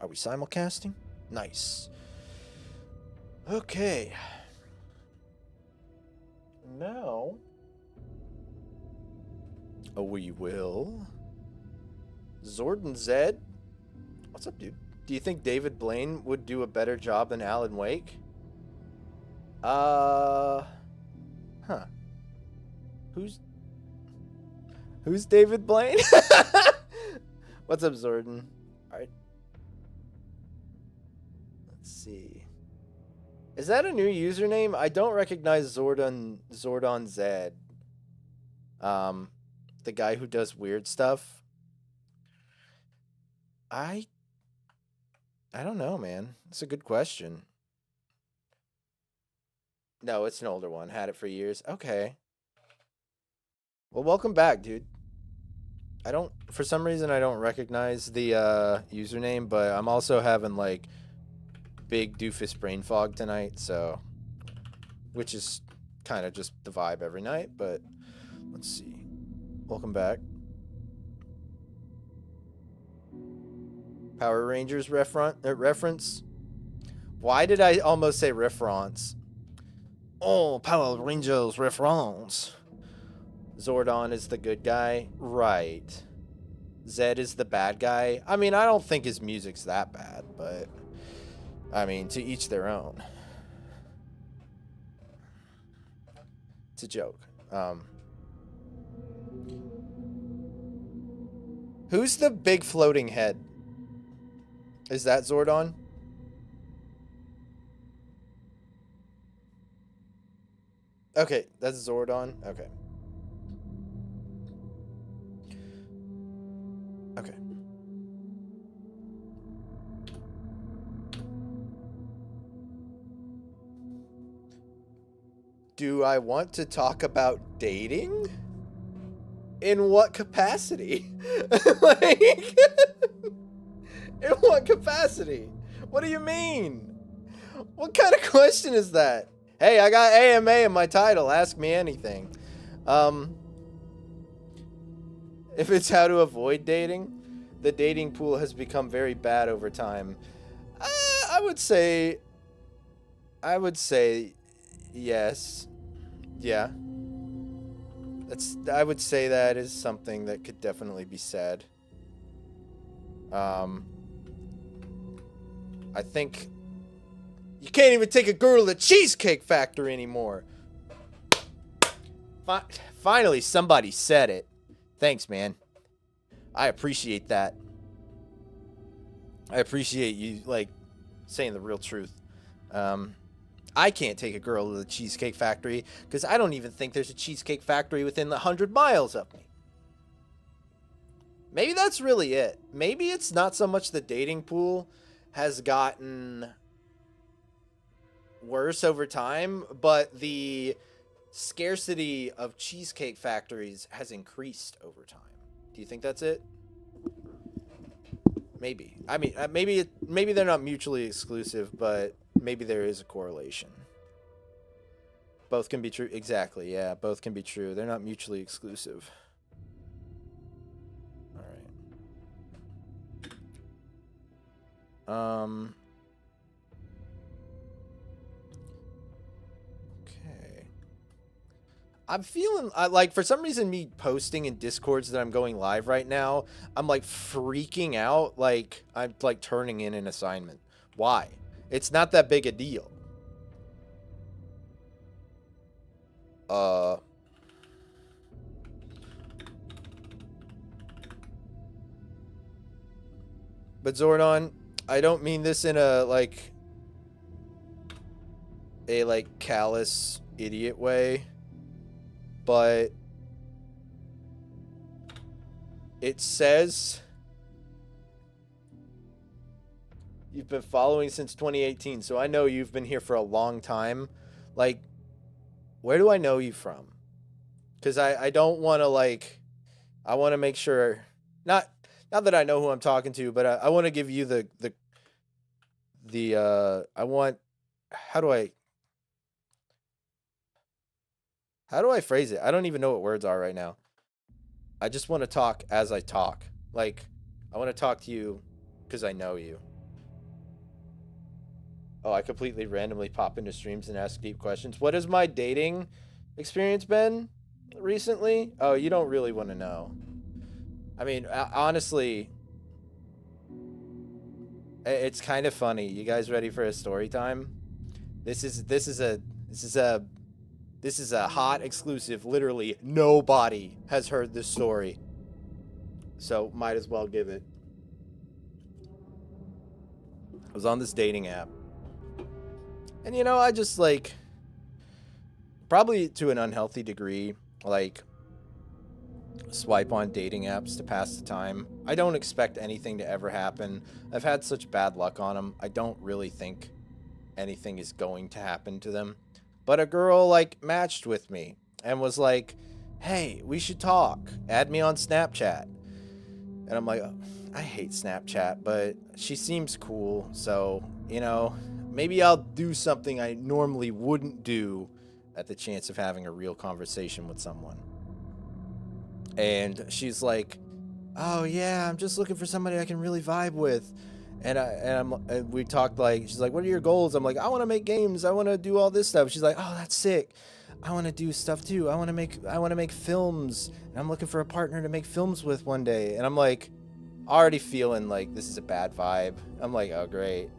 Are we simulcasting? Nice. Okay. Now, we will. Zord Zed. What's up, dude? Do you think David Blaine would do a better job than Alan Wake? Huh. Who's David Blaine? What's up, Zordon? Alright. Let's see. Is that a new username? I don't recognize Zordon Zed. The guy who does weird stuff. I don't know, man. It's a good question. No, it's an older one. Had it for years. Okay. Well, welcome back, dude. For some reason, I don't recognize the username, but I'm also having, like, big doofus brain fog tonight, so, which is kind of just the vibe every night, but let's see. Welcome back. Power Rangers reference? Why did I almost say reference? Oh, Power Rangers reference. Zordon is the good guy? Right. Zed is the bad guy? I mean, I don't think his music's that bad, but I mean, to each their own. It's a joke. Who's the big floating head? Is that Zordon? Okay, that's Zordon. Okay. Okay. Do I want to talk about dating? In what capacity? Like, in what capacity? What do you mean? What kind of question is that? Hey, I got AMA in my title. Ask me anything. If it's how to avoid dating, the dating pool has become very bad over time. I would say yes. Yeah. I would say that is something that could definitely be said. I think you can't even take a girl to the Cheesecake Factory anymore. Finally, somebody said it. Thanks, man. I appreciate that. I appreciate you, like, saying the real truth. I can't take a girl to the Cheesecake Factory because I don't even think there's a Cheesecake Factory within 100 miles of me. Maybe that's really it. Maybe it's not so much the dating pool has gotten worse over time, but the scarcity of Cheesecake Factories has increased over time. Do you think that's it? Maybe. I mean, maybe they're not mutually exclusive, but maybe there is a correlation. Both can be true. Exactly, yeah. Both can be true. They're not mutually exclusive. All right. Okay. I'm feeling like for some reason me posting in Discords that I'm going live right now, I'm like freaking out, like I'm like turning in an assignment. Why? It's not that big a deal. But Zordon, I don't mean this in a like callous idiot way, but it says you've been following since 2018, so I know you've been here for a long time. Like, where do I know you from? Because I don't want to, like, I want to make sure, not that I know who I'm talking to, but I want to give you I want, how do I phrase it? I don't even know what words are right now. I just want to talk as I talk. Like, I want to talk to you because I know you. Oh, I completely randomly pop into streams and ask deep questions. What has my dating experience been recently? Oh, you don't really want to know. I mean, honestly, it's kind of funny. You guys ready for a story time? This is a hot exclusive. Literally nobody has heard this story. So might as well give it. I was on this dating app. And you know, I just like, probably to an unhealthy degree, like swipe on dating apps to pass the time. I don't expect anything to ever happen. I've had such bad luck on them. I don't really think anything is going to happen to them. But a girl like matched with me and was like, hey, we should talk. Add me on Snapchat. And I'm like, oh, I hate Snapchat, but she seems cool. So, you know, maybe I'll do something I normally wouldn't do at the chance of having a real conversation with someone. And she's like, oh yeah, I'm just looking for somebody I can really vibe with. And we talked, like, she's like, what are your goals? I'm like, I want to make games. I want to do all this stuff. She's like, oh, that's sick. I want to do stuff too. I want to make films. And I'm looking for a partner to make films with one day. And I'm like, already feeling like this is a bad vibe. I'm like, oh, great.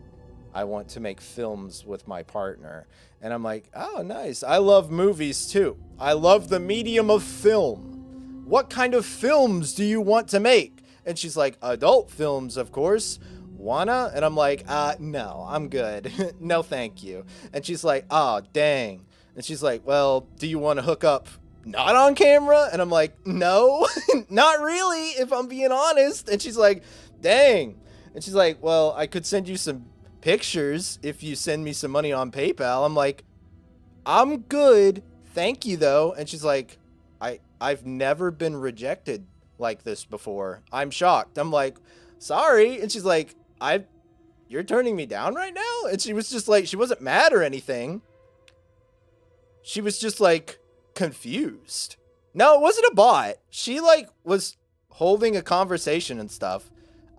I want to make films with my partner. And I'm like, oh, nice. I love movies too. I love the medium of film. What kind of films do you want to make? And she's like, adult films, of course. Wanna? And I'm like, no, I'm good. No, thank you. And she's like, oh, dang. And she's like, well, do you want to hook up not on camera? And I'm like, no, not really, if I'm being honest. And she's like, dang. And she's like, well, I could send you some pictures if you send me some money on PayPal. I'm like, I'm good. Thank you, though. And she's like, I've never been rejected like this before. I'm shocked. I'm like, sorry. And she's like, you're turning me down right now? And she was just like, she wasn't mad or anything. She was just like confused. No, it wasn't a bot. She like was holding a conversation and stuff.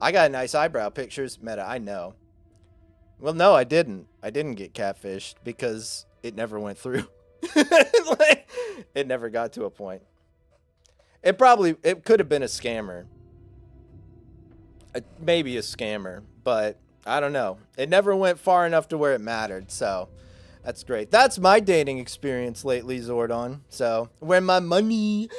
I got nice eyebrow pictures. Meta, I know. Well, no, I didn't. I didn't get catfished because it never went through. Like, it never got to a point. It could have been a scammer. Maybe a scammer, but I don't know. It never went far enough to where it mattered, so that's great. That's my dating experience lately, Zordon. So, where my money?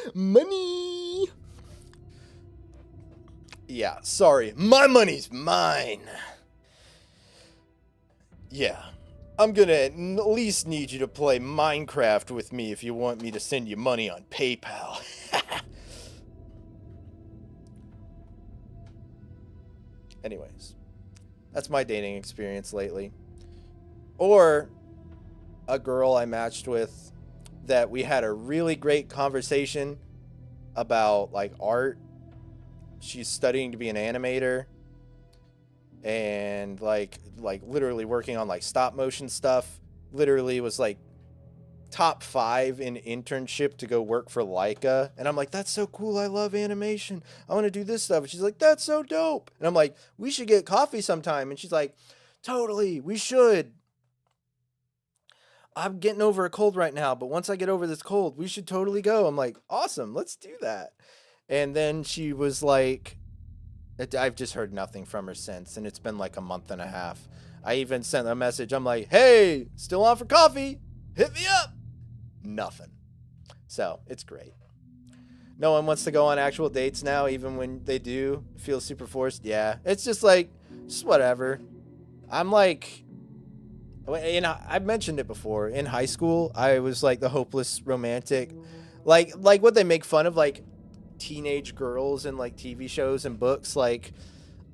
Yeah, sorry. My money's mine. Yeah. I'm gonna at least need you to play Minecraft with me if you want me to send you money on PayPal. Anyways, that's my dating experience lately. Or a girl I matched with that we had a really great conversation about like art. She's studying to be an animator and like literally working on like stop motion stuff. Literally was like top 5 in internship to go work for Leica. And I'm like, that's so cool. I love animation. I want to do this stuff. And she's like, that's so dope. And I'm like, we should get coffee sometime. And she's like, totally, we should. I'm getting over a cold right now, but once I get over this cold, we should totally go. I'm like, awesome, let's do that. And then she was like, I've just heard nothing from her since, and it's been like a month and a half. I even sent a message. I'm like, hey, still on for coffee? Hit me up. Nothing. So it's great. No one wants to go on actual dates now, even when they do feel super forced. Yeah, it's just like, just whatever. I'm like, and I've mentioned it before. In high school, I was like the hopeless romantic, like what they make fun of, like teenage girls in like TV shows and books. Like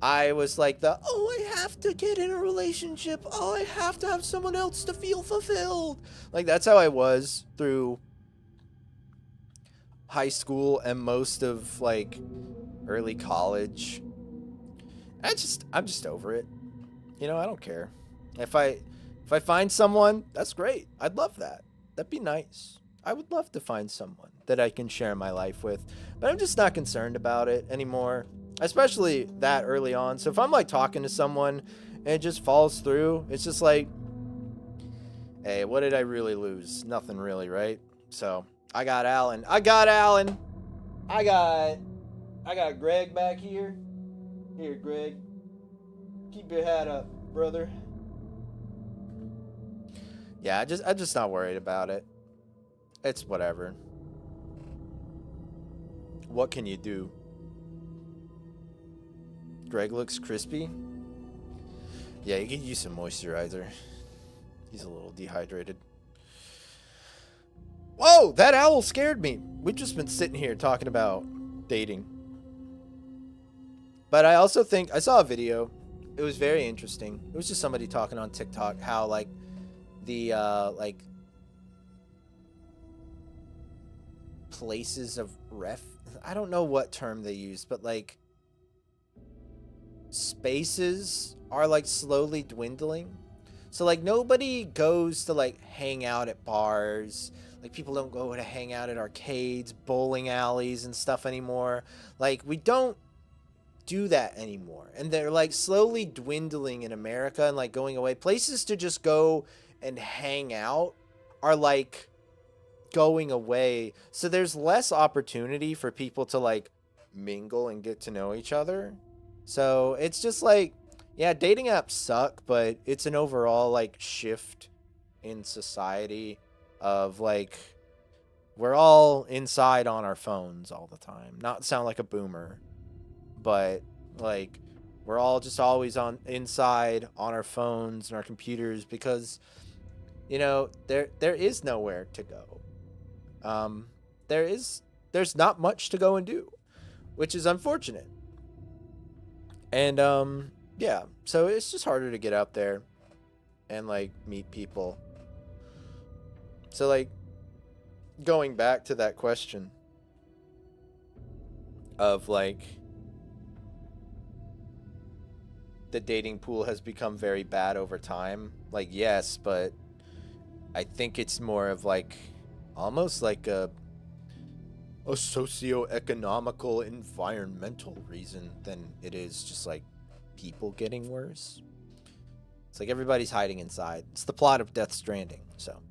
I was like oh, I have to get in a relationship. Oh, I have to have someone else to feel fulfilled. Like that's how I was through high school and most of like early college. I'm just over it. You know, I don't care. If I find someone, that's great. I'd love that. That'd be nice. I would love to find someone that I can share my life with, but I'm just not concerned about it anymore, especially that early on. So if I'm like talking to someone and it just falls through. It's just like, hey, what did I really lose? Nothing really, right? So I got Alan. I got Alan. I got Greg back here. Here, Greg. Keep your hat up, brother. Yeah, I'm just not worried about it. It's whatever. What can you do? Greg looks crispy. Yeah, you could use some moisturizer. He's a little dehydrated. Whoa, that owl scared me. We've just been sitting here talking about dating. But I also think I saw a video. It was very interesting. It was just somebody talking on TikTok how like the like places of I don't know what term they use, but like spaces are like slowly dwindling. So like nobody goes to like hang out at bars. Like people don't go to hang out at arcades, bowling alleys and stuff anymore. Like we don't do that anymore. And they're like slowly dwindling in America and like going away. Places to just go and hang out are like going away. So there's less opportunity for people to like mingle and get to know each other. So it's just like, yeah, dating apps suck, but it's an overall like shift in society of like we're all inside on our phones all the time. Not sound like a boomer, but like we're all just always on inside on our phones and our computers because you know there is nowhere to go. There's not much to go and do, which is unfortunate. And yeah, so it's just harder to get out there and like meet people. So like going back to that question of like the dating pool has become very bad over time. Like yes, but I think it's more of like almost like a socio-economical environmental reason than it is just like people getting worse. It's like everybody's hiding inside. It's the plot of Death Stranding. So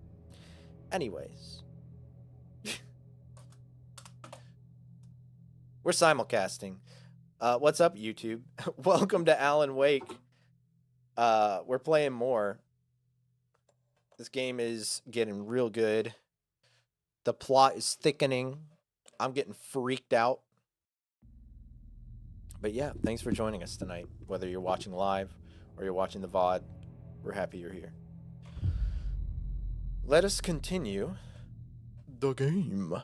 anyways, we're simulcasting. What's up, YouTube? Welcome to Alan Wake. We're playing more. This game is getting real good. The plot is thickening. I'm getting freaked out. But yeah, thanks for joining us tonight. Whether you're watching live or you're watching the VOD, we're happy you're here. Let us continue the game.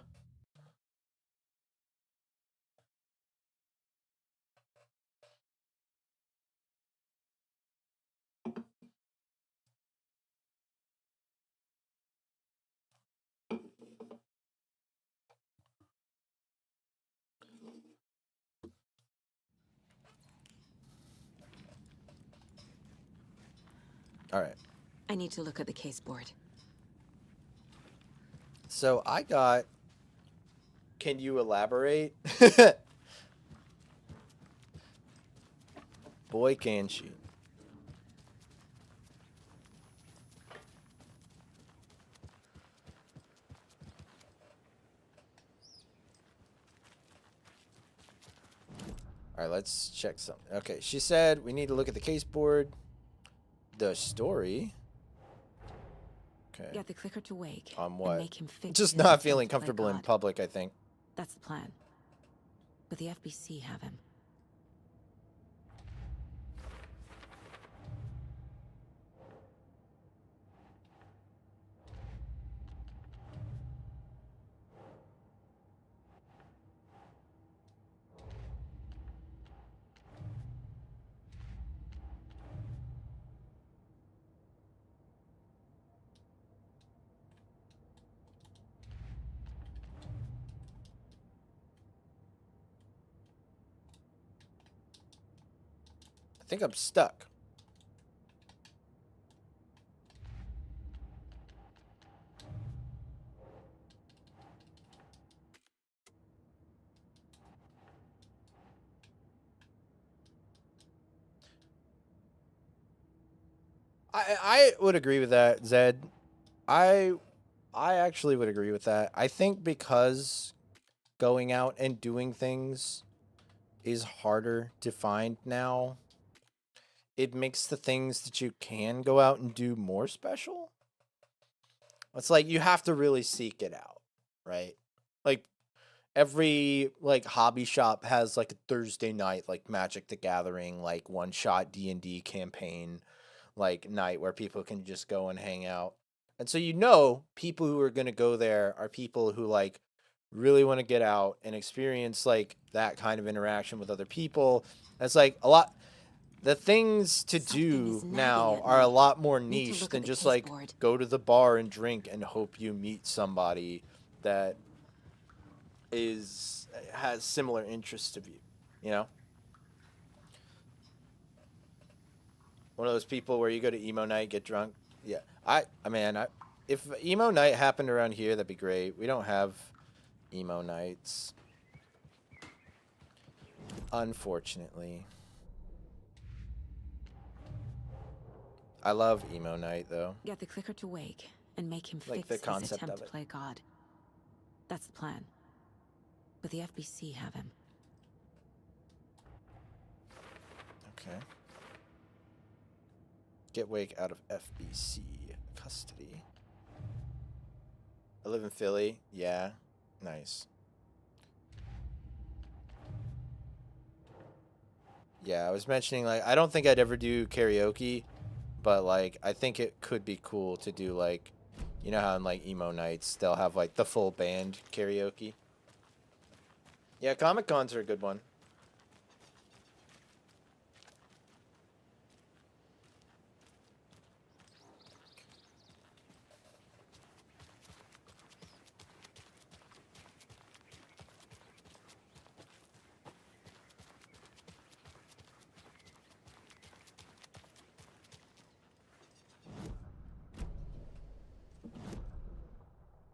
All right. I need to look at the case board. So I got... Can you elaborate? Boy, can she. All right, let's check something. Okay, she said we need to look at the case board. The story. Okay. Get the clicker to wake. On what? And make him fix Just his not attempt feeling to play comfortable in God. public, I think. That's the plan. But the FBC have him. I think I'm stuck. I would agree with that, Zed. I actually would agree with that. I think because going out and doing things is harder to find now, it makes the things that you can go out and do more special. It's like you have to really seek it out, right? Like every like hobby shop has like a Thursday night like Magic the Gathering like one shot D&D campaign like night where people can just go and hang out. And so people who are going to go there are people who like really want to get out and experience like that kind of interaction with other people. And it's like a lot the things to Something is do nagging now at are a me. lot more Need to niche look than at the just case like board. go to the bar and drink and hope you meet somebody that has similar interests to you, you know? One of those people where you go to emo night, get drunk. Yeah. If emo night happened around here, that'd be great. We don't have emo nights. Unfortunately. I love emo night though. Get the clicker to Wake and make him Like fix the his concept attempt of to it. play God. That's the plan. But the FBC have him. Okay. Get Wake out of FBC custody. I live in Philly. Yeah. Nice. Yeah, I was mentioning like I don't think I'd ever do karaoke, but like I think it could be cool to do like you know how in like emo nights they'll have like the full band karaoke. Yeah, Comic Cons are a good one.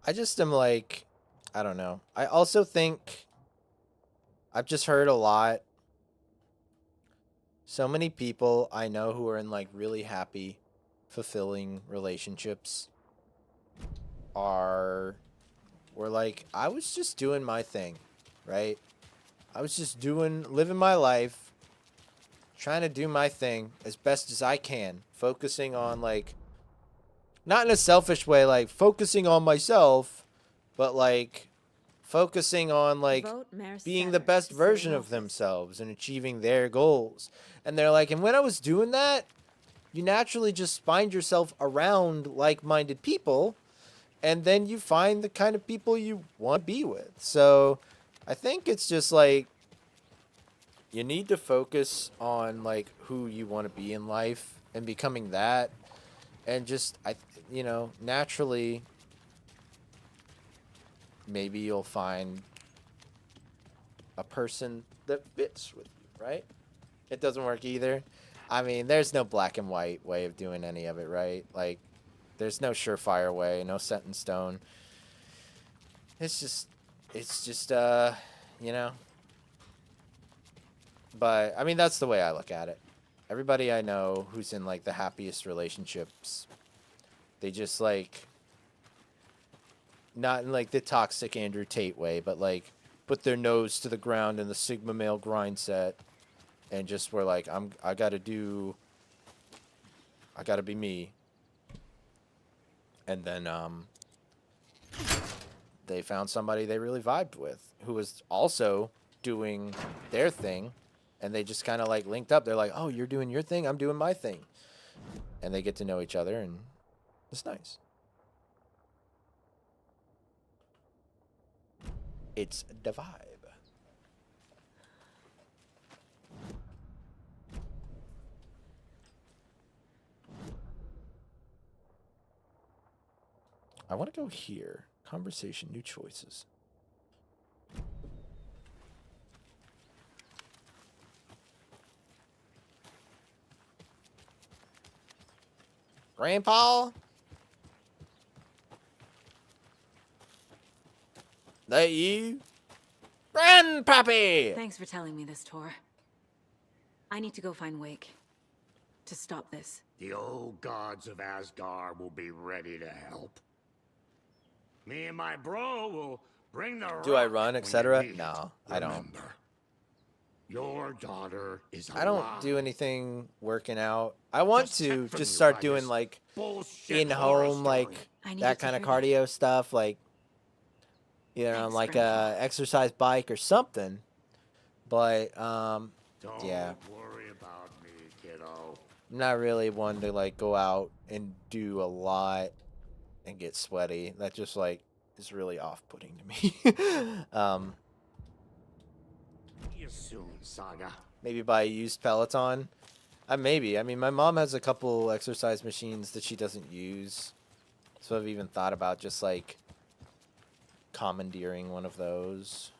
I just am like, I don't know. I also think I've just heard a lot. So many people I know who are in like really happy, fulfilling relationships were like, I was just doing my thing, right? I was just living my life, trying to do my thing as best as I can, focusing on like, not in a selfish way, like focusing on myself, but like focusing on like Vote Mayor being the Setter best to stay in version of office. themselves and achieving their goals. And they're like, and when I was doing that, you naturally just find yourself around like-minded people, and then you find the kind of people you want to be with. So I think it's just like you need to focus on like who you want to be in life and becoming that, and just naturally maybe you'll find a person that fits with you, right? It doesn't work either. I mean, there's no black and white way of doing any of it, right? Like, there's no surefire way, no set in stone. It's just, you know. But, I mean, that's the way I look at it. Everybody I know who's in, like, the happiest relationships, they just, like, not in, like, the toxic Andrew Tate way, but, like, put their nose to the ground in the Sigma male grind set and just were like, I gotta be me. And then they found somebody they really vibed with who was also doing their thing, and they just kind of like linked up. They're like, oh, you're doing your thing, I'm doing my thing, and they get to know each other, and it's nice. It's the vibe. I want to go here. Conversation, new choices. Grandpa? That you? Grandpappy! Thanks for telling me this, Tor. I need to go find Wake. to stop this. The old gods of Asgard will be ready to help. Me and my bro will bring the Do I rock run, when you etc.? need it. No, I don't. Remember, your daughter is alive. I don't do anything working out. I want Just to check from just you start by doing this like bullshit horror in-home, like story. I needed that to kind of hear that. cardio stuff, like you know, Thanks, like Grandpa. a exercise bike or something. But Don't yeah, worry about me, kiddo. I'm not really one to like go out and do a lot and get sweaty. That just like is really off-putting to me. See you soon, Saga. Maybe buy a used Peloton. Maybe. I mean, my mom has a couple exercise machines that she doesn't use. So I've even thought about just like commandeering one of those.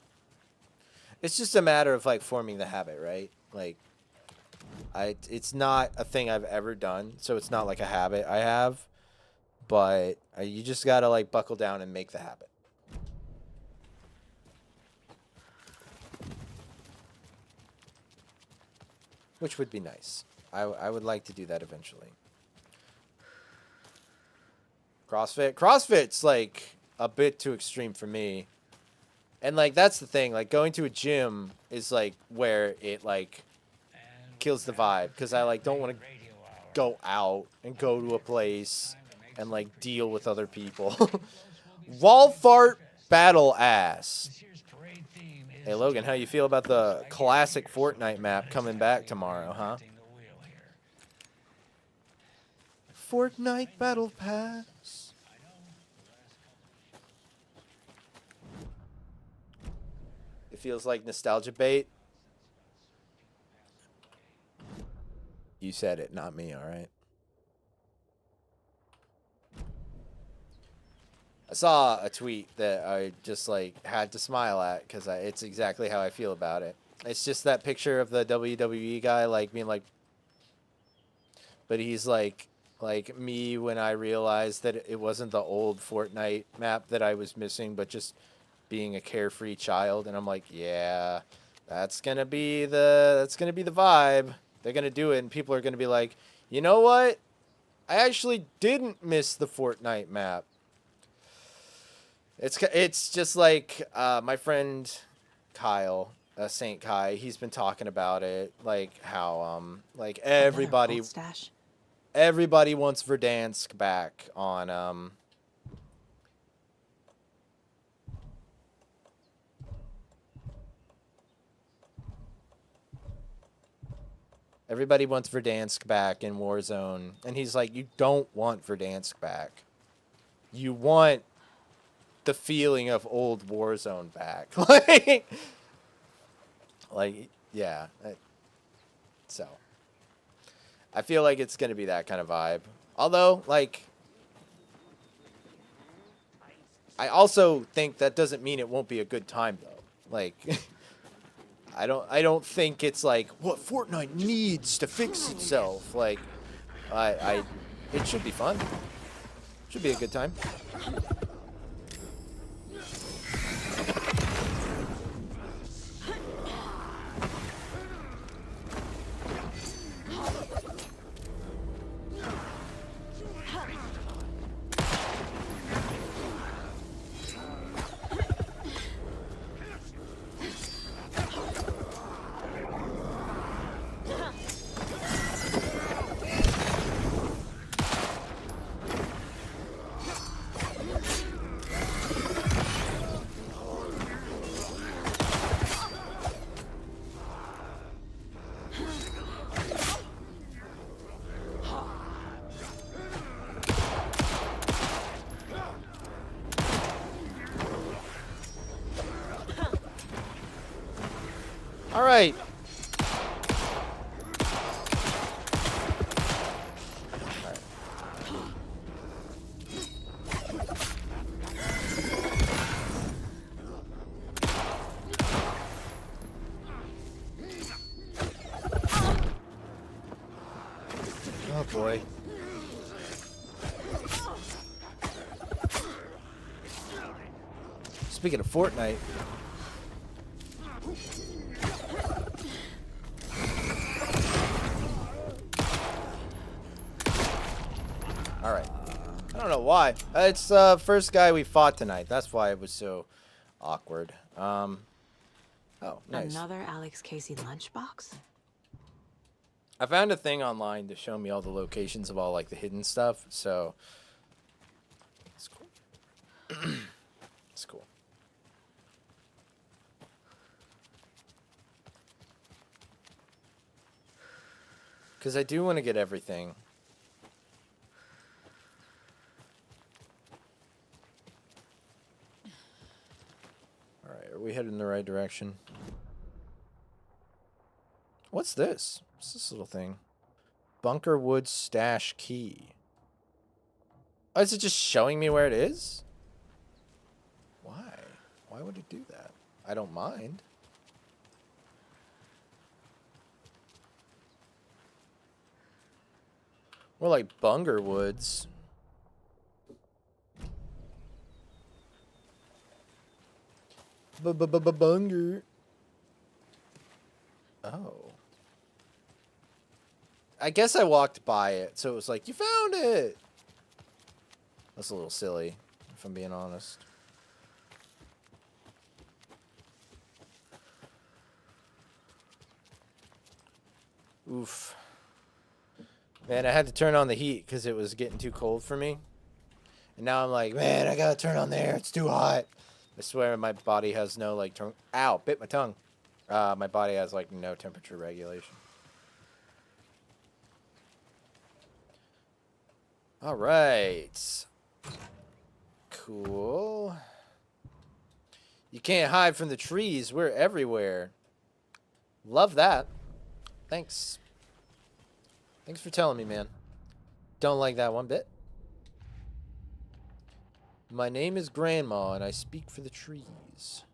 It's just a matter of like forming the habit, right? Like it's not a thing I've ever done, so it's not like a habit I have, but you just got to like buckle down and make the habit. Which would be nice. I would like to do that eventually. CrossFit's like a bit too extreme for me. And like that's the thing, like going to a gym is like where it like kills the vibe, because I like don't want to go out and go to a place and like deal with other people. Wall fart battle ass. Hey Logan, how you feel about the classic Fortnite map coming back tomorrow, huh? Fortnite Battle Pass. It feels like nostalgia bait. You said it, not me, all right? I saw a tweet that I just like had to smile at because it's exactly how I feel about it. It's just that picture of the WWE guy like being like, but he's like me when I realized that it wasn't the old Fortnite map that I was missing, but just being a carefree child. And I'm like, yeah, that's gonna be the vibe. They're gonna do it, and people are gonna be like, you know what? I actually didn't miss the Fortnite map. It's just like my friend Kyle, Saint Kai. He's been talking about it, like how like everybody wants Verdansk back on everybody wants Verdansk back in Warzone, and he's like, you don't want Verdansk back. You want the feeling of old Warzone back. like yeah. So I feel like it's gonna be that kind of vibe. Although, like, I also think that doesn't mean it won't be a good time though. Like I don't think it's like what Fortnite needs to fix itself. Like it should be fun. Should be a good time. All right. Oh boy. Speaking of Fortnite, Alright. I don't know why. It's first guy we fought tonight. That's why it was so awkward. Oh, nice. Another Alex Casey lunchbox? I found a thing online to show me all the locations of all like the hidden stuff, so it's cool. It's cool. Because I do want to get everything. Alright, are we headed in the right direction? What's this? What's this little thing? Bunker Woods Stash Key. Oh, is it just showing me where it is? Why? Why would it do that? I don't mind. More like Bunker Woods. Bunger. Oh. I guess I walked by it, so it was like, you found it! That's a little silly, if I'm being honest. Oof. Man, I had to turn on the heat because it was getting too cold for me. And now I'm like, man, I gotta turn on the air. It's too hot. I swear my body has no, like, ow, bit my tongue. My body has, like, no temperature regulation. All right. Cool. You can't hide from the trees. We're everywhere. Love that. Thanks. Thanks for telling me, man. Don't like that one bit. My name is Grandma, and I speak for the trees.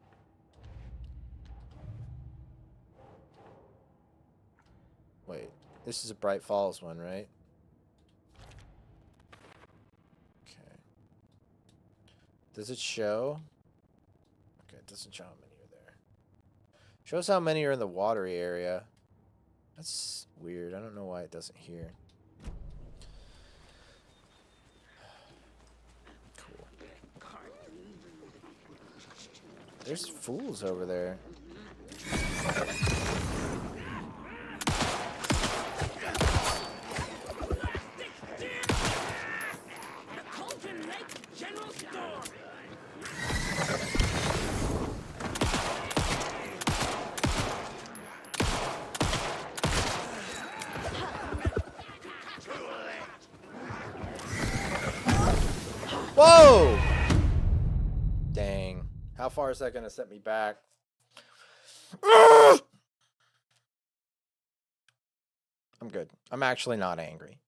Wait, this is a Bright Falls one, right? Okay. Does it show? Okay, it doesn't show how many are there. Shows how many are in the watery area. That's weird. I don't know why it doesn't here. Cool. There's fools over there. Whoa! Dang. How far is that going to set me back? I'm good. I'm actually not angry.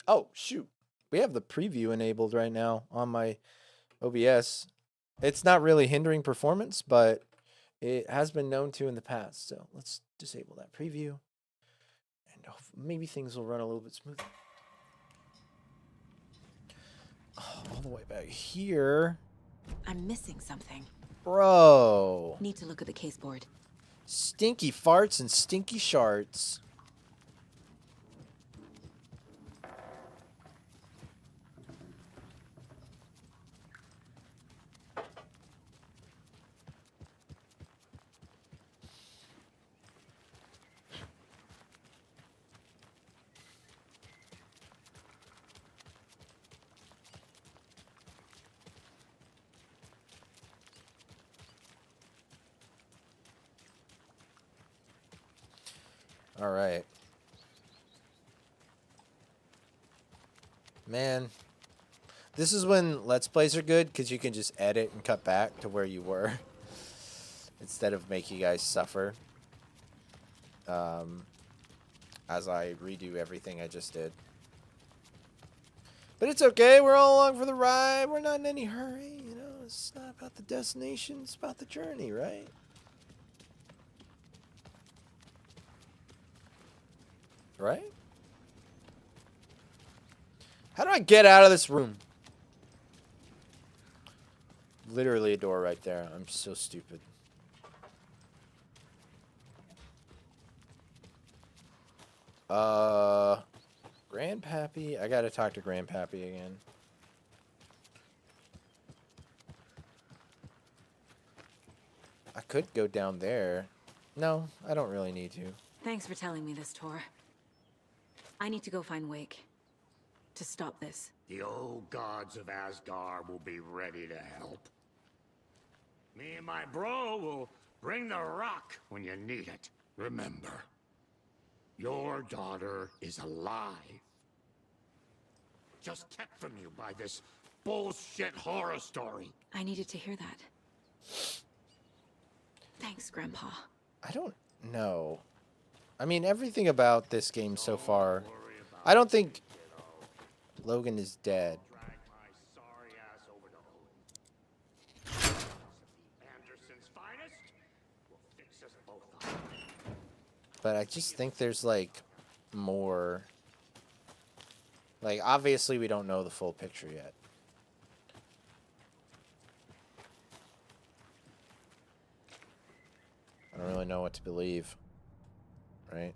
Oh, shoot. We have the preview enabled right now on my OBS. It's not really hindering performance, but it has been known to in the past. So let's disable that preview. And maybe things will run a little bit smoother. Oh, all the way back here. I'm missing something. Bro. Need to look at the case board. Stinky farts and stinky sharts. All right. Man, this is when Let's Plays are good because you can just edit and cut back to where you were instead of make you guys suffer as I redo everything I just did. But it's okay. We're all along for the ride. We're not in any hurry. You know, it's not about the destination. It's about the journey, right? Right? How do I get out of this room? Literally a door right there. I'm so stupid. Grandpa? Grandpappy? I gotta talk to Grandpappy again. I could go down there. No, I don't really need to. Thanks for telling me this, Tor. I need to go find Wake. To stop this. The old gods of Asgard will be ready to help. Me and my bro will bring the rock when you need it. Remember, your daughter is alive. Just kept from you by this bullshit horror story. I needed to hear that. Thanks, Grandpa. I don't know. I mean, everything about this game so far... I don't think Logan is dead. Drag my sorry ass over to Odin. Anderson's finest will fix us both up. But I just think there's, like, more... Like, obviously we don't know the full picture yet. I don't really know what to believe. Right?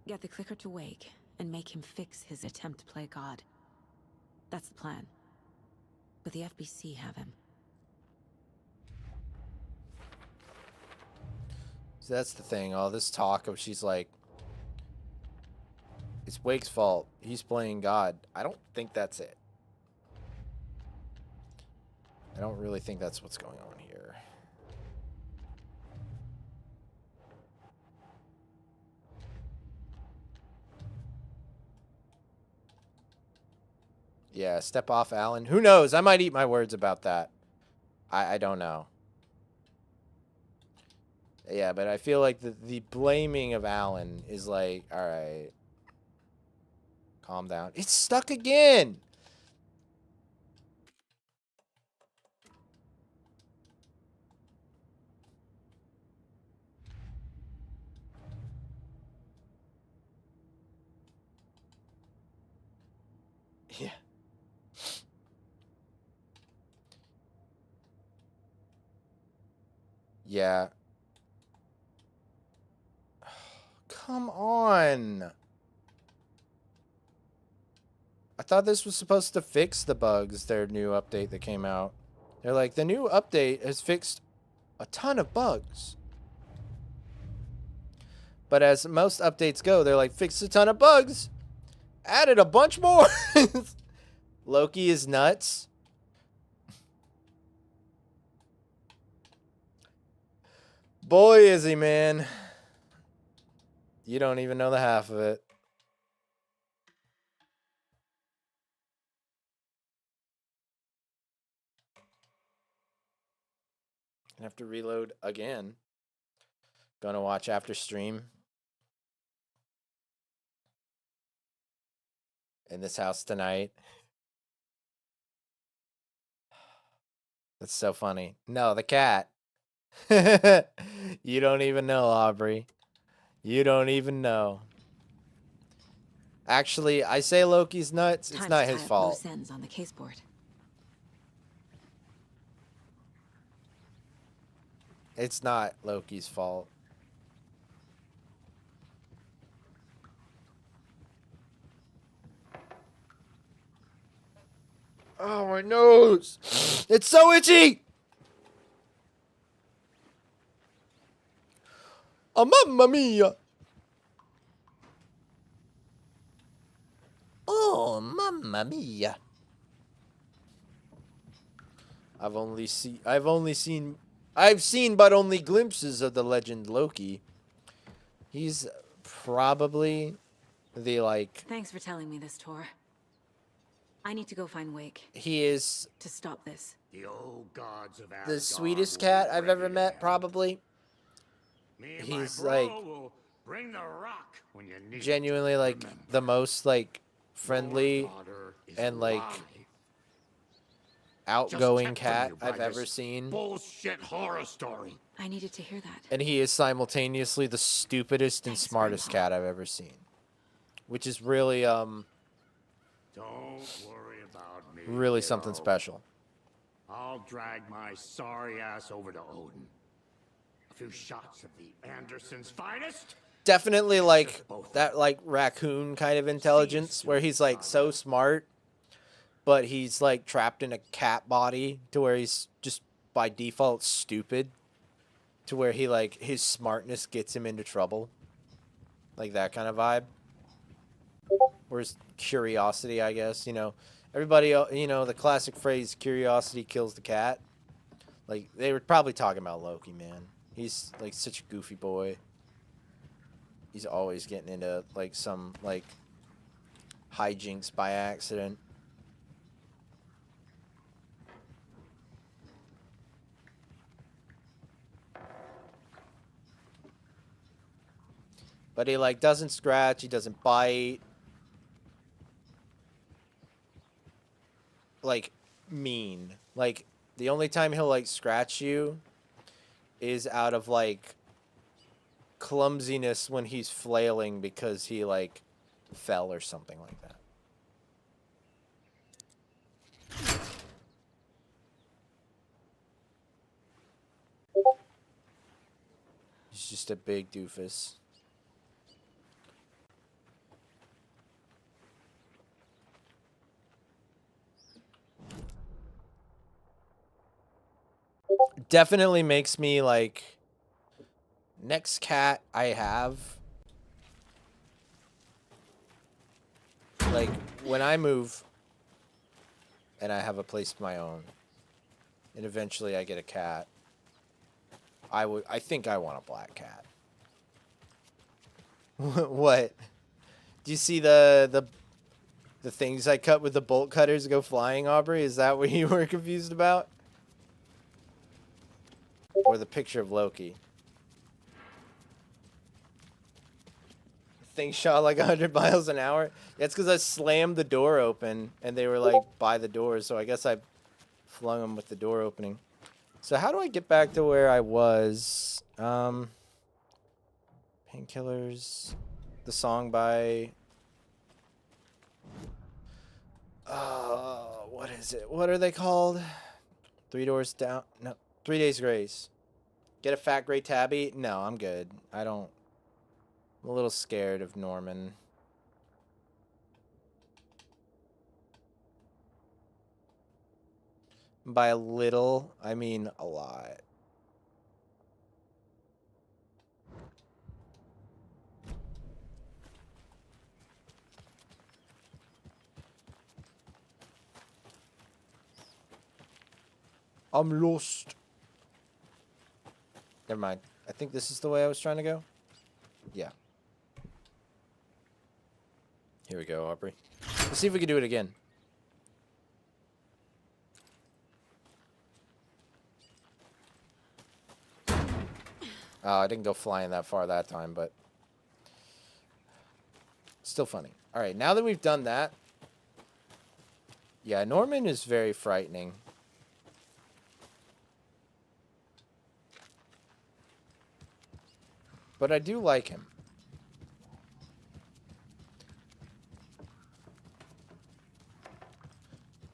Get the clicker to Wake and make him fix his attempt to play God. That's the plan. But the FBC have him. So that's the thing. All this talk of she's like, it's Wake's fault. He's playing God. I don't think that's it. I don't really think that's what's going on here. Yeah, step off, Alan. Who knows? I might eat my words about that. I don't know. Yeah, but I feel like the blaming of Alan is like, all right, calm down. It's stuck again. Yeah. Yeah. Come on. I thought this was supposed to fix the bugs, their new update that came out. They're like, the new update has fixed a ton of bugs. But as most updates go, they're like, fixed a ton of bugs. Added a bunch more. Loki is nuts. Boy, is he, man. You don't even know the half of it. I have to reload again. Gonna watch after stream. In this house tonight. That's so funny. No, the cat. You don't even know, Aubrey. You don't even know. Actually, I say Loki's nuts. It's not his fault. Loose ends on the caseboard. It's not Loki's fault. Oh, my nose. It's so itchy. Oh, mamma mia. Oh, mamma mia. I've seen but only glimpses of the legend Loki. He's probably the, like... Thanks for telling me this, Tor. I need to go find Wake. He is... To stop this. The old gods of Asgard the sweetest will be cat I've ready ever to met, help. probably. Me and He's, my bro like... will bring the rock when you need genuinely, it. like, Remember, the most, like, friendly your daughter is and, like... alive. outgoing Just kept from cat you by I've ever this seen. Bullshit horror story. I needed to hear that. And he is simultaneously the stupidest and Thanks, smartest Grandpa. cat I've ever seen. Which is really, Don't worry about me. really kiddo. something special. I'll drag my sorry ass over to Odin. A few shots of the Anderson's finest, definitely like that, like raccoon kind of intelligence, where he's like so smart, but he's like trapped in a cat body to where he's just by default stupid, to where he like his smartness gets him into trouble, like that kind of vibe. Whereas curiosity, I guess, you know, everybody, you know, the classic phrase "curiosity kills the cat." Like they were probably talking about Loki, man. He's like such a goofy boy. He's always getting into like some like hijinks by accident. But he like doesn't scratch, he doesn't bite. Like mean. Like the only time he'll like scratch you is out of like clumsiness when he's flailing because he like fell or something like that. He's just a big doofus. Definitely makes me like next cat I have, like when I move and I have a place of my own and eventually I get a cat, I think I want a black cat. What? Do you see the things I cut with the bolt cutters go flying, Aubrey? Is that what you were confused about? Or the picture of Loki? Things shot like 100 miles an hour? That's because I slammed the door open and they were like by the door, so I guess I flung them with the door opening. So how do I get back to where I was? Painkillers. The song by... what is it? What are they called? 3 Doors Down? No. 3 Days Grace. Get a fat gray tabby? No, I'm good. I'm a little scared of Norman. By a little, I mean a lot. I'm lost. Never mind. I think this is the way I was trying to go. Yeah. Here we go, Aubrey. Let's see if we can do it again. I didn't go flying that far that time, but still funny. All right, now that we've done that, yeah, Norman is very frightening. But I do like him.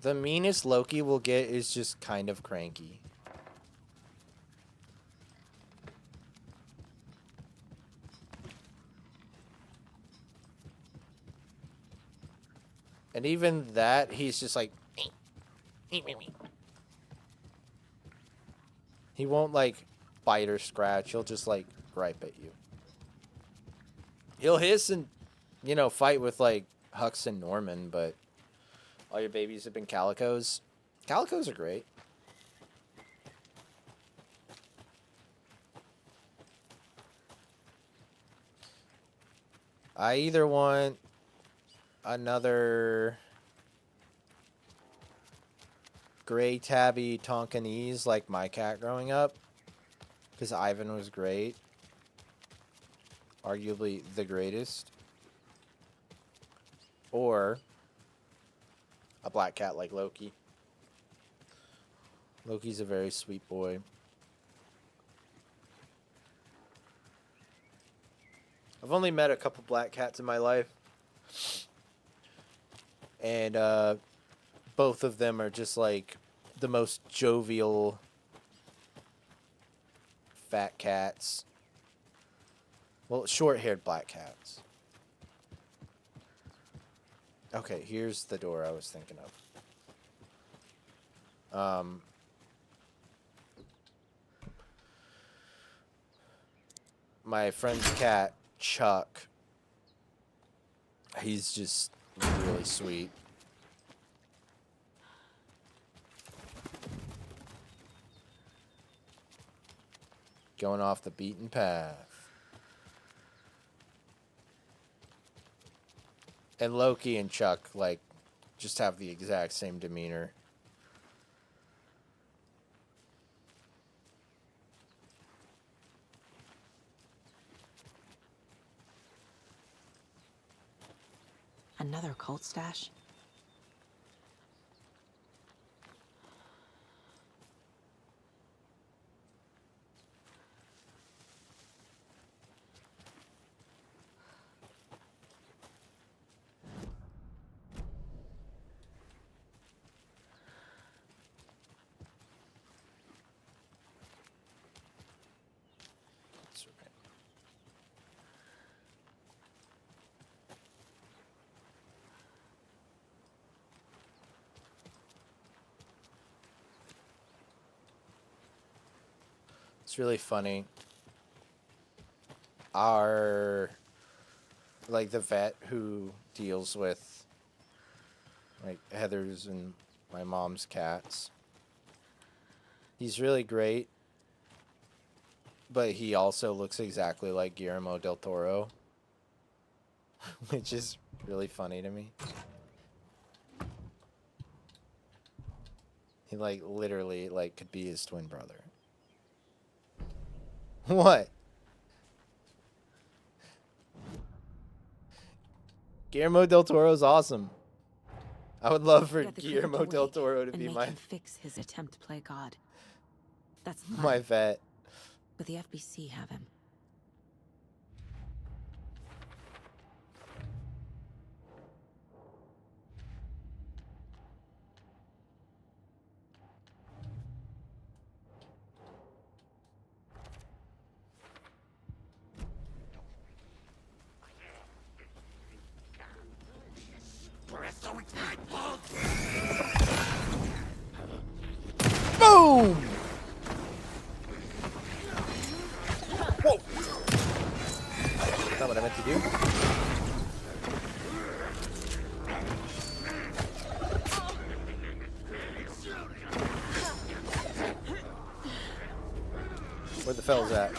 The meanest Loki will get is just kind of cranky. And even that, he's just like... He won't, like, bite or scratch. He'll just, like, gripe at you. He'll hiss and, you know, fight with, like, Hux and Norman, but all your babies have been calicos. Calicos are great. I either want another gray tabby Tonkinese like my cat growing up, because Ivan was great. Arguably the greatest. Or a black cat like Loki. Loki's a very sweet boy. I've only met a couple black cats in my life. And both of them are just like the most jovial fat cats. Well, short-haired black cats. Okay, here's the door I was thinking of. My friend's cat, Chuck, he's just really sweet. Going off the beaten path. And Loki and Chuck, like, just have the exact same demeanor. Another cult stash? That's right. It's really funny. Like, the vet who deals with, like, Heather's and my mom's cats, he's really great, but he also looks exactly like Guillermo del Toro, which is really funny to me. He, like, literally, like, could be his twin brother. What? Guillermo del Toro is awesome. I would love for Get the Guillermo cricket to del wake Toro to and be make my him fix his attempt to play God. That's the my plan. vet. But the FBC have him. Boom! Whoa! That's not what I meant to do. Where the fellas at?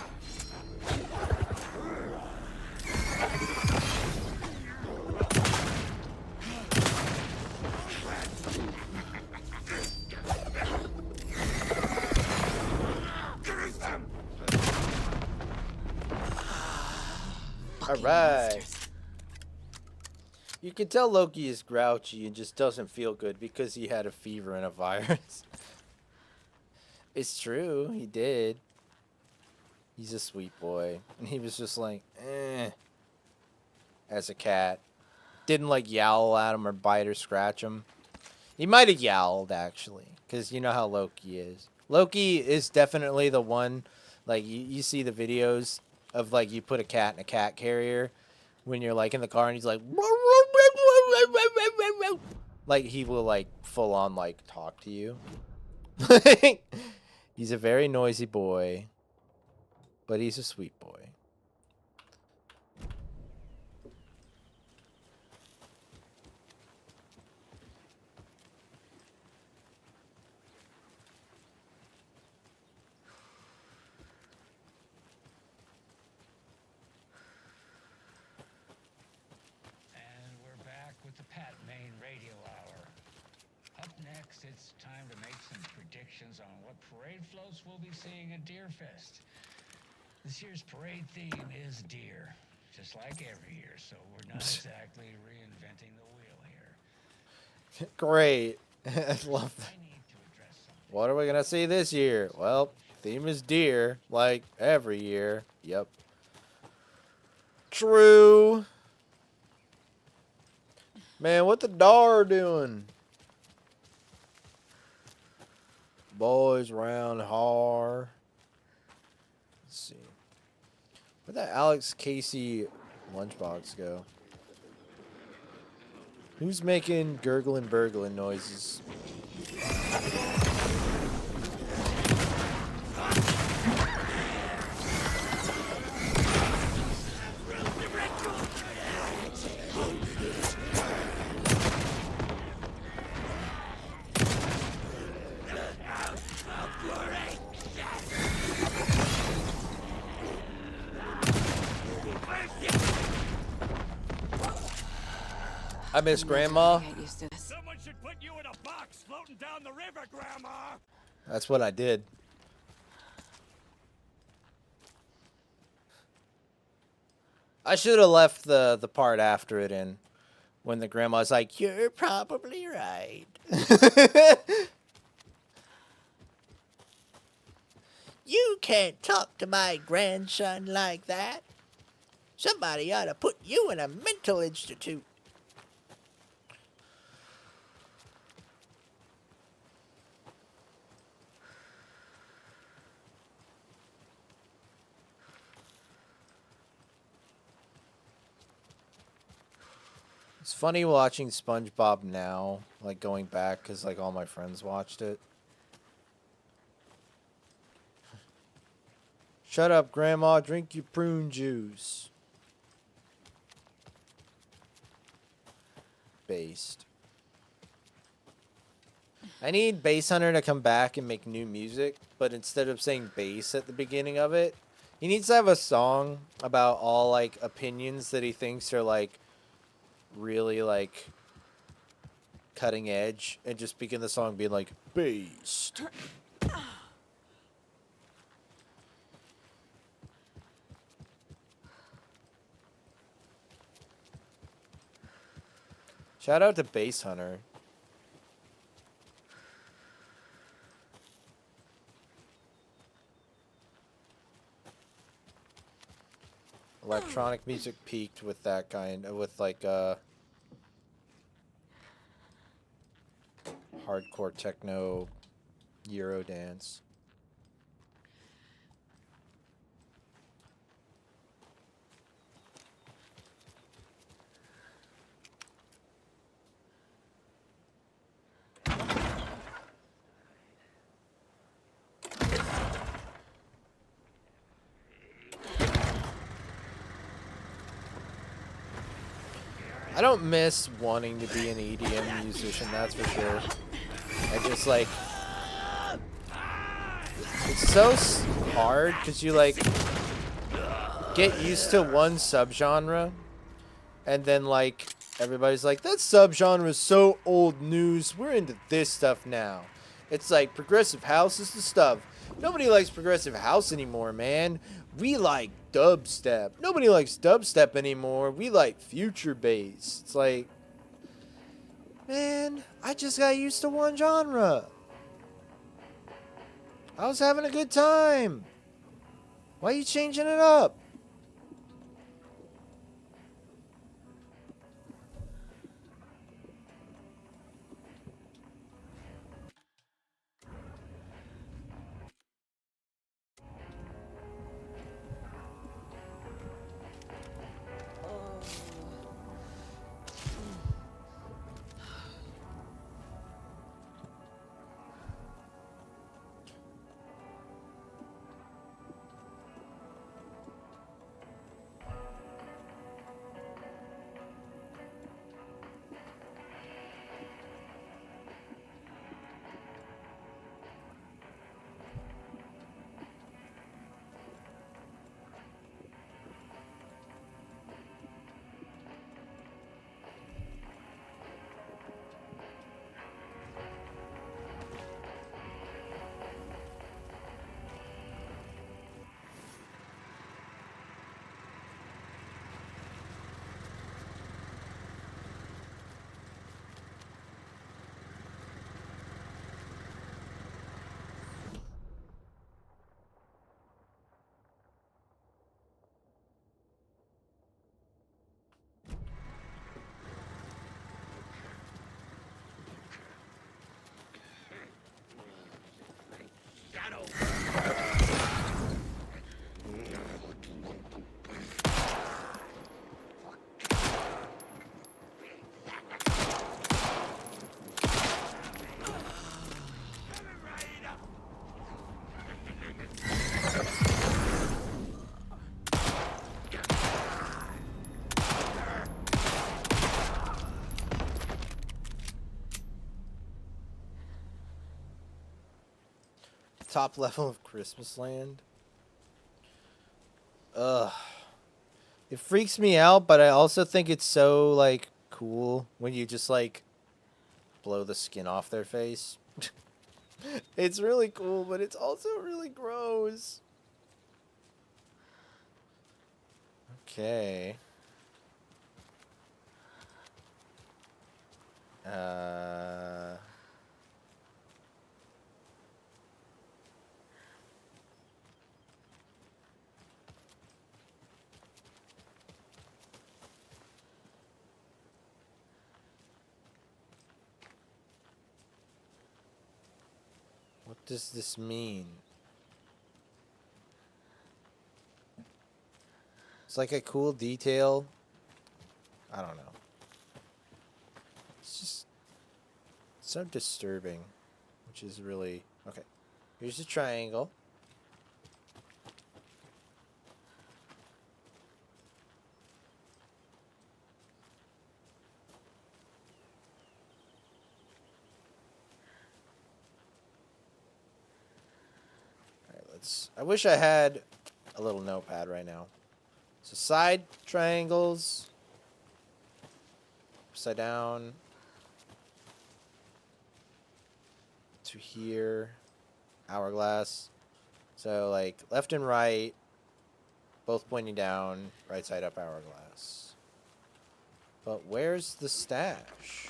Fucking Alright. monsters. You can tell Loki is grouchy and just doesn't feel good because he had a fever and a virus. It's true, he did. He's a sweet boy. And he was just like, eh. As a cat. Didn't like yowl at him or bite or scratch him. He might have yowled, actually. Because you know how Loki is. Loki is definitely the one, like, you see the videos of, like, you put a cat in a cat carrier when you're, like, in the car and he's like, like, he will, like, full on, like, talk to you. He's a very noisy boy, but he's a sweet boy. With the Pat Main Radio Hour. Up next, it's time to make some predictions on what parade floats we'll be seeing at Deerfest. This year's parade theme is deer, just like every year, so we're not exactly reinventing the wheel here. Great. I love that. I need to address something. What are we going to see this year? Well, theme is deer, like every year. Yep. True. Man, what the dar doing? Boys round har. Let's see. Where'd that Alex Casey lunchbox go? Who's making gurgling burgling noises? I miss Grandma. Get used to this. Someone should put you in a box floating down the river, Grandma. That's what I did. I should have left the part after it in, when the grandma's like, "You're probably right." You can't talk to my grandson like that. Somebody ought to put you in a mental institute. It's funny watching SpongeBob now, like going back, because like all my friends watched it. Shut up, Grandma. Drink your prune juice. Based. I need Bass Hunter to come back and make new music, but instead of saying bass at the beginning of it, he needs to have a song about all like opinions that he thinks are like really like cutting edge, and just begin the song being like based. Shout out to Bass Hunter. Electronic music peaked with that kind, with like hardcore techno Euro dance. I don't miss wanting to be an EDM musician, that's for sure. I just like, it's so hard because you like get used to one subgenre, and then like everybody's like, that subgenre is so old news, we're into this stuff now. It's like progressive house is the stuff. Nobody likes progressive house anymore, man. We like dubstep. Nobody likes dubstep anymore. We like future bass. It's like, man, I just got used to one genre. I was having a good time. Why are you changing it up? top level of Christmas Land. Ugh. It freaks me out, but I also think it's so, like, cool when you just, like, blow the skin off their face. It's really cool, but it's also really gross. Okay. What does this mean? It's like a cool detail. I don't know. It's just so disturbing, which is really... Okay. Here's a triangle. Alright, let's... I wish I had a little notepad right now. So side triangles. Upside down. To here. Hourglass. So like left and right. Both pointing down. Right side up hourglass. But where's the stash?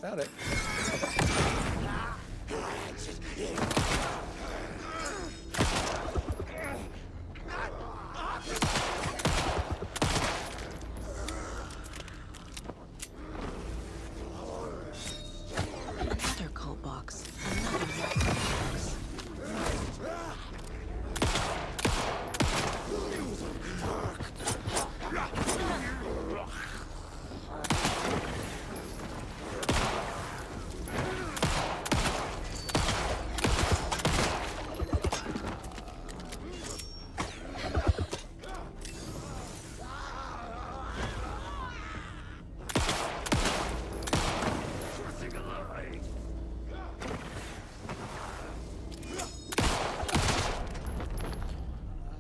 Found it. Another cold box. Another box.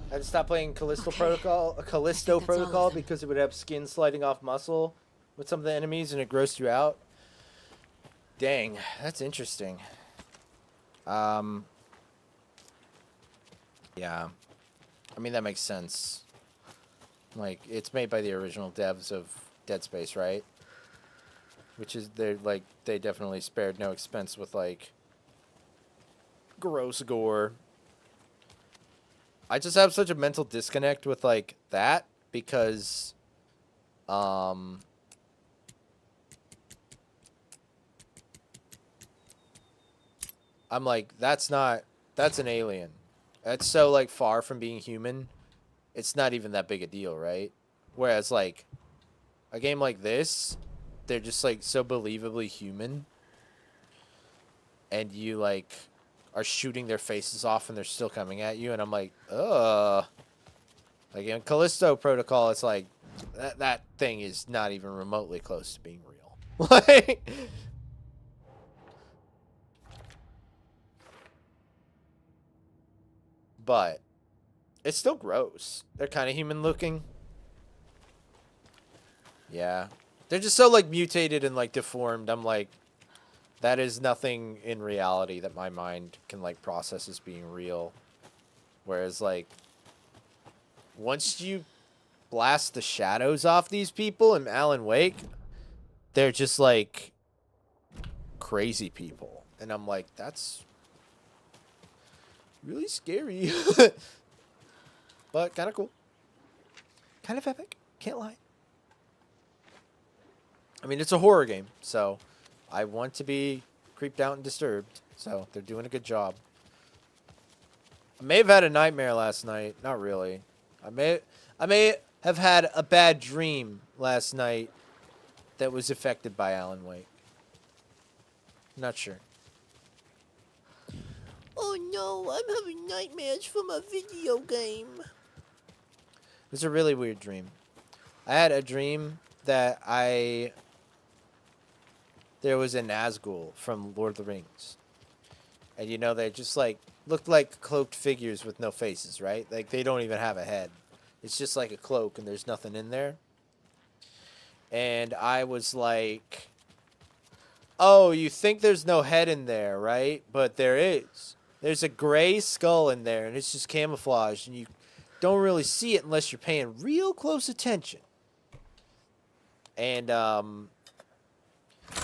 I had to stop playing Callisto Okay. Protocol that's all of them. because it would have skin sliding off muscle with some of the enemies and it grossed you out. Dang, that's interesting. Yeah. I mean, that makes sense. Like, it's made by the original devs of Dead Space, right? Which is, they definitely spared no expense with, like, gross gore. I just have such a mental disconnect with, like, that because, I'm like, that's an alien. That's so, like, far from being human. It's not even that big a deal, right? Whereas, like, a game like this, they're just, like, so believably human. And you, like, are shooting their faces off and they're still coming at you. And I'm like, ugh. Like, in Callisto Protocol, it's like, that thing is not even remotely close to being real. Like... But it's still gross. They're kind of human looking. Yeah. They're just so, like, mutated and, like, deformed. I'm like, that is nothing in reality that my mind can, like, process as being real. Whereas, like, once you blast the shadows off these people in Alan Wake, they're just, like, crazy people. And I'm like, that's really scary. But kind of cool. Kind of epic. Can't lie. I mean, it's a horror game, so I want to be creeped out and disturbed. So they're doing a good job. I may have had a nightmare last night. Not really. I may have had a bad dream last night that was affected by Alan Wake. Not sure. Oh no, I'm having nightmares from a video game. It was a really weird dream. I had a dream that there was a Nazgul from Lord of the Rings. And you know, they just like looked like cloaked figures with no faces, right? Like they don't even have a head. It's just like a cloak and there's nothing in there. And I was like, oh, you think there's no head in there, right? But there is. There's a gray skull in there and it's just camouflaged and you don't really see it unless you're paying real close attention. And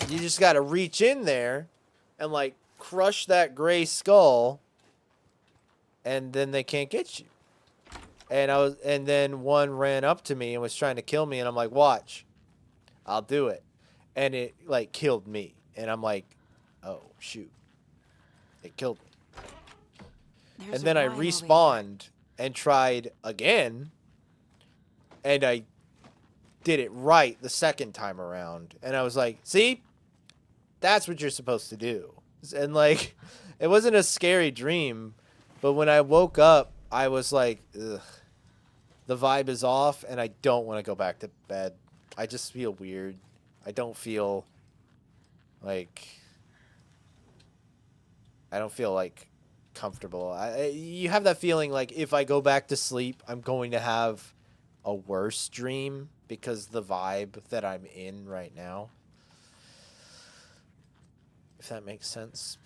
you just got to reach in there and like crush that gray skull and then they can't get you. And then one ran up to me and was trying to kill me and I'm like, "Watch. I'll do it." And it like killed me. And I'm like, "Oh, shoot. It killed me." There's And then I a rhyme over here. respawned and tried again and I did it right the second time around. And I was like, "See? That's what you're supposed to do." And like, it wasn't a scary dream, but when I woke up, I was like, ugh, the vibe is off and I don't want to go back to bed. I just feel weird. I don't feel like, comfortable. You have that feeling like if I go back to sleep, I'm going to have a worse dream because the vibe that I'm in right now. If that makes sense.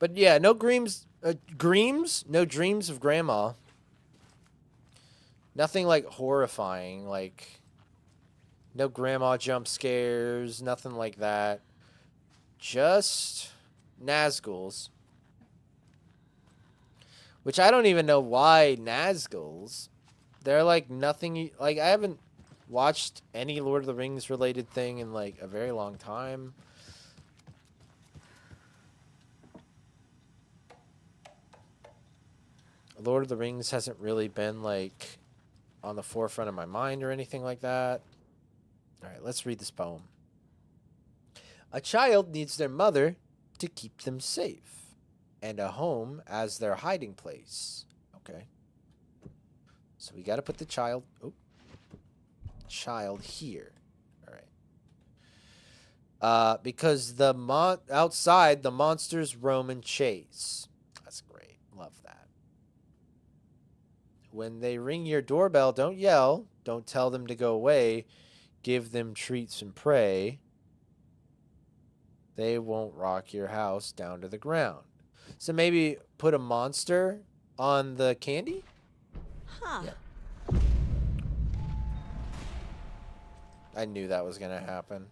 But yeah, no dreams, no dreams of grandma. Nothing like horrifying, like no grandma jump scares, nothing like that. Just Nazguls. Which I don't even know why Nazguls. They're like nothing, like I haven't watched any Lord of the Rings related thing in like a very long time. Lord of the Rings hasn't really been like on the forefront of my mind or anything like that. All right, let's read this poem. A child needs their mother to keep them safe, and a home as their hiding place. Okay. So we got to put the child here. All right. Because outside the monsters roam and chase. That's great. Love that. When they ring your doorbell, don't yell. Don't tell them to go away. Give them treats and pray. They won't rock your house down to the ground. So maybe put a monster on the candy? Huh. Yeah. I knew that was going to happen.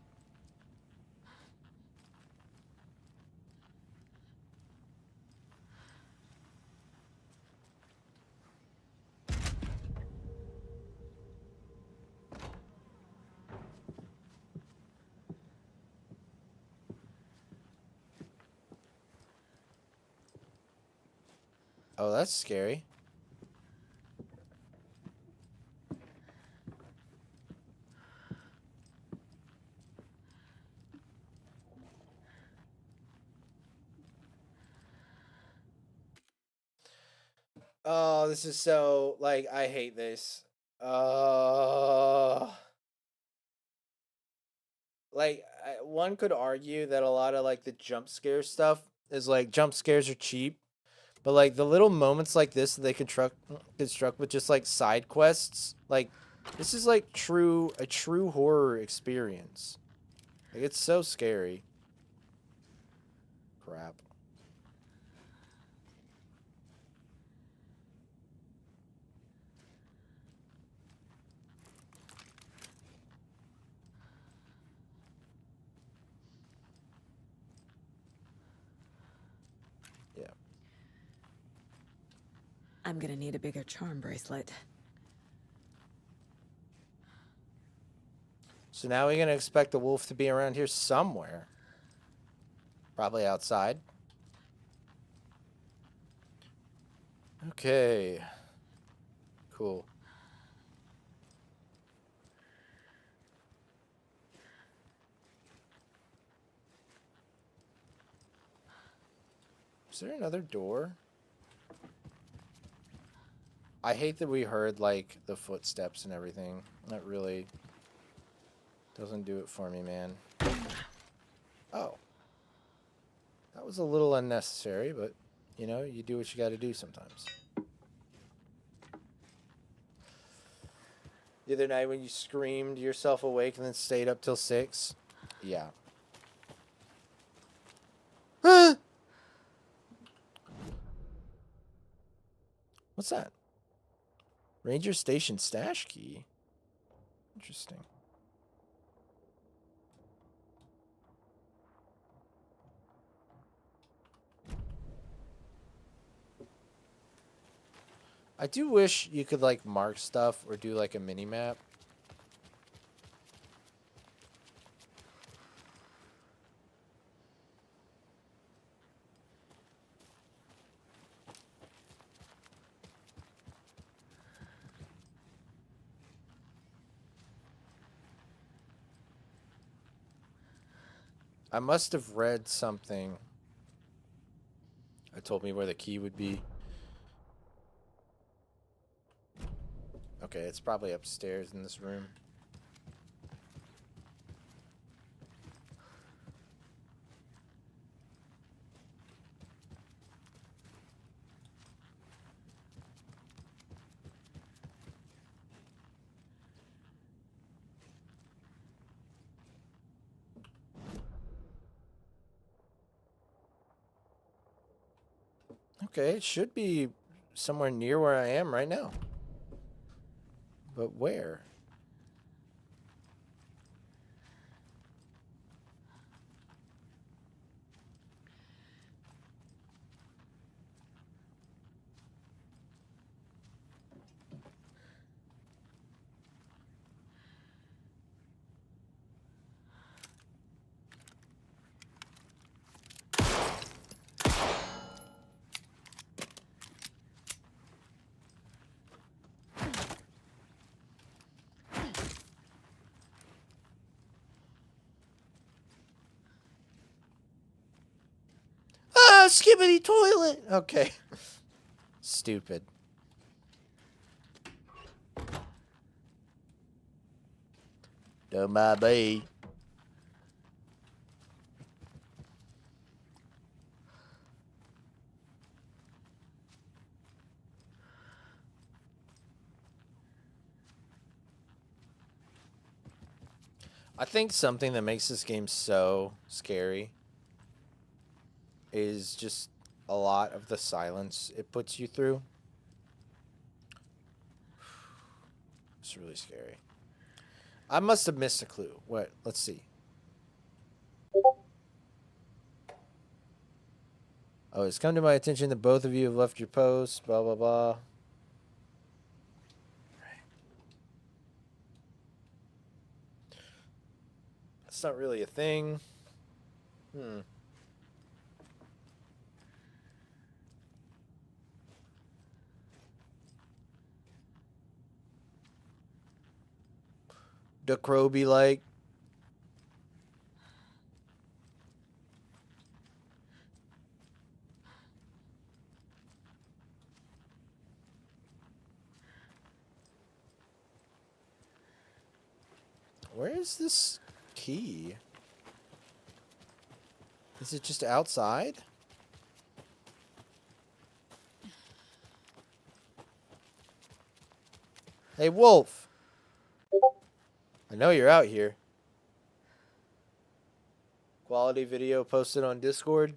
Oh, that's scary. Oh, this is so, like, I hate this. One could argue that a lot of, like, the jump scare stuff is, like, jump scares are cheap. But, like, the little moments like this that they construct with just, like, side quests, like, this is, like, a true horror experience. Like, it's so scary. Crap. Yeah. I'm gonna need a bigger charm bracelet. So now we're going to expect the wolf to be around here somewhere. Probably outside. Okay. Cool. Is there another door? I hate that we heard, like, the footsteps and everything. That really doesn't do it for me, man. Oh. That was a little unnecessary, but, you know, you do what you gotta do sometimes. The other night when you screamed yourself awake and then stayed up till 6? Yeah. Huh? What's that? Ranger Station stash key? Interesting. I do wish you could, like, mark stuff or do, like, a mini-map. I must have read something that told me where the key would be. Okay, it's probably upstairs in this room. Okay, it should be somewhere near where I am right now. But where? Ah, skibbity toilet! Okay. Stupid. Don't mind me. I think something that makes this game so scary is just a lot of the silence it puts you through. It's really scary. I must have missed a clue. What? Let's see. Oh, it's come to my attention that both of you have left your posts, blah, blah, blah. That's not really a thing. The crow be like. Where is this key? Is it just outside? Hey, Wolf. I know you're out here. Quality video posted on Discord.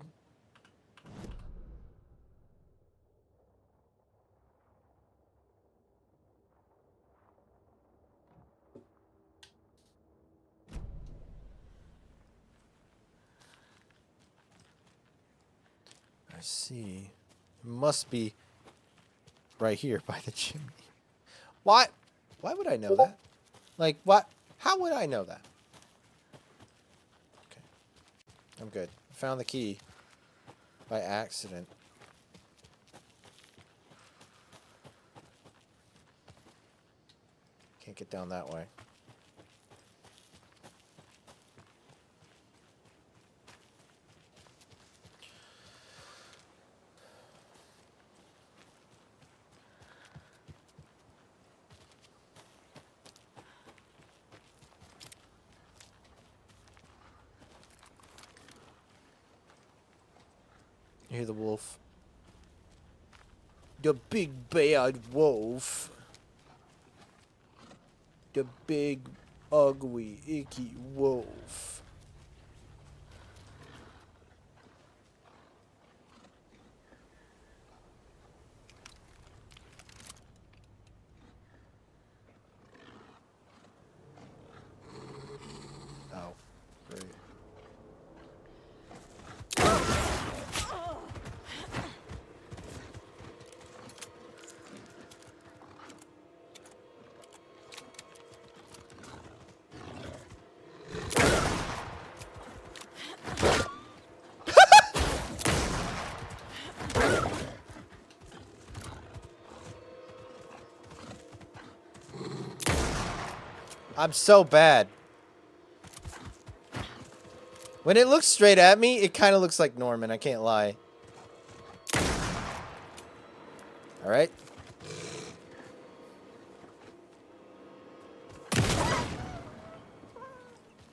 I see. It must be right here by the chimney. Why? Why would I know that? Like, what? How would I know that? Okay. I'm good. I found the key by accident. Can't get down that way. You hear the wolf? The big bad wolf. The big, ugly, icky wolf. Oh, great. I'm so bad. When it looks straight at me, it kind of looks like Norman. I can't lie. All right.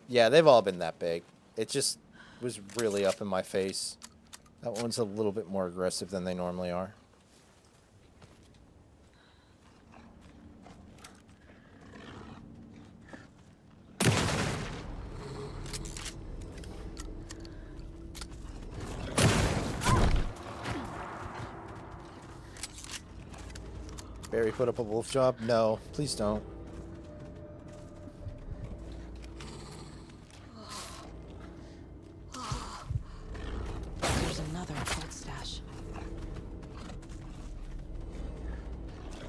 Yeah, they've all been that big. It just was really up in my face. That one's a little bit more aggressive than they normally are. Barry put up a wolf job? No, please don't. There's another cold stash.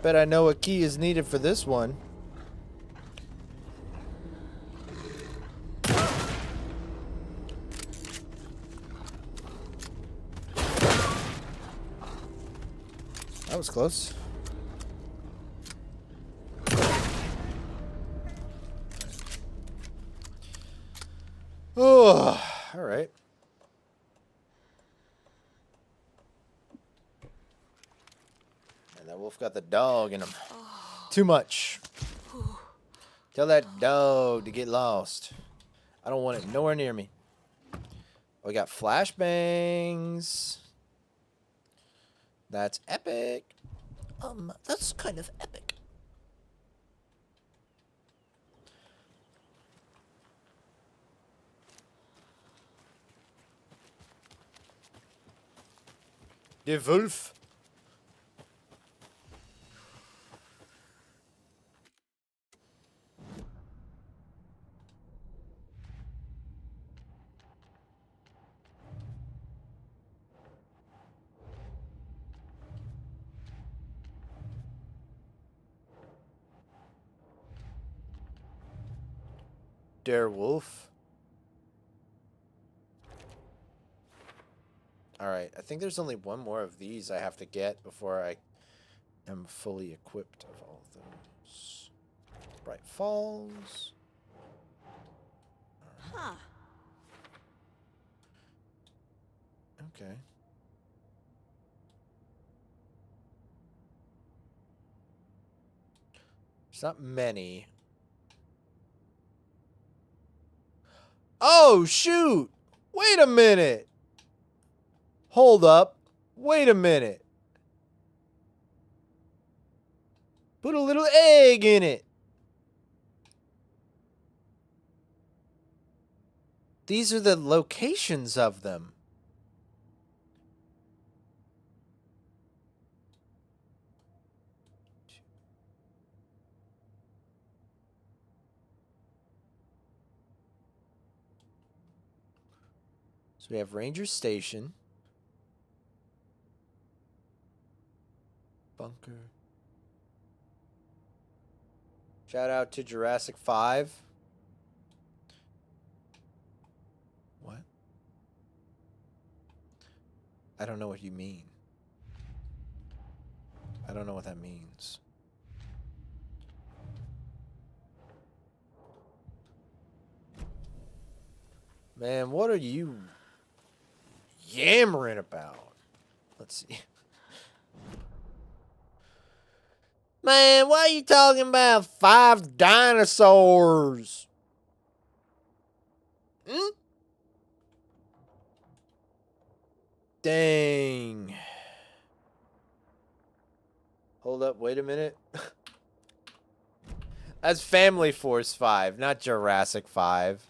Bet I know a key is needed for this one. That was close. Oh, all right. And that wolf got the dog in him. Too much. Tell that dog to get lost. I don't want it nowhere near me. We got flashbangs. That's epic. That's kind of epic. The wolf. Der wolf. Alright, I think there's only one more of these I have to get before I am fully equipped of all of those. Bright Falls. Huh. Okay. There's not many. Oh, shoot! Wait a minute! Hold up. Wait a minute. Put a little egg in it. These are the locations of them. So we have Ranger Station. Bunker. Shout out to Jurassic 5. What? I don't know what you mean. I don't know what that means. Man, what are you yammering about? Let's see. Man, why are you talking about 5 dinosaurs? Hmm? Dang. Hold up, wait a minute. That's Family Force 5, not Jurassic 5.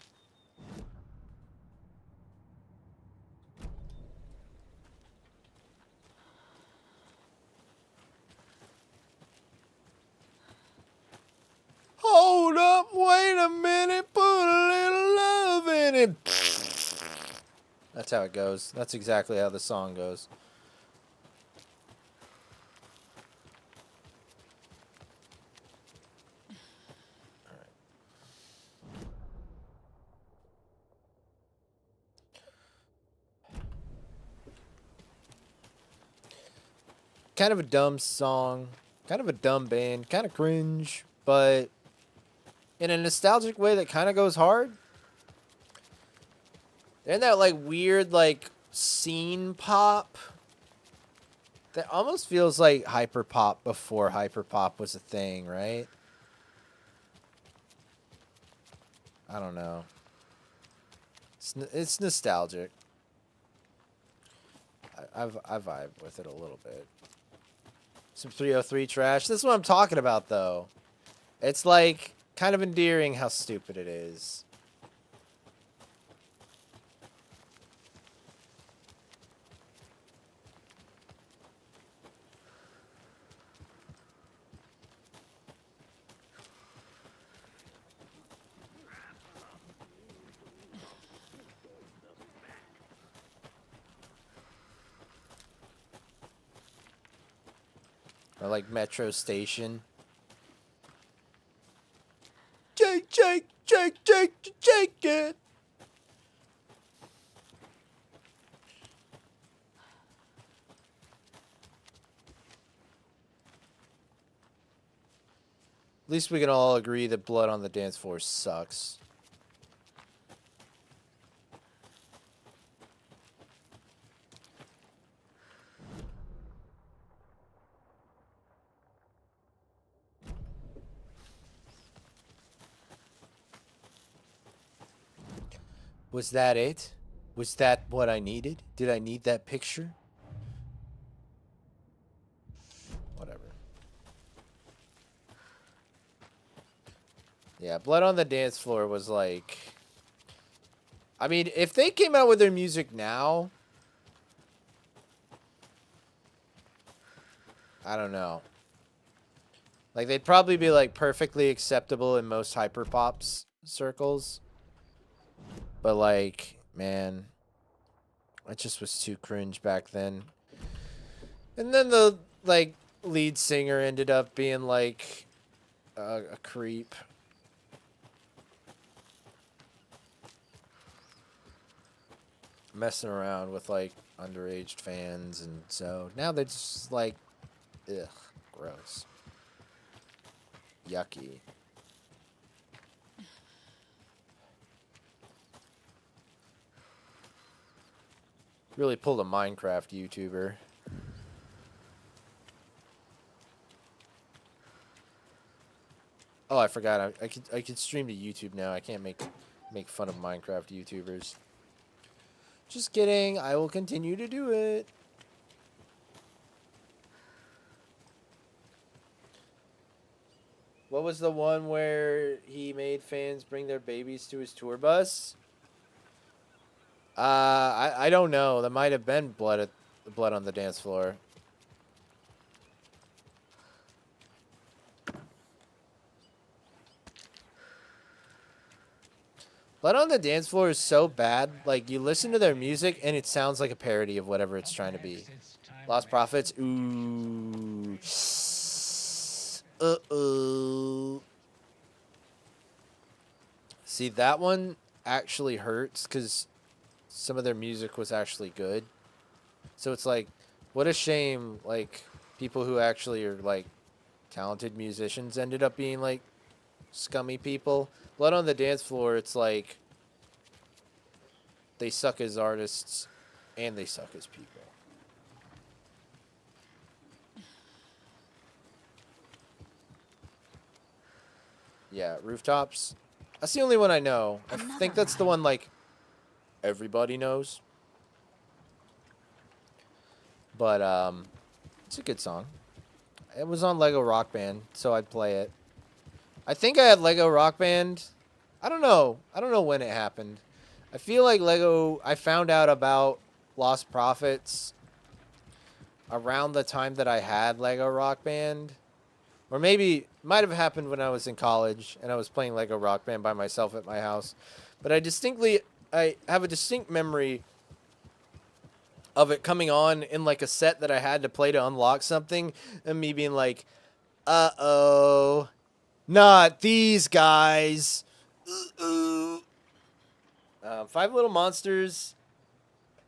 Hold up, wait a minute, put a little love in it. That's how it goes. That's exactly how the song goes. Kind of a dumb song, kind of a dumb band, kind of cringe, but in a nostalgic way that kind of goes hard. Isn't that like weird, like scene pop? That almost feels like hyper pop before hyper pop was a thing, right? I don't know. It's nostalgic. I vibe with it a little bit. Some 303 trash. This is what I'm talking about, though. It's like kind of endearing how stupid it is. Or like Metro Station. Jake, Jake, Jake, Jake, Jake it. At least we can all agree that Blood on the Dance Floor sucks. Was that it? Was that what I needed? Did I need that picture? Whatever. Yeah, Blood on the Dance Floor was like... I mean, if they came out with their music now... I don't know. Like, they'd probably be, like, perfectly acceptable in most hyperpops circles. But, like, man... It just was too cringe back then. And then the, like, lead singer ended up being, like, a creep. Messing around with, like, underage fans. And so now they're just, like, ugh, gross. Yucky. Really pulled a Minecraft YouTuber. Oh, I forgot. I could stream to YouTube now. I can't make fun of Minecraft YouTubers. Just kidding. I will continue to do it. What was the one where he made fans bring their babies to his tour bus? I don't know. That might have been Blood on the Dance Floor. Blood on the Dance Floor is so bad. Like, you listen to their music and it sounds like a parody of whatever it's trying to be. Lost Prophets. Ooh. Uh-oh. See, that one actually hurts because some of their music was actually good. So it's like, what a shame, like, people who actually are, like, talented musicians ended up being, like, scummy people. Blood on the Dance Floor, it's like, they suck as artists and they suck as people. Yeah, Rooftops. That's the only one I know. I think that's the one, like, everybody knows. But it's a good song. It was on Lego Rock Band, so I'd play it. I think I had Lego Rock Band. I don't know. I don't know when it happened. I feel like I found out about Lost Prophets around the time that I had Lego Rock Band. Or maybe it might have happened when I was in college and I was playing Lego Rock Band by myself at my house. But I have a distinct memory of it coming on in like a set that I had to play to unlock something and me being like, uh-oh, not these guys. Five Little Monsters,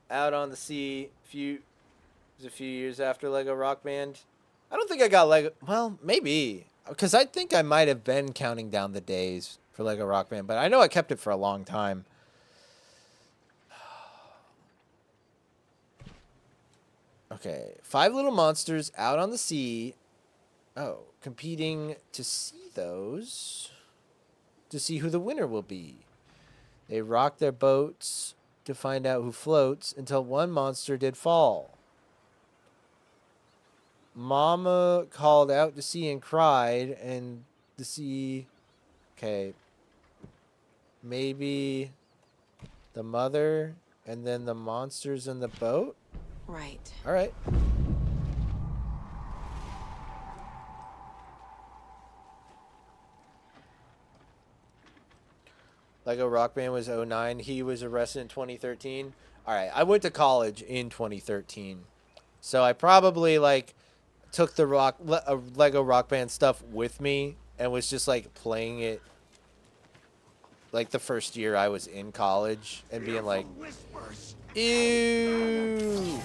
Out on the Sea, it was a few years after Lego Rock Band. I don't think I got Lego, well, maybe, because I think I might have been counting down the days for Lego Rock Band, but I know I kept it for a long time. Okay, Five Little Monsters, Out on the Sea. Oh, competing to see those, to see who the winner will be. They rock their boats to find out who floats until one monster did fall. Mama called out to sea and cried, and the sea... Okay. Maybe the mother and then the monsters in the boat? Right. All right. Lego Rock Band was 09. He was arrested in 2013. All right. I went to college in 2013. So I probably, like, took the Lego Rock Band stuff with me and was just, like, playing it, like, the first year I was in college and being like, ew.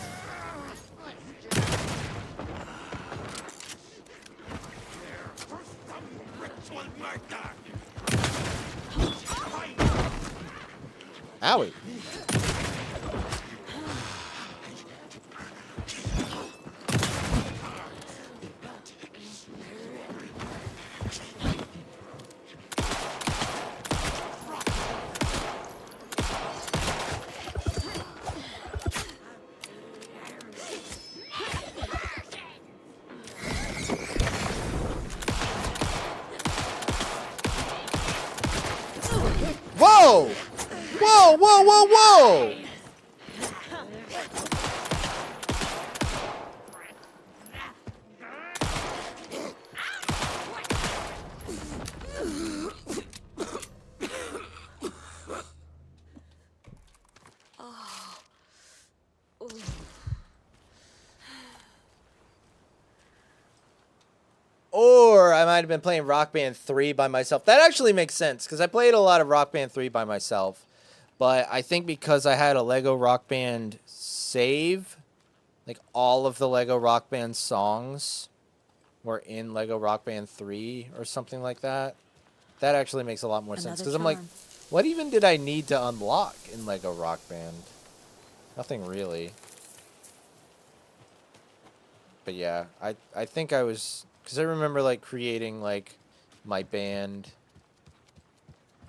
Owie. Whoa! Whoa, whoa, whoa, whoa! Or I might have been playing Rock Band 3 by myself. That actually makes sense, because I played a lot of Rock Band 3 by myself. But I think because I had a Lego Rock Band save, like all of the Lego Rock Band songs were in Lego Rock Band 3 or something like that. That actually makes a lot more sense. Because I'm like, what even did I need to unlock in Lego Rock Band? Nothing really. But yeah, I think I was... Because I remember, like, creating, like, my band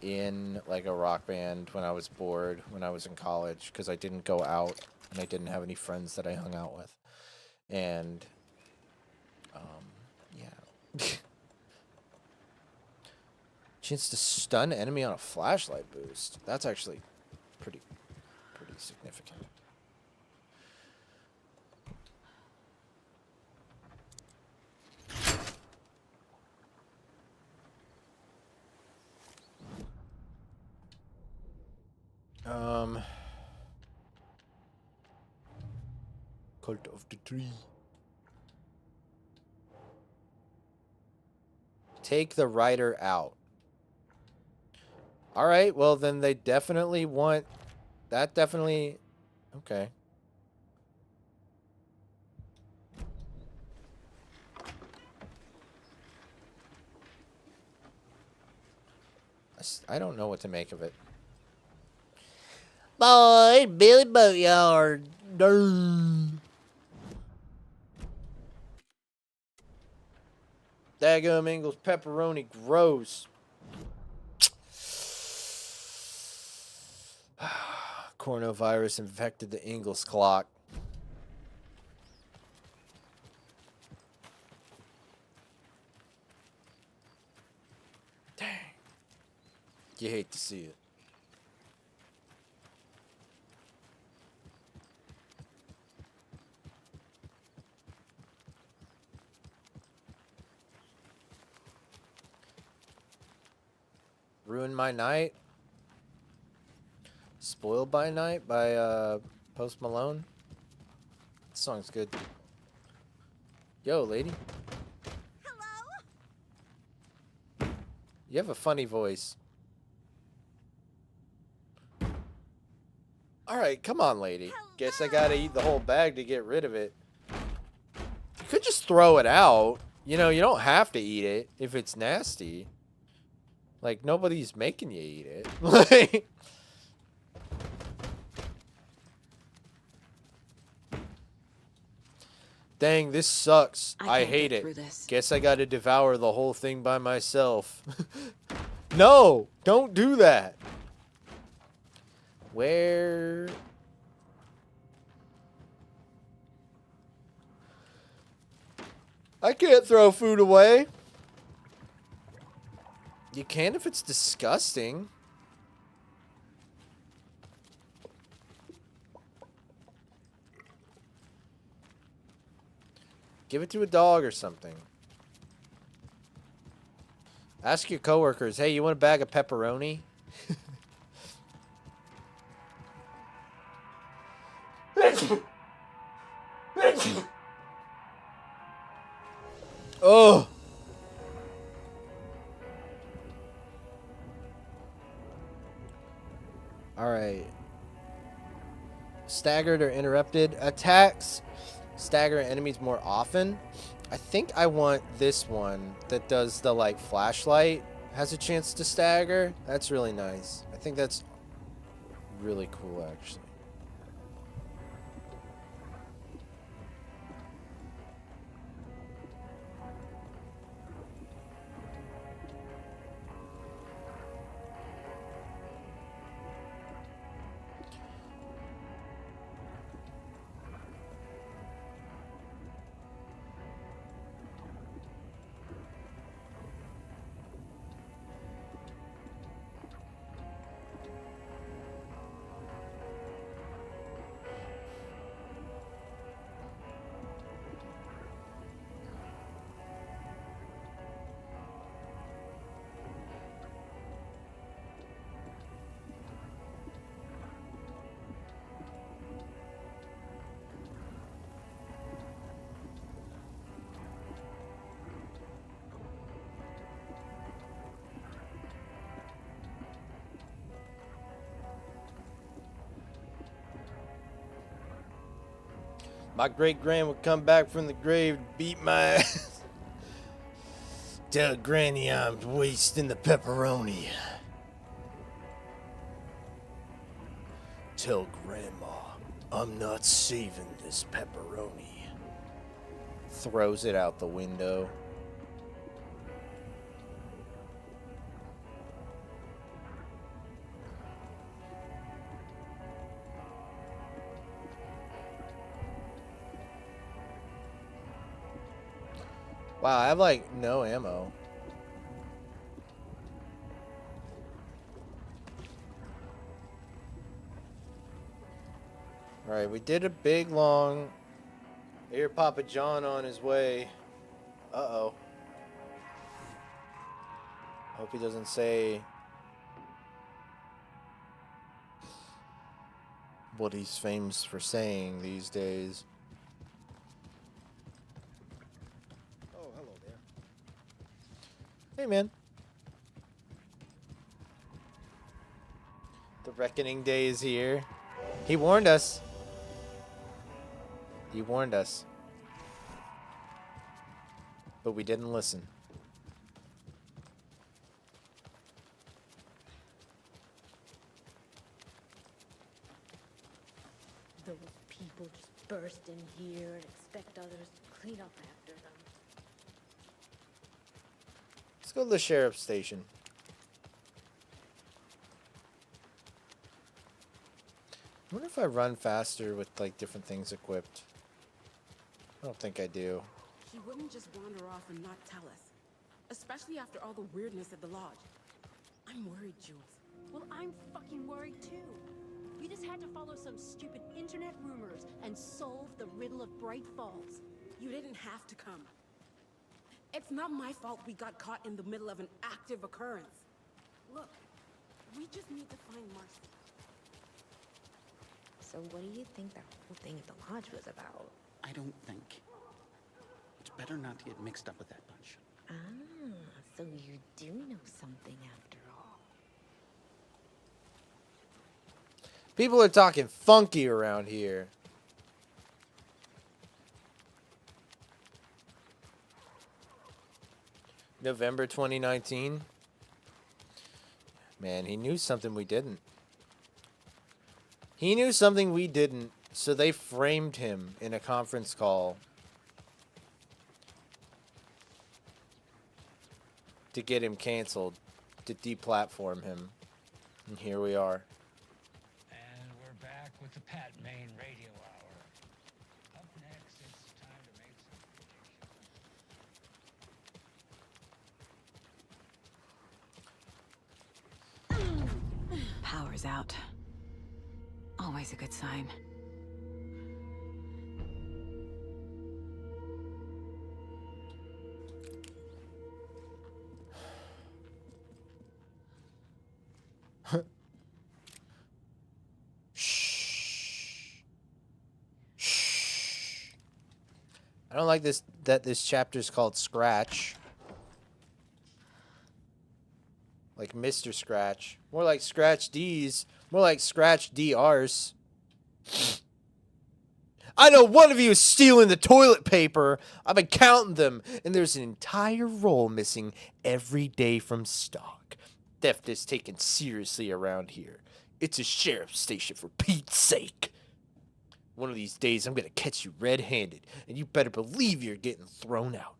in, like, a Rock Band when I was bored, when I was in college, because I didn't go out, and I didn't have any friends that I hung out with. And, yeah. Chance to stun enemy on a flashlight boost. That's actually pretty significant. Cult of the Tree. Take the rider out. All right, well then they definitely want that. Definitely okay. I don't know what to make of it. Boy, Billy Boatyard. Daggum Ingles pepperoni gross. Coronavirus infected the Ingles clock. to see it. Ruin My Night. Spoiled by Night by Post Malone. This song's good. Yo, lady. Hello? You have a funny voice. Alright, come on, lady. Hello? Guess I gotta eat the whole bag to get rid of it. You could just throw it out. You know, you don't have to eat it if it's nasty. Like, nobody's making you eat it. Like... Dang, this sucks. I hate it. Guess I gotta devour the whole thing by myself. No! Don't do that! Where... I can't throw food away. You can if it's disgusting. Give it to a dog or something. Ask your coworkers, hey, you want a bag of pepperoni? Oh! Alright. Staggered or interrupted attacks. Stagger enemies more often. I think I want this one that does the, like, flashlight. Has a chance to stagger. That's really nice. I think that's really cool, actually. My great-grand would come back from the grave to beat my ass. Tell Granny I'm wasting the pepperoni. Tell Grandma I'm not saving this pepperoni. Throws it out the window. Wow, I have like no ammo. Alright, we did a big long... I hear Papa John on his way. Uh-oh. Hope he doesn't say... what he's famous for saying these days. Oh, hello there. Hey, man. The reckoning day is here. He warned us. He warned us. But we didn't listen. Those people just burst in here and expect others to clean up after them. Let's go to the sheriff's station. I wonder if I run faster with, like, different things equipped. I don't think I do. He wouldn't just wander off and not tell us. Especially after all the weirdness at the lodge. I'm worried, Jules. Well, I'm fucking worried too. You just had to follow some stupid internet rumors and solve the riddle of Bright Falls. You didn't have to come. It's not my fault we got caught in the middle of an active occurrence. Look, we just need to find Marcy. So what do you think that whole thing at the lodge was about? I don't think. It's better not to get mixed up with that bunch. Ah, so you do know something after all. People are talking funky around here. November 2019. Man, he knew something we didn't. He knew something we didn't, so they framed him in a conference call to get him canceled, to deplatform him. And here we are. And we're back with the Pat Main Radio Hour. Up next, it's time to make some predictions. Power's out. Always a good sign. I don't like this that this chapter is called Scratch. Like Mr. Scratch. More like Scratch D's. More like Scratch DRs. I know one of you is stealing the toilet paper. I've been counting them, and there's an entire roll missing every day from stock. Theft is taken seriously around here. It's a sheriff's station, for Pete's sake. One of these days, I'm going to catch you red-handed, and you better believe you're getting thrown out.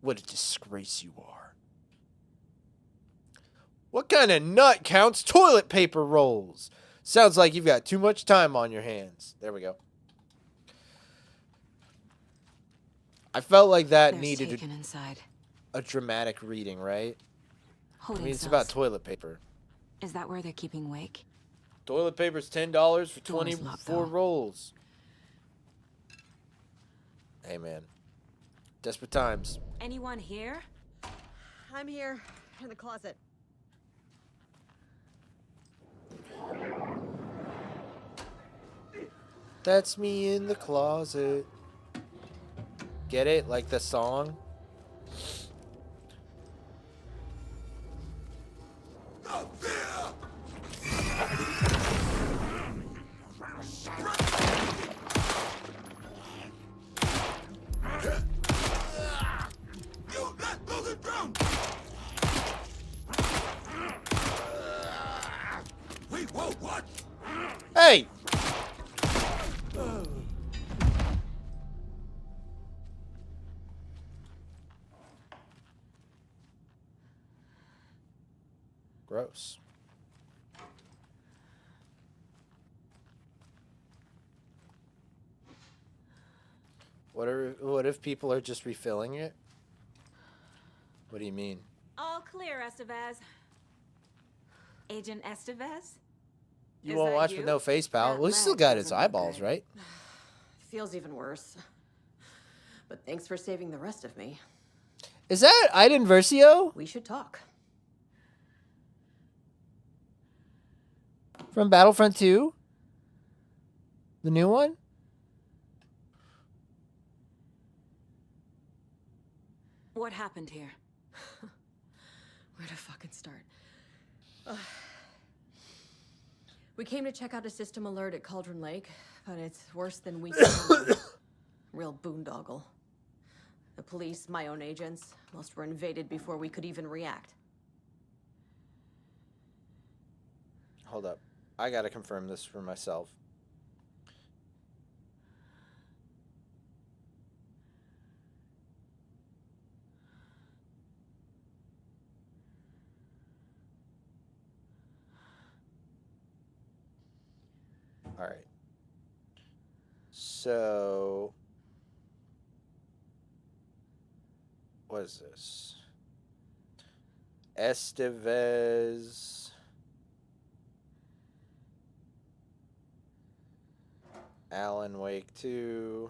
What a disgrace you are. What kind of nut counts toilet paper rolls? Sounds like you've got too much time on your hands. There we go. I felt like that There's needed taken inside. a dramatic reading, right? I Holding mean, it's cells. about toilet paper. Is that where they're keeping Wake? Toilet paper's $10 for Door's locked, 24 though. rolls. Hey, man. Desperate times. Anyone here? I'm here, in the closet. That's me in the closet. Get it? Like the song? Hey! Gross. What if people are just refilling it? What do you mean? All clear, Estevez. Agent Estevez? You Is won't that watch you? with no face, pal. That Well, he's still leg got his doesn't look eyeballs, good. right? Feels even worse. But thanks for saving the rest of me. Is that Iden Versio We should talk. from Battlefront 2? The new one? What happened here? Where to fucking start? Ugh. We came to check out a system alert at Cauldron Lake, but it's worse than we thought. Real boondoggle. The police, my own agents, most were invaded before we could even react. Hold up. I gotta confirm this for myself. All right. So, what is this? Estevez Alan Wake 2.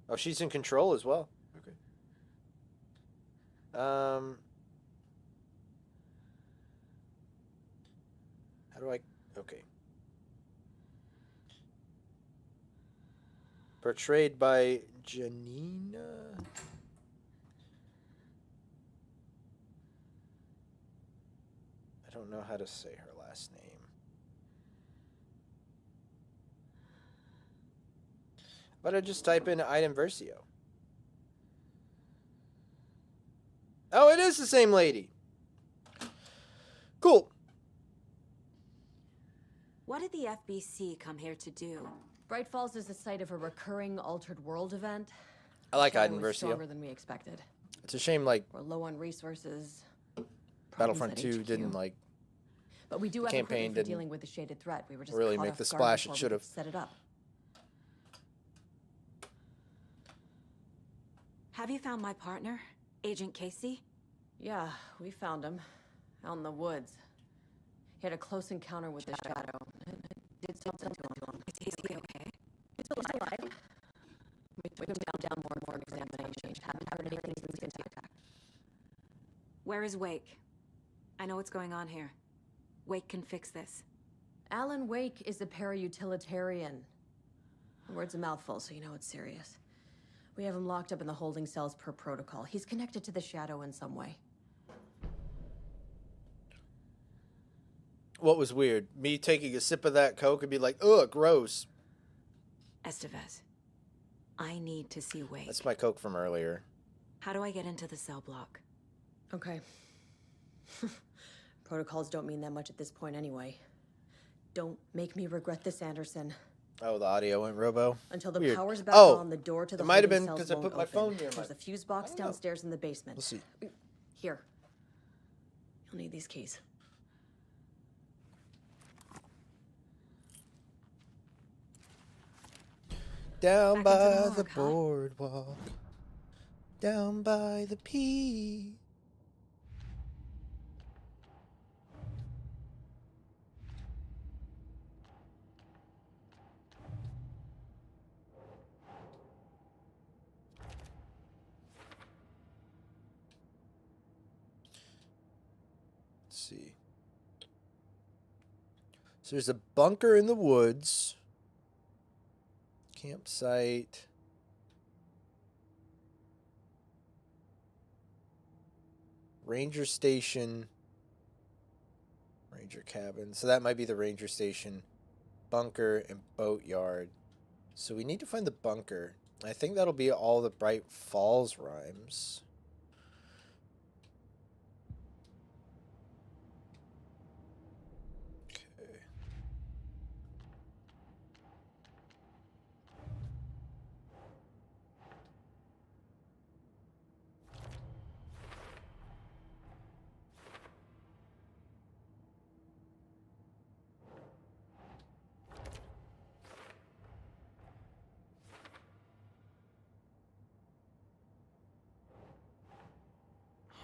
Oh, she's in Control as well. Okay. How do I... Okay. Portrayed by Janina. I don't know how to say her last name. But I just type in item Versio. Oh, it is the same lady. Cool. What did the FBC come here to do? Bright Falls is the site of a recurring Altered World event. I like Shadow Iden was Versio. stronger than we expected. It's a shame, like, We're low on resources. Battlefront Problems 2 at HQ. didn't, like, But we do the have campaign equipment for didn't dealing with the shaded threat. We were just really caught make off the guard splash it before we should could have. set it up. Have you found my partner, Agent Casey? Yeah, we found him. Out in the woods. He had a close encounter with the Shadow. It did something to him. Is he okay? He's alive. We took him down more for an examination. Haven't heard anything since the attack. Where is Wake? I know what's going on here. Wake can fix this. Alan Wake is a para-utilitarian. The word's a mouthful, so you know it's serious. We have him locked up in the holding cells per protocol. He's connected to the Shadow in some way. What was weird? Me taking a sip of that Coke and be like, ugh, gross. Estevez, I need to see Wake. That's my Coke from earlier. How do I get into the cell block? Okay. Protocols don't mean that much at this point anyway. Don't make me regret this, Anderson. Oh, the audio went robo. Until the Weird. power's back Oh, on, the door to the it might have holding been cells because I won't put my open. phone near my... There's a fuse box I don't know. downstairs in the basement. We'll see. Here. You'll need these keys. Down Back into by the the morgue, huh? boardwalk. Down by the P. Let's see. So there's a bunker in the woods. Campsite. Ranger station. Ranger cabin. So that might be the ranger station. Bunker and boatyard. So we need to find the bunker. I think that'll be all the Bright Falls rhymes.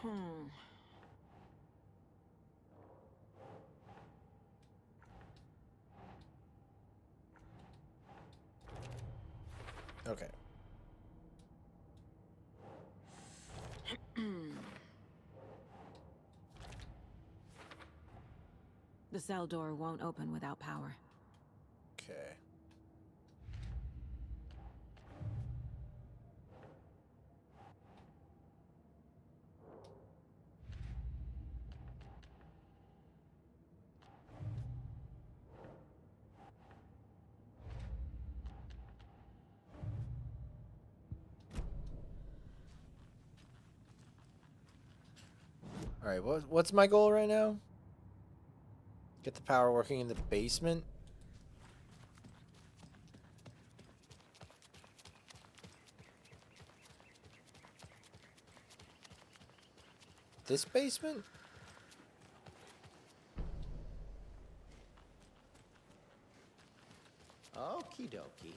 Okay. Okay. The cell door won't open without power. Okay. All right, what's my goal right now? Get the power working in the basement. This basement? Okie dokie.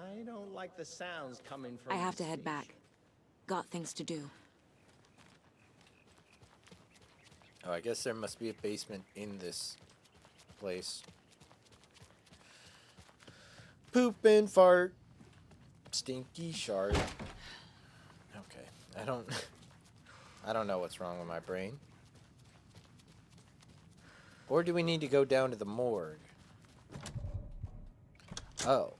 I don't like the sounds coming from I have to this head back. station. Got things to do. Oh, I guess there must be a basement in this place. Poop and fart. Stinky shark. Okay. I don't know what's wrong with my brain. Or do we need to go down to the morgue? Oh.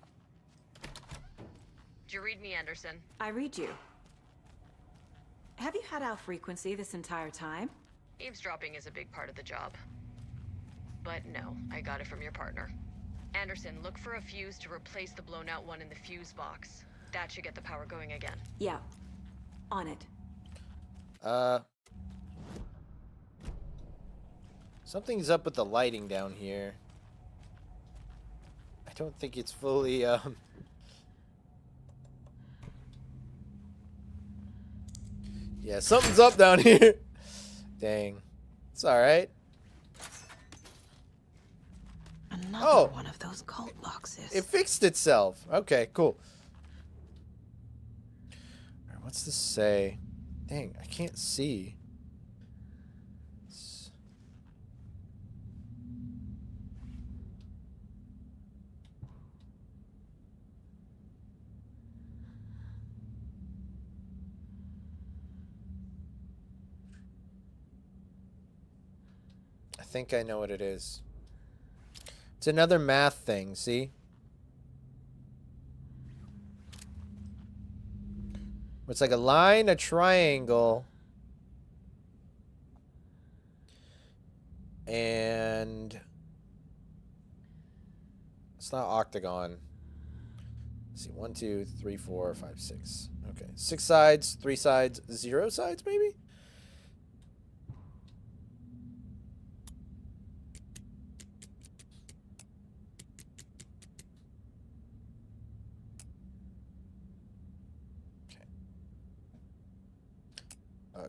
Did you read me, Anderson? I read you. Have you had our frequency this entire time? Eavesdropping is a big part of the job. But no, I got it from your partner. Anderson, look for a fuse to replace the blown out one in the fuse box. That should get the power going again. Yeah. On it. Something's up with the lighting down here. I don't think it's fully, Yeah, something's up down here. Dang. It's alright. Another one of those cult boxes. It fixed itself. Okay, cool. Alright, what's this say? Dang, I can't see. I think I know what it is. It's another math thing, see? It's like a line, a triangle, and it's not octagon. Let's see, 1, 2, 3, 4, 5, 6. Okay, 6 sides, 3 sides, 0 sides, maybe?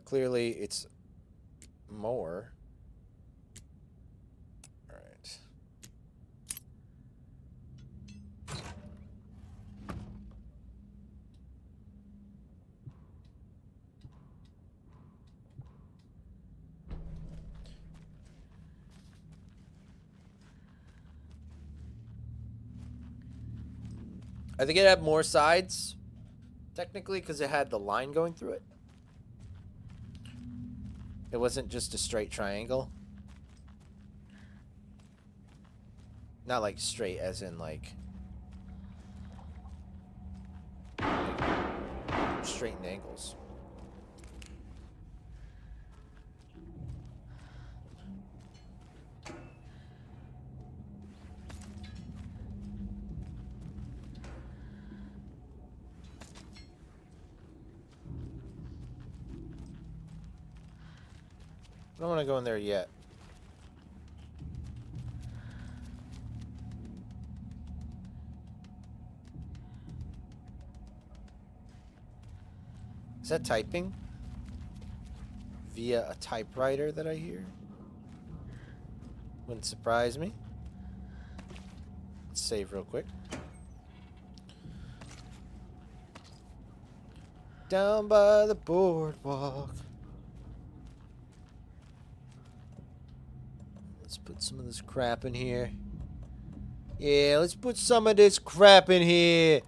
Clearly, it's more. All right. I think it had more sides, technically, because it had the line going through it. It wasn't just a straight triangle. Not like straight as in like straightened angles. I don't want to go in there yet. Is that typing? Via a typewriter that I hear? Wouldn't surprise me. Let's save real quick. Down by the boardwalk. Let's put some of this crap in here. Yeah, let's put some of this crap in here.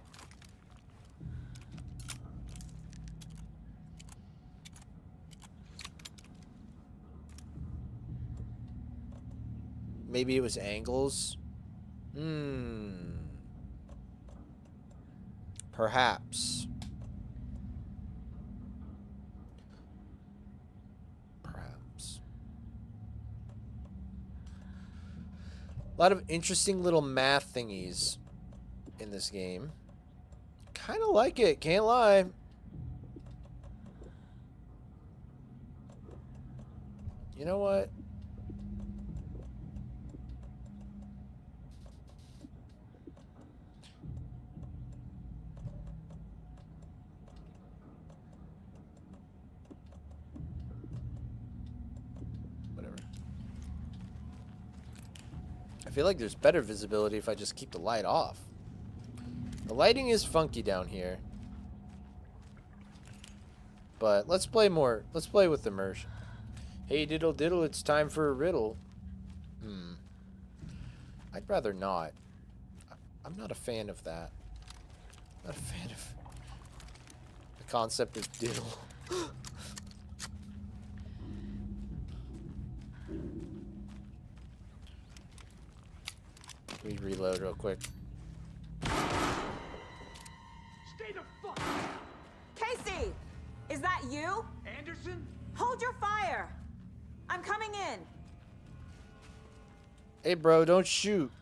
Maybe it was angles. Perhaps. A lot of interesting little math thingies in this game. Kind of like it, can't lie. You know what? I feel like there's better visibility if I just keep the light off. The lighting is funky down here. But let's play more. Let's play with immersion. Hey, diddle diddle, it's time for a riddle. I'd rather not. I'm not a fan of that. Not a fan of the concept of diddle. We reload real quick. Stay the fuck! Casey! Is that you? Anderson? Hold your fire! I'm coming in! Hey, bro, don't shoot.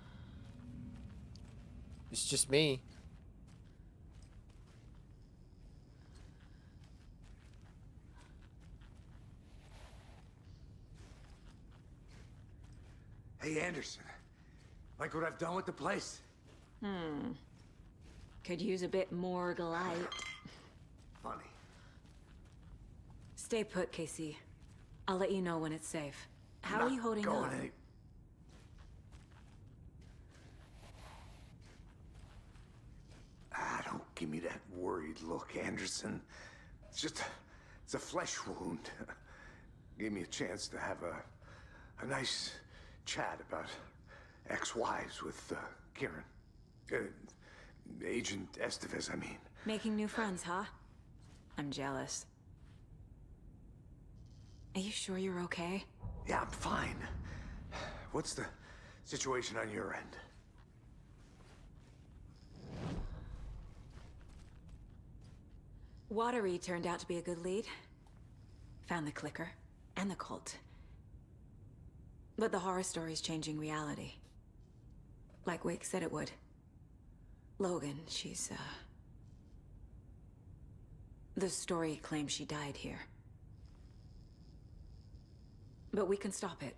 It's just me. Hey, Anderson. Like what I've done with the place? Could use a bit more light. Funny. Stay put, Casey. I'll let you know when it's safe. How are you holding up? Don't give me that worried look, Anderson. It's a flesh wound. Gave me a chance to have a nice chat about ex-wives with Kieran. Agent Estevez, I mean. Making new friends, huh? I'm jealous. Are you sure you're okay? Yeah, I'm fine. What's the situation on your end? Watery turned out to be a good lead. Found the clicker and the cult. But the horror story's changing reality. Like Wake said it would. Logan, she's, the story claims she died here. But we can stop it.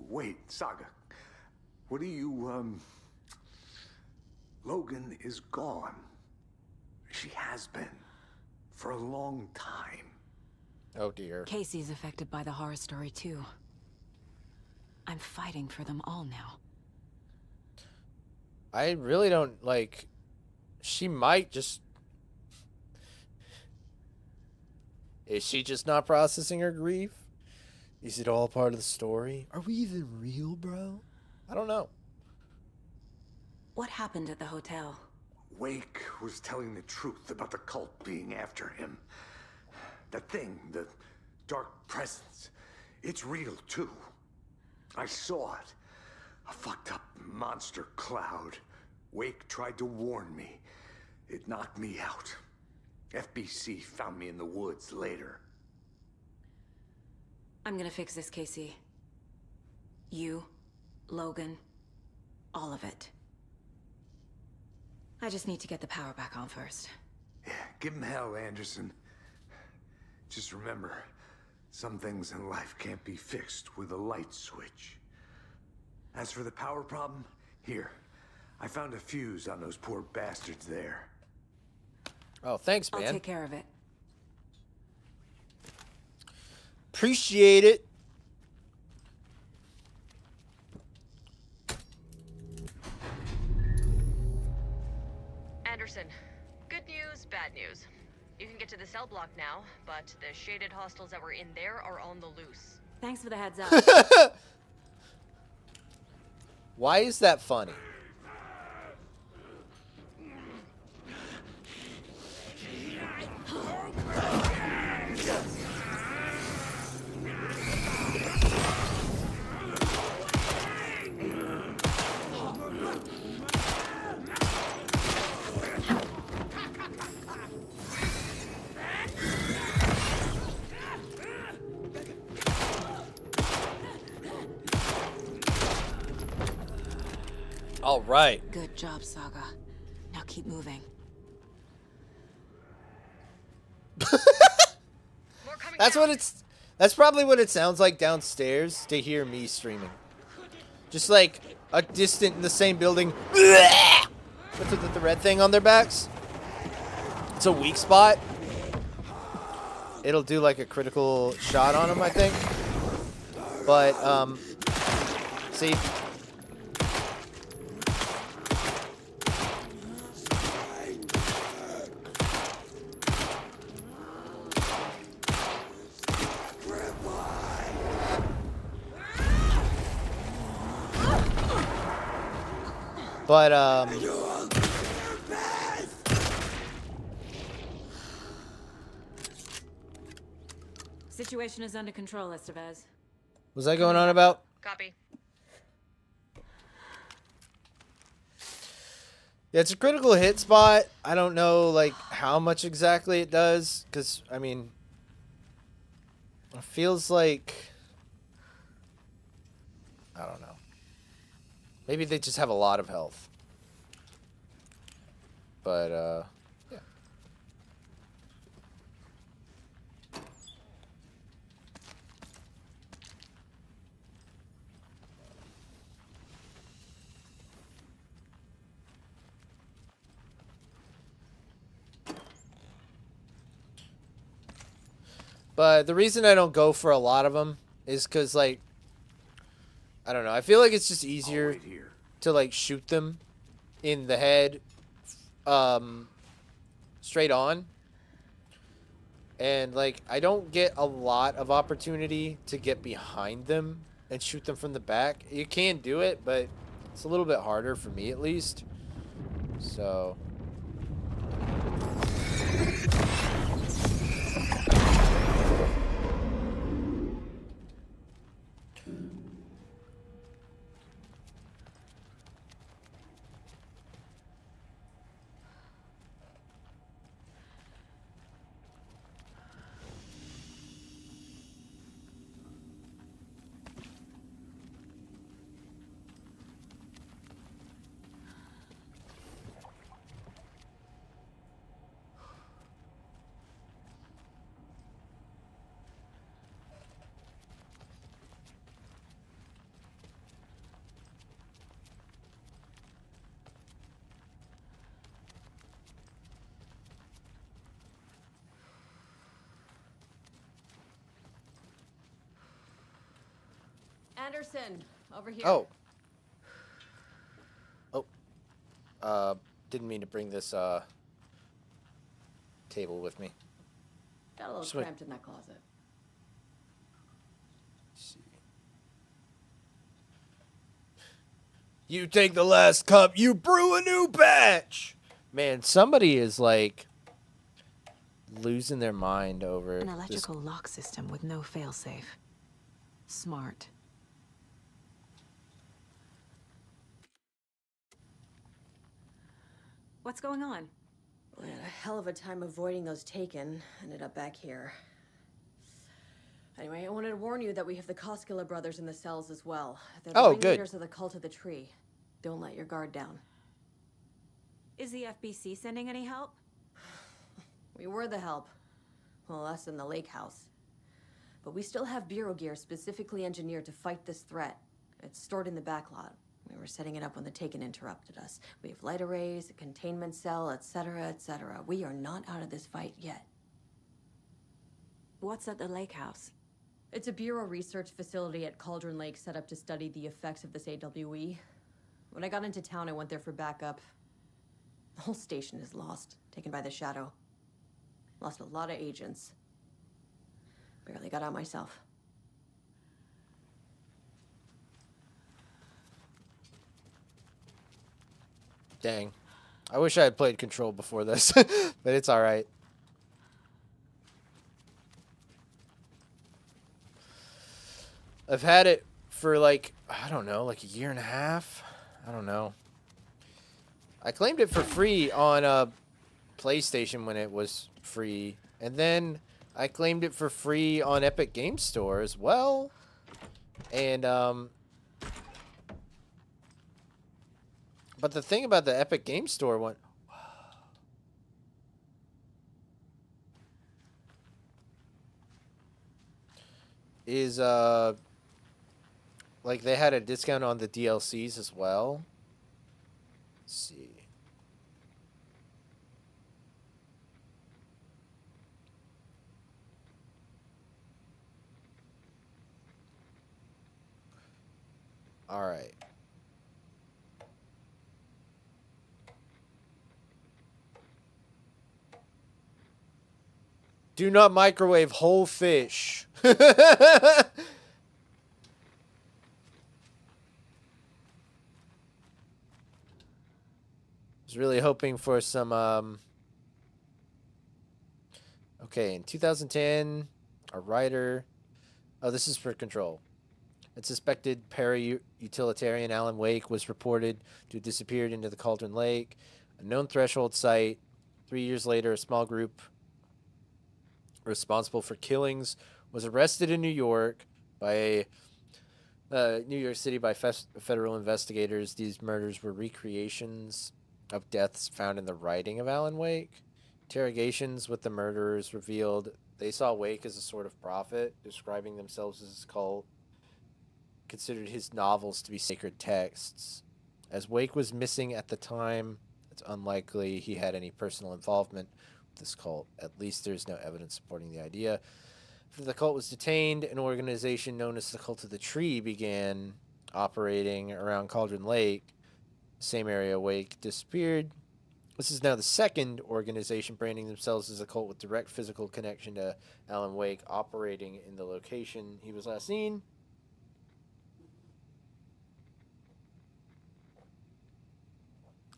Wait, Saga. What do you, Logan is gone. She has been. For a long time. Oh, dear. Casey's affected by the horror story, too. I'm fighting for them all now. I really don't, like... She might just... Is she just not processing her grief? Is it all part of the story? Are we even real, bro? I don't know. What happened at the hotel? Wake was telling the truth about the cult being after him. That thing, the dark presence, it's real too. I saw it. A fucked up monster cloud. Wake tried to warn me. It knocked me out. FBC found me in the woods later. I'm gonna fix this, Casey. You, Logan, all of it. I just need to get the power back on first. Yeah, give him hell, Anderson. Just remember, some things in life can't be fixed with a light switch. As for the power problem, here. I found a fuse on those poor bastards there. Oh, thanks, man. I'll take care of it. Appreciate it. Anderson, good news, bad news. You can get to the cell block now, but the shaded hostiles that were in there are on the loose. Thanks for the heads up. Why is that funny? All right. Good job, Saga. Now keep moving. That's probably what it sounds like downstairs to hear me streaming. Just like a distant in the same building. What's it with the red thing on their backs? It's a weak spot. It'll do like a critical shot on them, I think. But see. But Situation is under control, Estevez. was I going on about? Copy. Yeah, it's a critical hit spot. I don't know like how much exactly it does, because I mean, it feels like, I don't know. Maybe they just have a lot of health. But yeah. But the reason I don't go for a lot of them is because, like, I don't know. I feel like it's just easier to, like, shoot them in the head straight on. And, like, I don't get a lot of opportunity to get behind them and shoot them from the back. You can do it, but it's a little bit harder for me, at least. So... Anderson, over here. Oh. Didn't mean to bring this, table with me. Got a little Just wait. cramped in that closet. Let's see. You take the last cup, you brew a new batch! Man, somebody is, like, losing their mind over An this. electrical lock system with no failsafe. Smart. What's going on? We had a hell of a time avoiding those taken. Ended up back here. Anyway, I wanted to warn you that we have the Koskela brothers in the cells as well. They're the ringleaders of the cult of the tree. Don't let your guard down. Is the FBC sending any help? We were the help. Well, us in the lake house. But we still have bureau gear specifically engineered to fight this threat. It's stored in the backlot. We were setting it up when the Taken interrupted us. We have light arrays, a containment cell, etc., etc. We are not out of this fight yet. What's at the lake house? It's a bureau research facility at Cauldron Lake set up to study the effects of this AWE. When I got into town, I went there for backup. The whole station is lost, taken by the Shadow. Lost a lot of agents. Barely got out myself. Dang. I wish I had played Control before this, but it's alright. I've had it for like, I don't know, like a year and a half? I don't know. I claimed it for free on PlayStation when it was free. And then I claimed it for free on Epic Game Store as well. And, but the thing about the Epic Game Store one... is, like, they had a discount on the DLCs as well. Let's see. All right. Do not microwave whole fish. was really hoping for some, okay, in 2010, a writer... Oh, this is for Control. A suspected para-utilitarian Alan Wake was reported to have disappeared into the Cauldron Lake, a known threshold site. 3 years later, a small group responsible for killings was arrested in New York by New York City by federal investigators. These murders were recreations of deaths found in the writing of Alan Wake. Interrogations with the murderers revealed they saw Wake as a sort of prophet, describing themselves as his cult, considered his novels to be sacred texts. As Wake was missing at the time, it's unlikely he had any personal involvement with this cult. At least there's no evidence supporting the idea. After the cult was detained, an organization known as the Cult of the Tree began operating around Cauldron Lake, the same area Wake disappeared. This is now the second organization branding themselves as a cult with direct physical connection to Alan Wake, operating in the location he was last seen.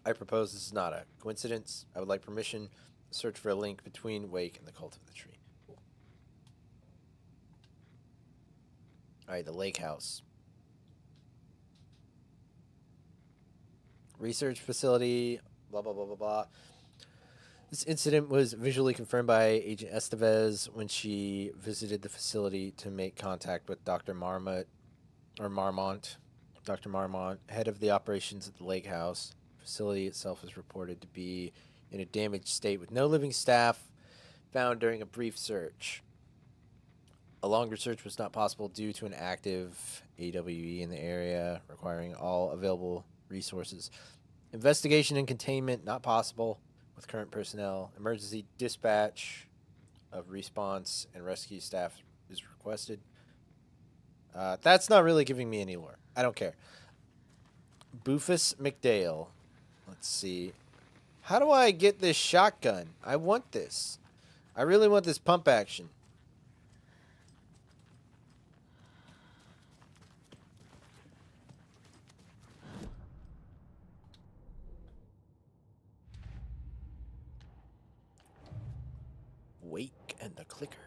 I propose this is not a coincidence. I would like permission to search for a link between Wake and the Cult of the Tree. Alright, the lake house. Research facility, blah, blah, blah, blah, blah. This incident was visually confirmed by Agent Estevez when she visited the facility to make contact with Dr. Marmont. Dr. Marmont, head of the operations at the lake house. The facility itself is reported to be in a damaged state with no living staff found during a brief search. A longer search was not possible due to an active AWE in the area, requiring all available resources. Investigation and containment not possible with current personnel. Emergency dispatch of response and rescue staff is requested. That's not really giving me any lore. I don't care. Bufus McDale. Let's see. How do I get this shotgun? I want this. I really want this pump action. Wake and the clicker.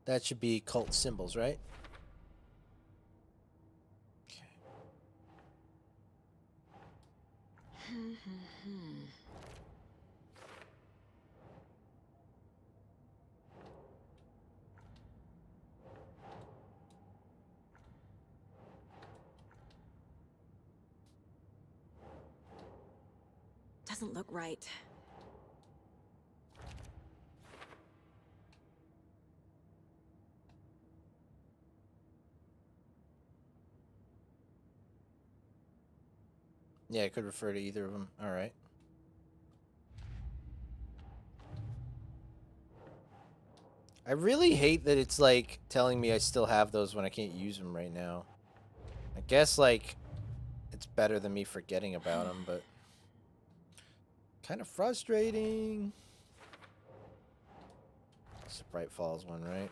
That should be cult symbols, right? Okay. Doesn't look right. Yeah, it could refer to either of them. All right. I really hate that it's like telling me I still have those when I can't use them right now. I guess like it's better than me forgetting about them, but kind of frustrating. It's the Bright Falls one, right?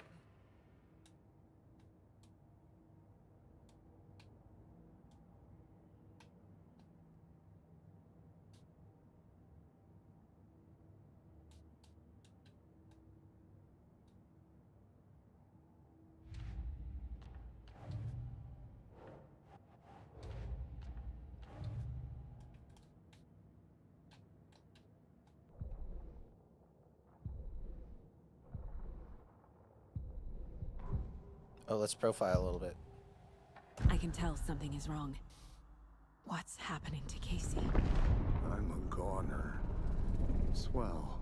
Oh, let's profile a little bit. I can tell something is wrong. What's happening to Casey? I'm a goner. Swell.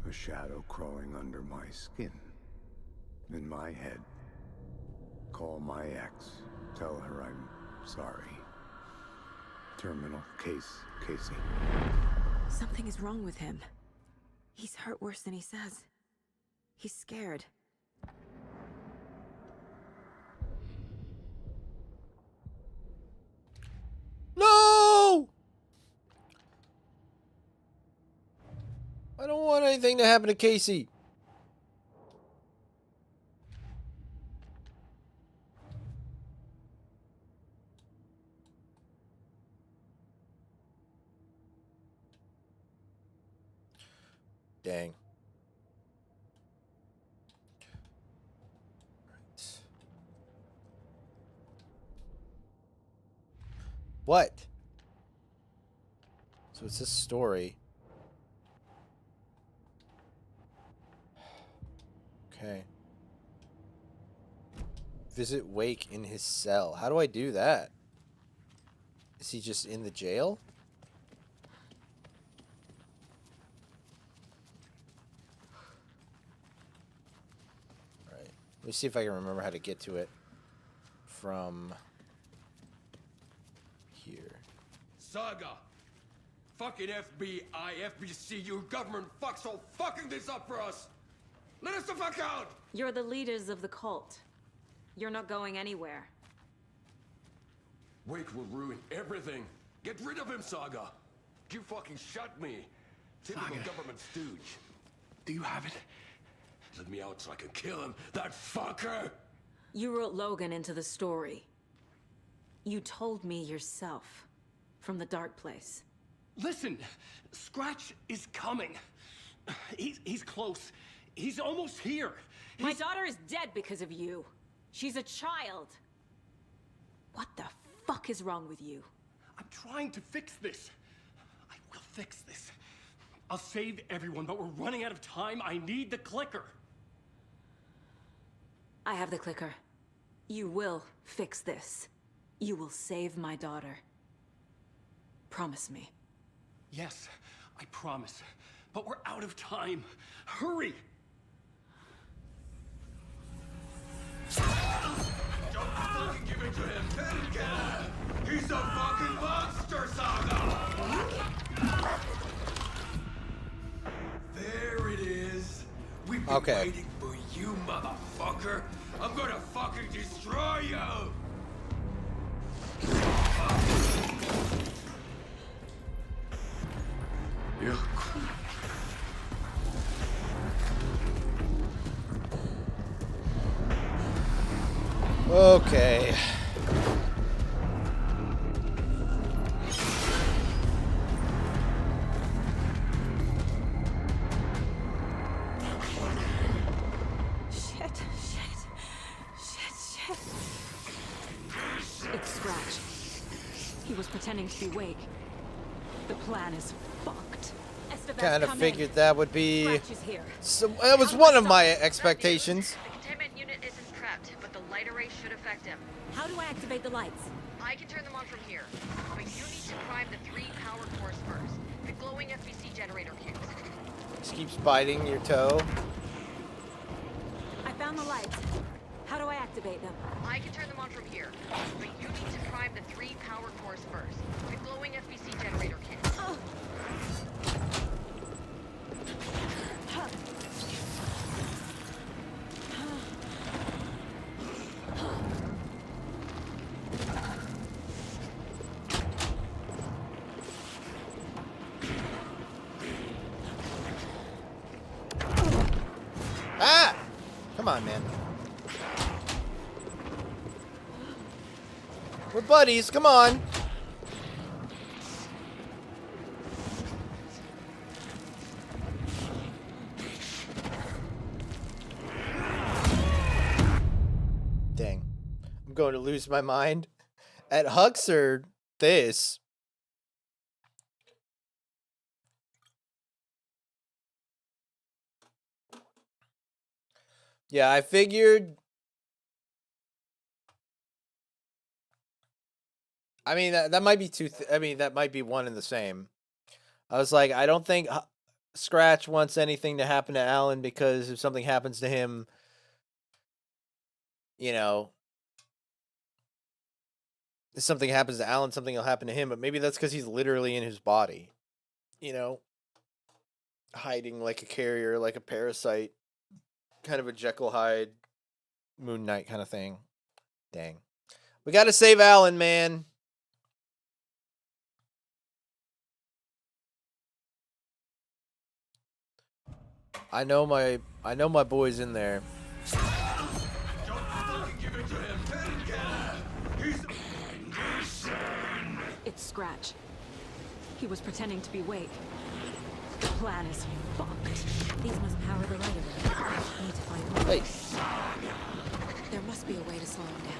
A shadow crawling under my skin. In my head. Call my ex. Tell her I'm sorry. Terminal case, Casey. Something is wrong with him. He's hurt worse than he says. He's scared. No! I don't want anything to happen to Casey. Dang. Right. What? So it's a story. Okay. Visit Wake in his cell. How do I do that? Is he just in the jail? Right. Let me see if I can remember how to get to it from here. Saga! Fucking FBI, FBC, you government fucks all fucking this up for us! Let us the fuck out! You're the leaders of the cult. You're not going anywhere. Wake will ruin everything. Get rid of him, Saga! You fucking shot me. Typical government stooge. Do you have it? Let me out so I can kill him, that fucker! You wrote Logan into the story. You told me yourself. From the dark place. Listen, Scratch is coming. He's close. He's almost here. My daughter is dead because of you. She's a child. What the fuck is wrong with you? I'm trying to fix this. I will fix this. I'll save everyone, but we're running out of time. I need the clicker. I have the clicker. You will fix this. You will save my daughter. Promise me. Yes, I promise. But we're out of time. Hurry! Don't fucking give it to him! He's a fucking monster, Saga! There it is. We've been waiting for you, motherfucker. I'm gonna fucking destroy you! Yeah. Okay. Shit. It's Scratch. He was pretending to be Wake. The plan is fucked. Kind of figured that would be. Scratch is here. So that was one of my expectations. The containment unit isn't prepped, but the light array should affect him. How do I activate the lights? I can turn them on from here, but you need to prime the 3 power cores first. The glowing FBC generator cubes. This keeps biting your toe. I found the lights. How do I activate them? I can turn them on from here, but you need to prime the 3 power cores first. The glowing FBC generator cubes. Ah! Come on, man. We're buddies, come on. Dang. I'm going to lose my mind. At Hux or this? Yeah, I figured. I mean, that might be two. I mean, that might be one and the same. I was like, I don't think Scratch wants anything to happen to Alan because if something happens to him, you know, if something happens to Alan, something will happen to him. But maybe that's because he's literally in his body, you know, hiding like a carrier, like a parasite, kind of a Jekyll Hyde, Moon Knight kind of thing. Dang. We got to save Alan, man. I know my boy's in there. It's Scratch. He was pretending to be Wake. The plan is fucked. These must power the light array. I need to find more. Hey. There must be a way to slow him down.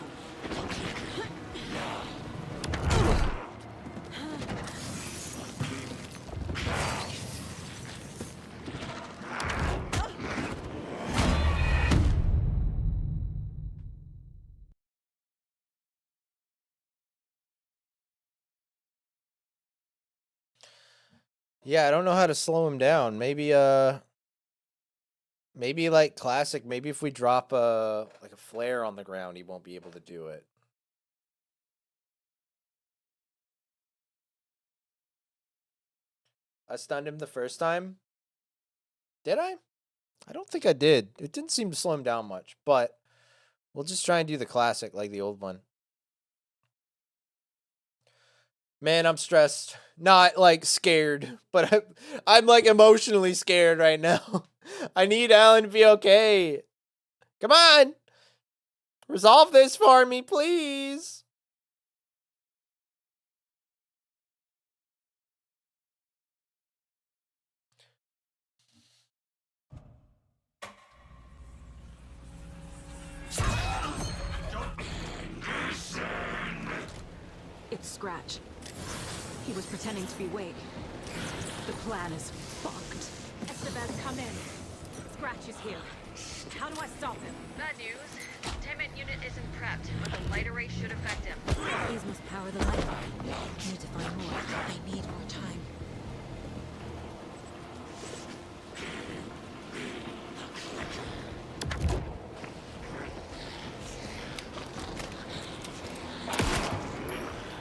Yeah, I don't know how to slow him down. Maybe maybe like classic, maybe if we drop like a flare on the ground, he won't be able to do it. I stunned him the first time. Did I? I don't think I did. It didn't seem to slow him down much, but we'll just try and do the classic like the old one. Man, I'm stressed. Not like scared, but I'm like emotionally scared right now. I need Alan to be okay. Come on. Resolve this for me, please. It's Scratch. He was pretending to be Wake. The plan is fucked. Estevez, come in. Scratch is here. How do I stop him? Bad news. Containment unit isn't prepped, but the light array should affect him. These must power the light array. I need to find more. I need more time.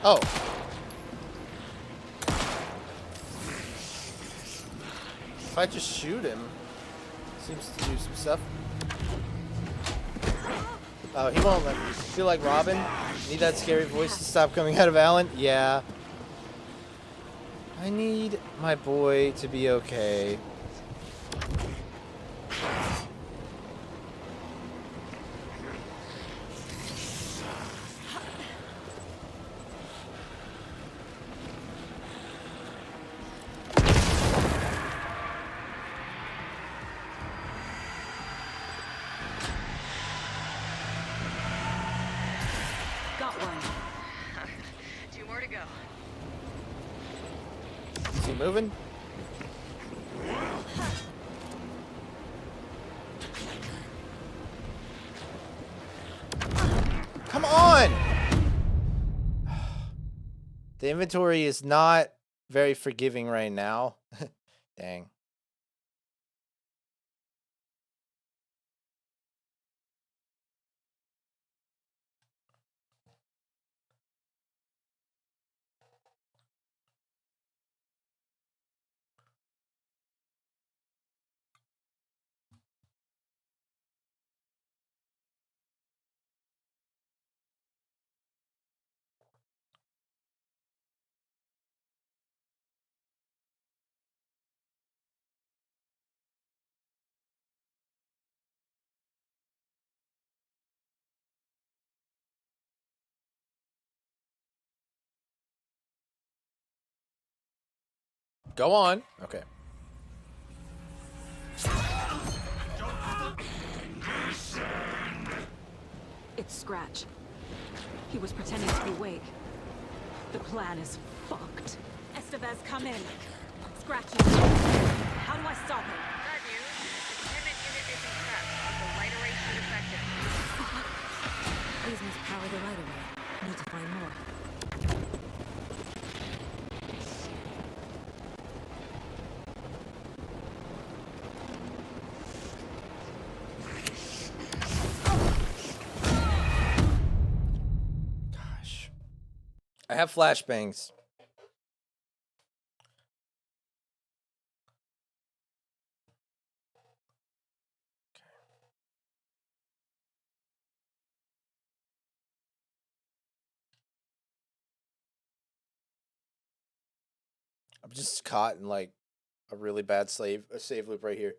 Oh. If I just shoot him, seems to do some stuff. Oh, he won't let me. Feel like Robin? Need that scary voice to stop coming out of Alan? Yeah. I need my boy to be okay. Got one. 2 more to go. Is he moving? Come on! The inventory is not very forgiving right now. Dang. Go on. Okay. It's Scratch. He was pretending to be Wake. The plan is fucked. Estevez, come in. Scratch is here. How do I stop him? Bad news. The containment unit isn't prepped, but the light array should affect him. These must power the light array. Need to find more. Gosh. I have flashbangs. I'm just caught in like a really bad save loop right here.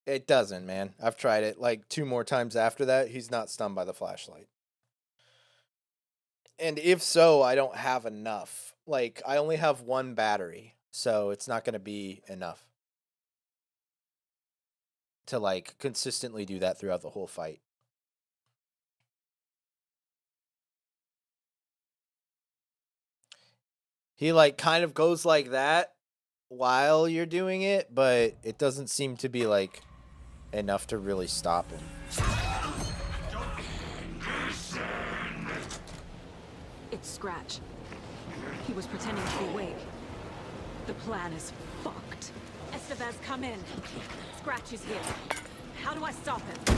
It doesn't, man. I've tried it like 2 more times after that. He's not stunned by the flashlight. And if so, I don't have enough. Like, I only have 1 battery, so it's not going to be enough to, like, consistently do that throughout the whole fight. He, like, kind of goes like that while you're doing it, but it doesn't seem to be, like, enough to really stop him. It's Scratch. He was pretending to be awake. The plan is fucked. Estevez, come in. Scratch is here. How do I stop him? The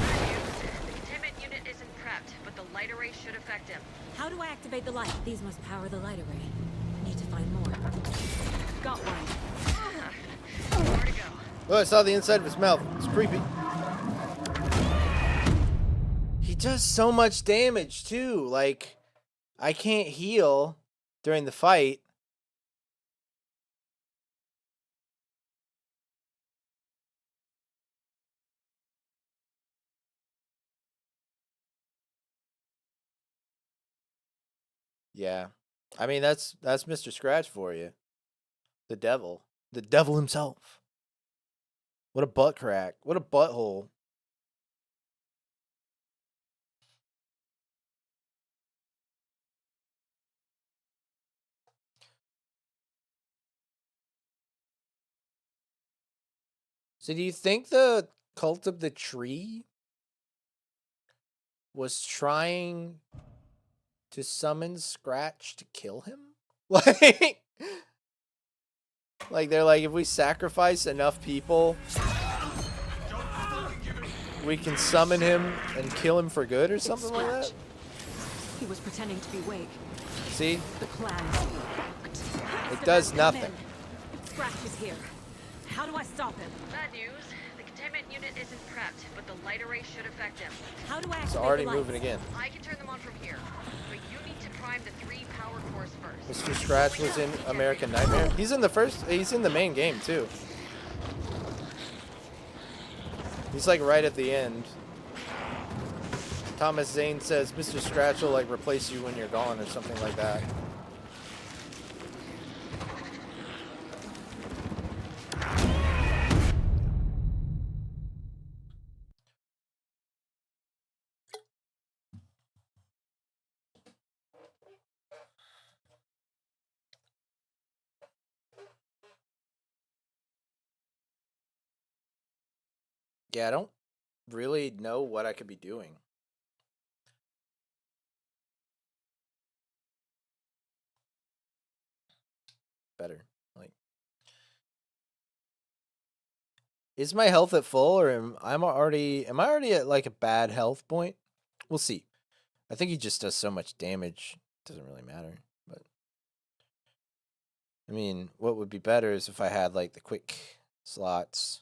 containment unit isn't prepped, but the light array should affect him. How do I activate the light? These must power the light array. Need to find more. Got one. Where to go? Oh, I saw the inside of his mouth. It's creepy. He does so much damage, too. Like, I can't heal during the fight. Yeah. I mean, that's Mr. Scratch for you. The devil. The devil himself. What a butt crack. What a butthole. So do you think the cult of the tree was trying to summon Scratch to kill him? Like they're like, if we sacrifice enough people, we can summon him and kill him for good or something like that? He was pretending to be awake. See? The plan is fucked. It does nothing. Scratch is here. How do I stop him? Bad news. The containment unit isn't prepped, but the light array should affect him. How do I activate It's already the lights? moving again. I can turn them on from here, but you need to prime the 3 power cores first. Mr. Scratch was in American Nightmare. He's in the main game too. He's like right at the end. Thomas Zane says Mr. Scratch will like replace you when you're gone or something like that. Yeah, I don't really know what I could be doing. Better. Like, is my health at full, or am I already at like a bad health point? We'll see. I think he just does so much damage. Doesn't really matter. But I mean, what would be better is if I had like the quick slots.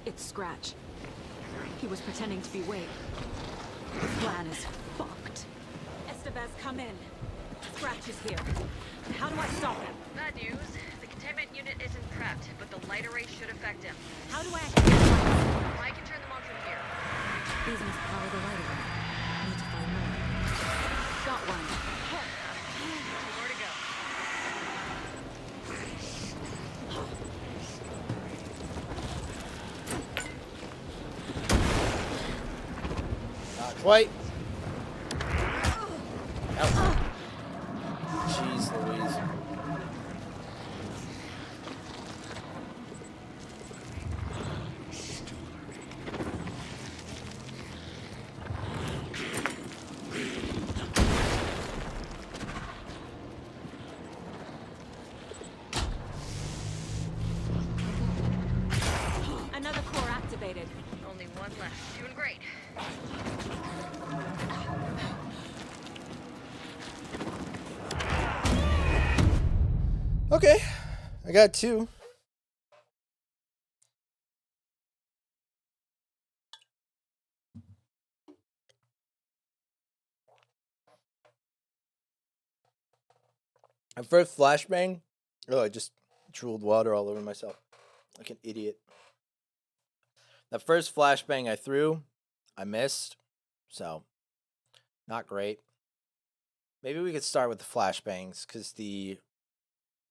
It's Scratch. He was pretending to be awake. The plan is fucked. Estevez, come in. Scratch is here. How do I stop him? Bad news. The containment unit isn't prepped, but the light array should affect him. How do I activate the lights? I can turn them on from here. These must power the light array. Need to find more. Got one. Where to go? Not quite. Ow. Jeez Louise. Another core activated. Only one left. Doing great. Okay, I got 2. My first flashbang. Oh, I just drooled water all over myself. Like an idiot. The first flashbang I threw, I missed. So, not great. Maybe we could start with the flashbangs, because the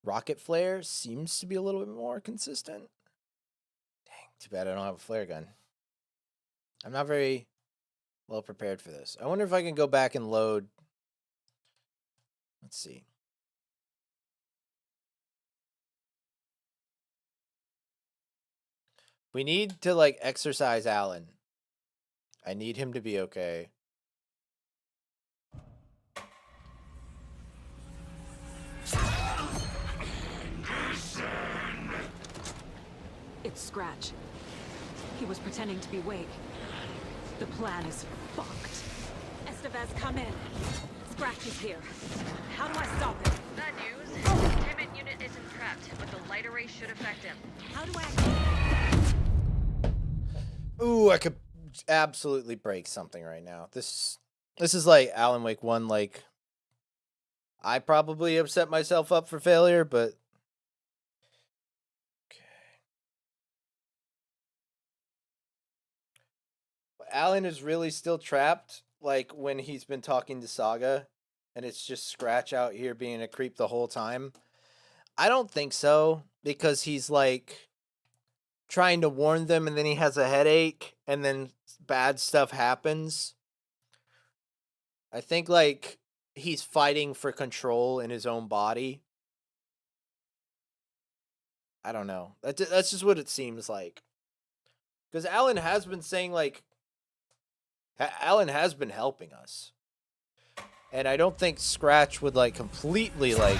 rocket flare seems to be a little bit more consistent. Dang, too bad I don't have a flare gun. I'm not very well prepared for this. I wonder if I can go back and load. Let's see. We need to, like, exercise Alan. I need him to be okay. It's Scratch. He was pretending to be Wake. The plan is fucked. Estevez, come in. Scratch is here. How do I stop him? Bad news. The containment unit isn't prepped, but the light array should affect him. How do I... Ooh, I could absolutely break something right now. This is like Alan Wake 1, like, I probably have set myself up for failure, but okay. Alan is really still trapped, like when he's been talking to Saga, and it's just Scratch out here being a creep the whole time. I don't think so, because he's like trying to warn them, and then he has a headache, and then bad stuff happens. I think, like, he's fighting for control in his own body. I don't know. That's just what it seems like. Because Alan has been saying, like, Alan has been helping us. And I don't think Scratch would, like, completely, like...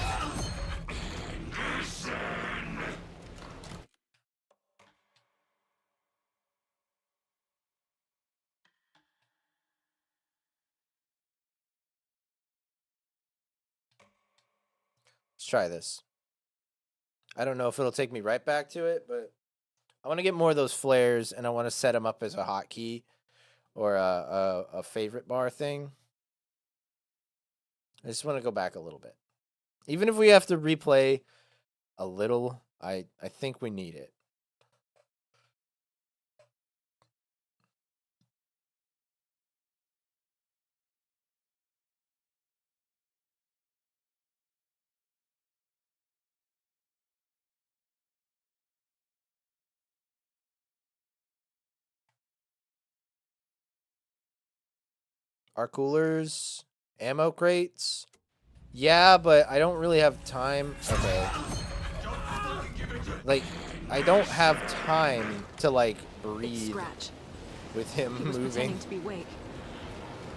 Let's try this. I don't know if it'll take me right back to it, but I want to get more of those flares, and I want to set them up as a hotkey or a favorite bar thing. I just want to go back a little bit. Even if we have to replay a little, I think we need it. Our coolers, ammo crates. Yeah, but I don't really have time. Okay. Like, I don't have time to, like, breathe with him He was moving. pretending to be Wake.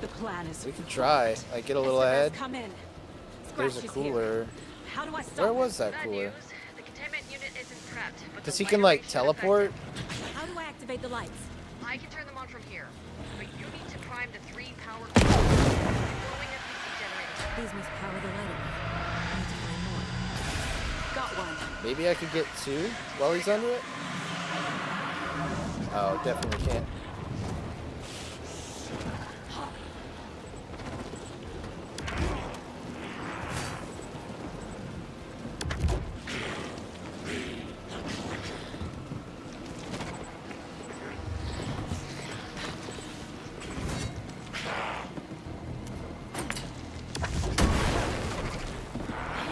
The plan is... We could try. Like, get a little ahead. Come in. There's a cooler. How do I stop Where was that Bad cooler? news. The containment unit isn't prepped, but Because the he can, light array like, should teleport. affect him. How do I activate the lights? I can turn them on from here, but you need to prime the 3 power glowing FPC generators. These must power the light array. I need to find more. Got one. Maybe I could get 2 while he's under it? Oh, definitely can't.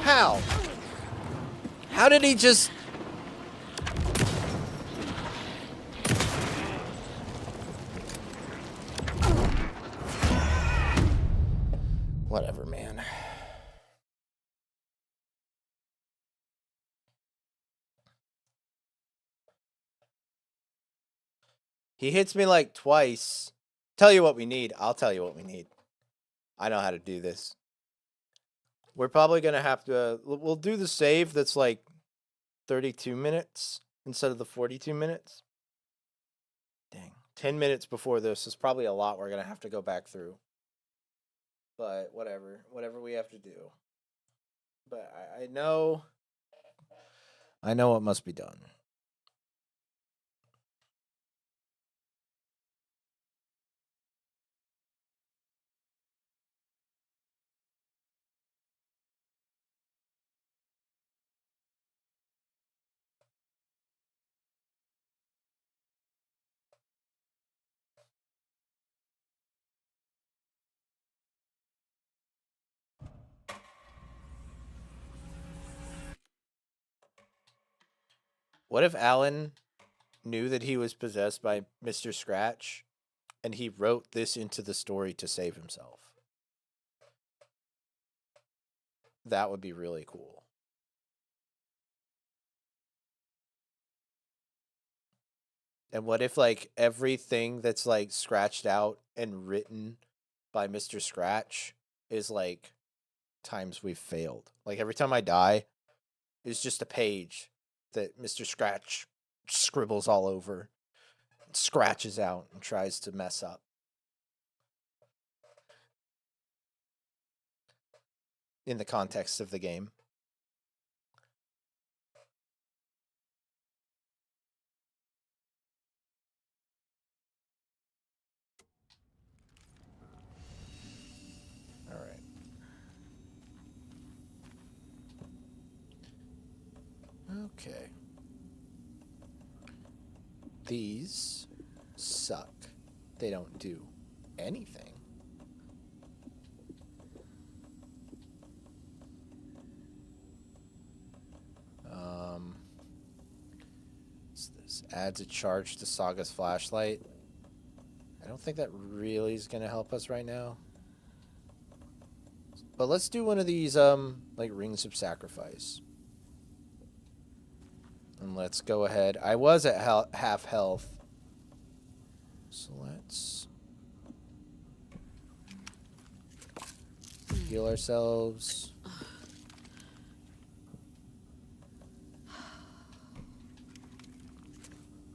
How? How did he just... Whatever, man. He hits me like twice. Tell you what we need. I'll tell you what we need. I know how to do this. We're probably going to have to... we'll do the save that's like 32 minutes instead of the 42 minutes. Dang. 10 minutes before this is probably a lot we're going to have to go back through. But whatever. Whatever we have to do. But I know... I know what must be done. What if Alan knew that he was possessed by Mr. Scratch and he wrote this into the story to save himself? That would be really cool. And what if, like, everything that's, like, scratched out and written by Mr. Scratch is, like, times we've failed? Like, every time I die, it's just a page that Mr. Scratch scribbles all over, scratches out, and tries to mess up. In the context of the game. All right. Okay. These suck. They don't do anything. What's this? Adds a charge to Saga's flashlight. I don't think that really is going to help us right now. But let's do one of these, like, rings of sacrifice. And let's go ahead. I was at half health. So let's heal ourselves.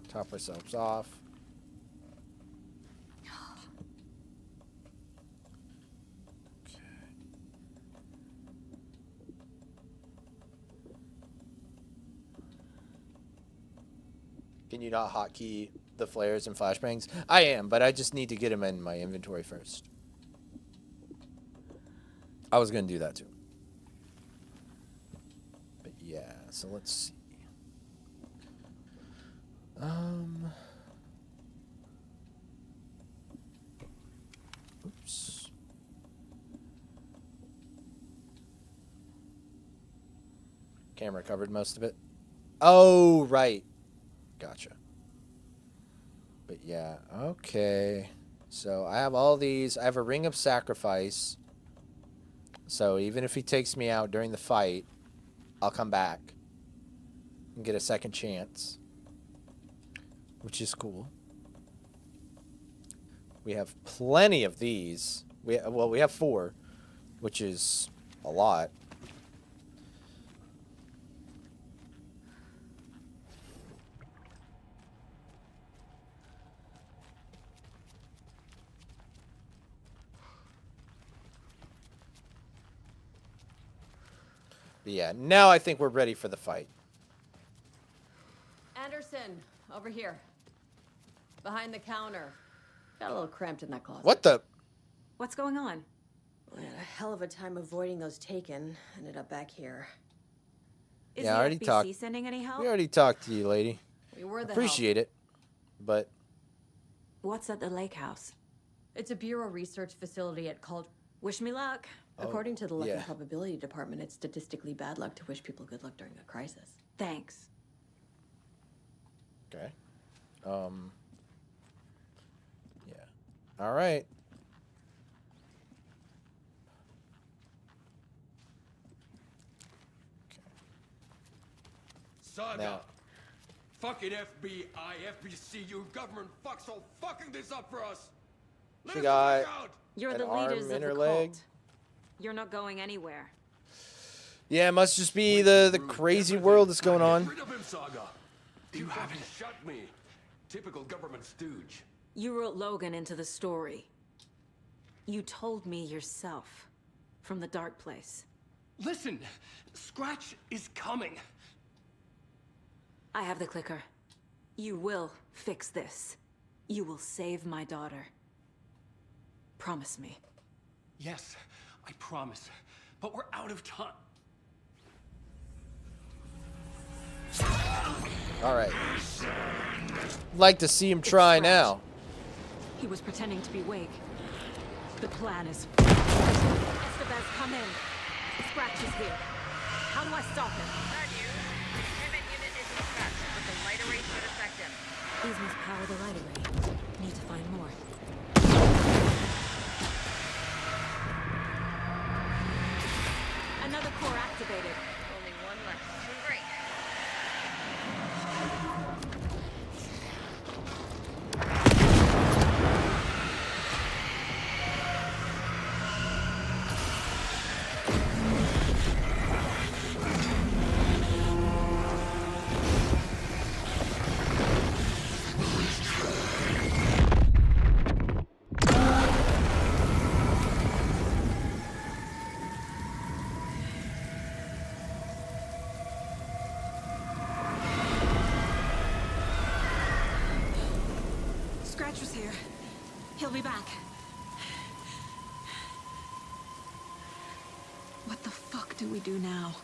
Top ourselves off. Can you not hotkey the flares and flashbangs? I am, but I just need to get them in my inventory first. I was going to do that too. But yeah, so let's see. Oops. Camera covered most of it. Oh, right. Gotcha. But yeah, okay. So I have all these. I have a ring of sacrifice. So even if he takes me out during the fight, I'll come back and get a second chance, which is cool. We have plenty of these. We have 4, which is a lot. But yeah, now I think we're ready for the fight. Anderson, over here. Behind the counter. Got a little cramped in that closet. What the? What's going on? We had a hell of a time avoiding those taken. Ended up back here. Is yeah, I already the FBC talked. Sending any help? We already talked to you, lady. We were the Appreciate it, but what's at the lake house? It's a Bureau research facility called. Wish me luck. According to the Luck and yeah. Probability Department, it's statistically bad luck to wish people good luck during a crisis. Thanks. okay. Yeah. All right. Saga. Now. Fucking FBI, FBC, your government fucks all fucking this up for us. Let She us got the fuck out. You're an the arm leaders in of her the leg. cult. You're not going anywhere. Yeah, it must just be the crazy world that's going on. Get rid of him, Saga. You haven't shut me. Typical government stooge. You wrote Logan into the story. You told me yourself. From the dark place. Listen, Scratch is coming. I have the clicker. You will fix this. You will save my daughter. Promise me. Yes, I promise. But we're out of time. All right. Like to see him try now. He was pretending to be Wake. The plan is... Estevez, come in. Scratch is here. How do I stop him? Bad news. Payment unit is dispatched, but the light array should affect him. These must power the light array. Need to find more. Another core activated. Only one left. Doing great. Scratcher's here. He'll be back. What the fuck do we do now?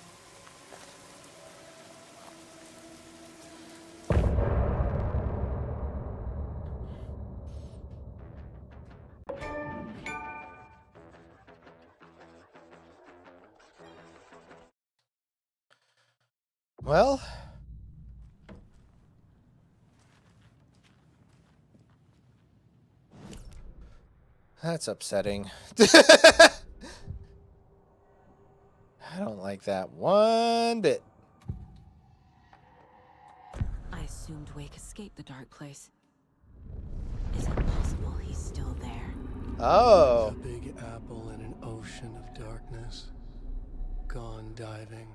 Well, that's upsetting. I don't like that one bit. I assumed Wake escaped the dark place. Is it possible he's still there? Oh. A big apple in an ocean of darkness. Gone diving.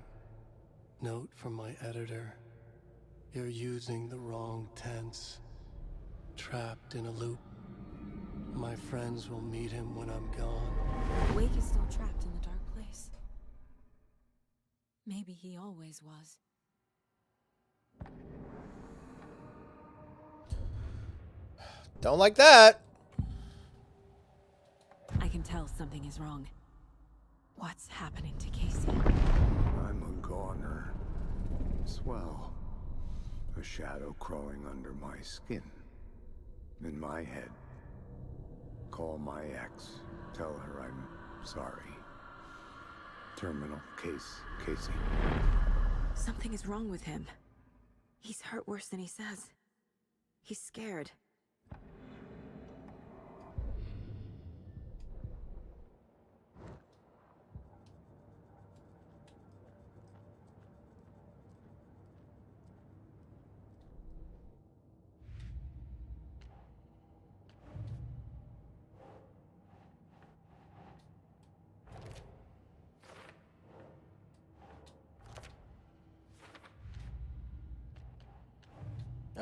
Note from my editor. You're using the wrong tense. Trapped in a loop. My friends will meet him when I'm gone. Wake is still trapped in the dark place. Maybe he always was. Don't like that. I can tell something is wrong. What's happening to Casey? I'm a goner. Swell. A shadow crawling under my skin. In my head. Call my ex. Tell her I'm sorry. Terminal case, Casey. Something is wrong with him. He's hurt worse than he says. He's scared.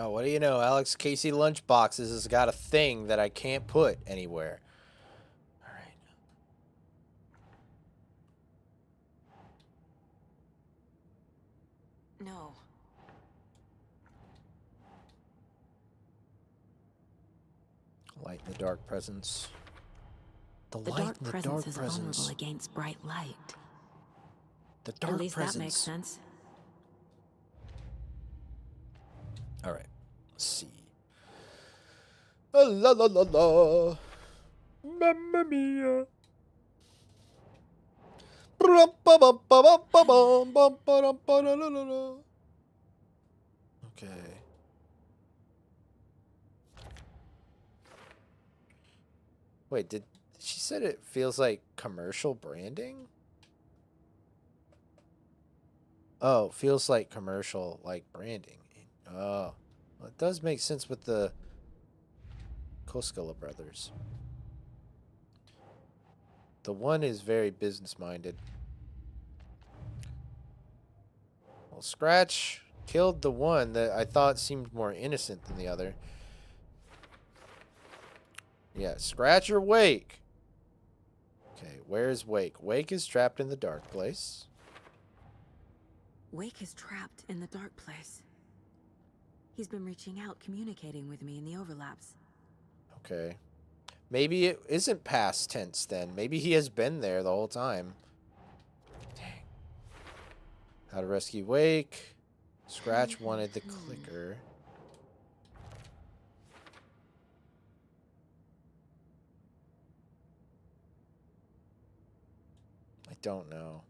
Oh, what do you know? Alex Casey Lunchboxes has got a thing that I can't put anywhere. All right. No. Light in the dark presence. The The light dark in the presence dark is presence. vulnerable against bright light. The dark At least presence. that makes sense. All right. Let's see. La la la la. Mamma mia. Okay. Wait, did she said it feels like commercial branding? Oh, feels like commercial like branding. Oh. Well, it does make sense with the Koskela brothers. The one is very business-minded. Well, Scratch killed the one that I thought seemed more innocent than the other. Yeah, Scratch or Wake? Okay, where's Wake? Wake is trapped in the dark place. Wake is trapped in the dark place. He's been reaching out, communicating with me in the overlaps. Okay. Maybe it isn't past tense then. Maybe he has been there the whole time. Dang. How to rescue Wake. Scratch wanted the clicker. I don't know.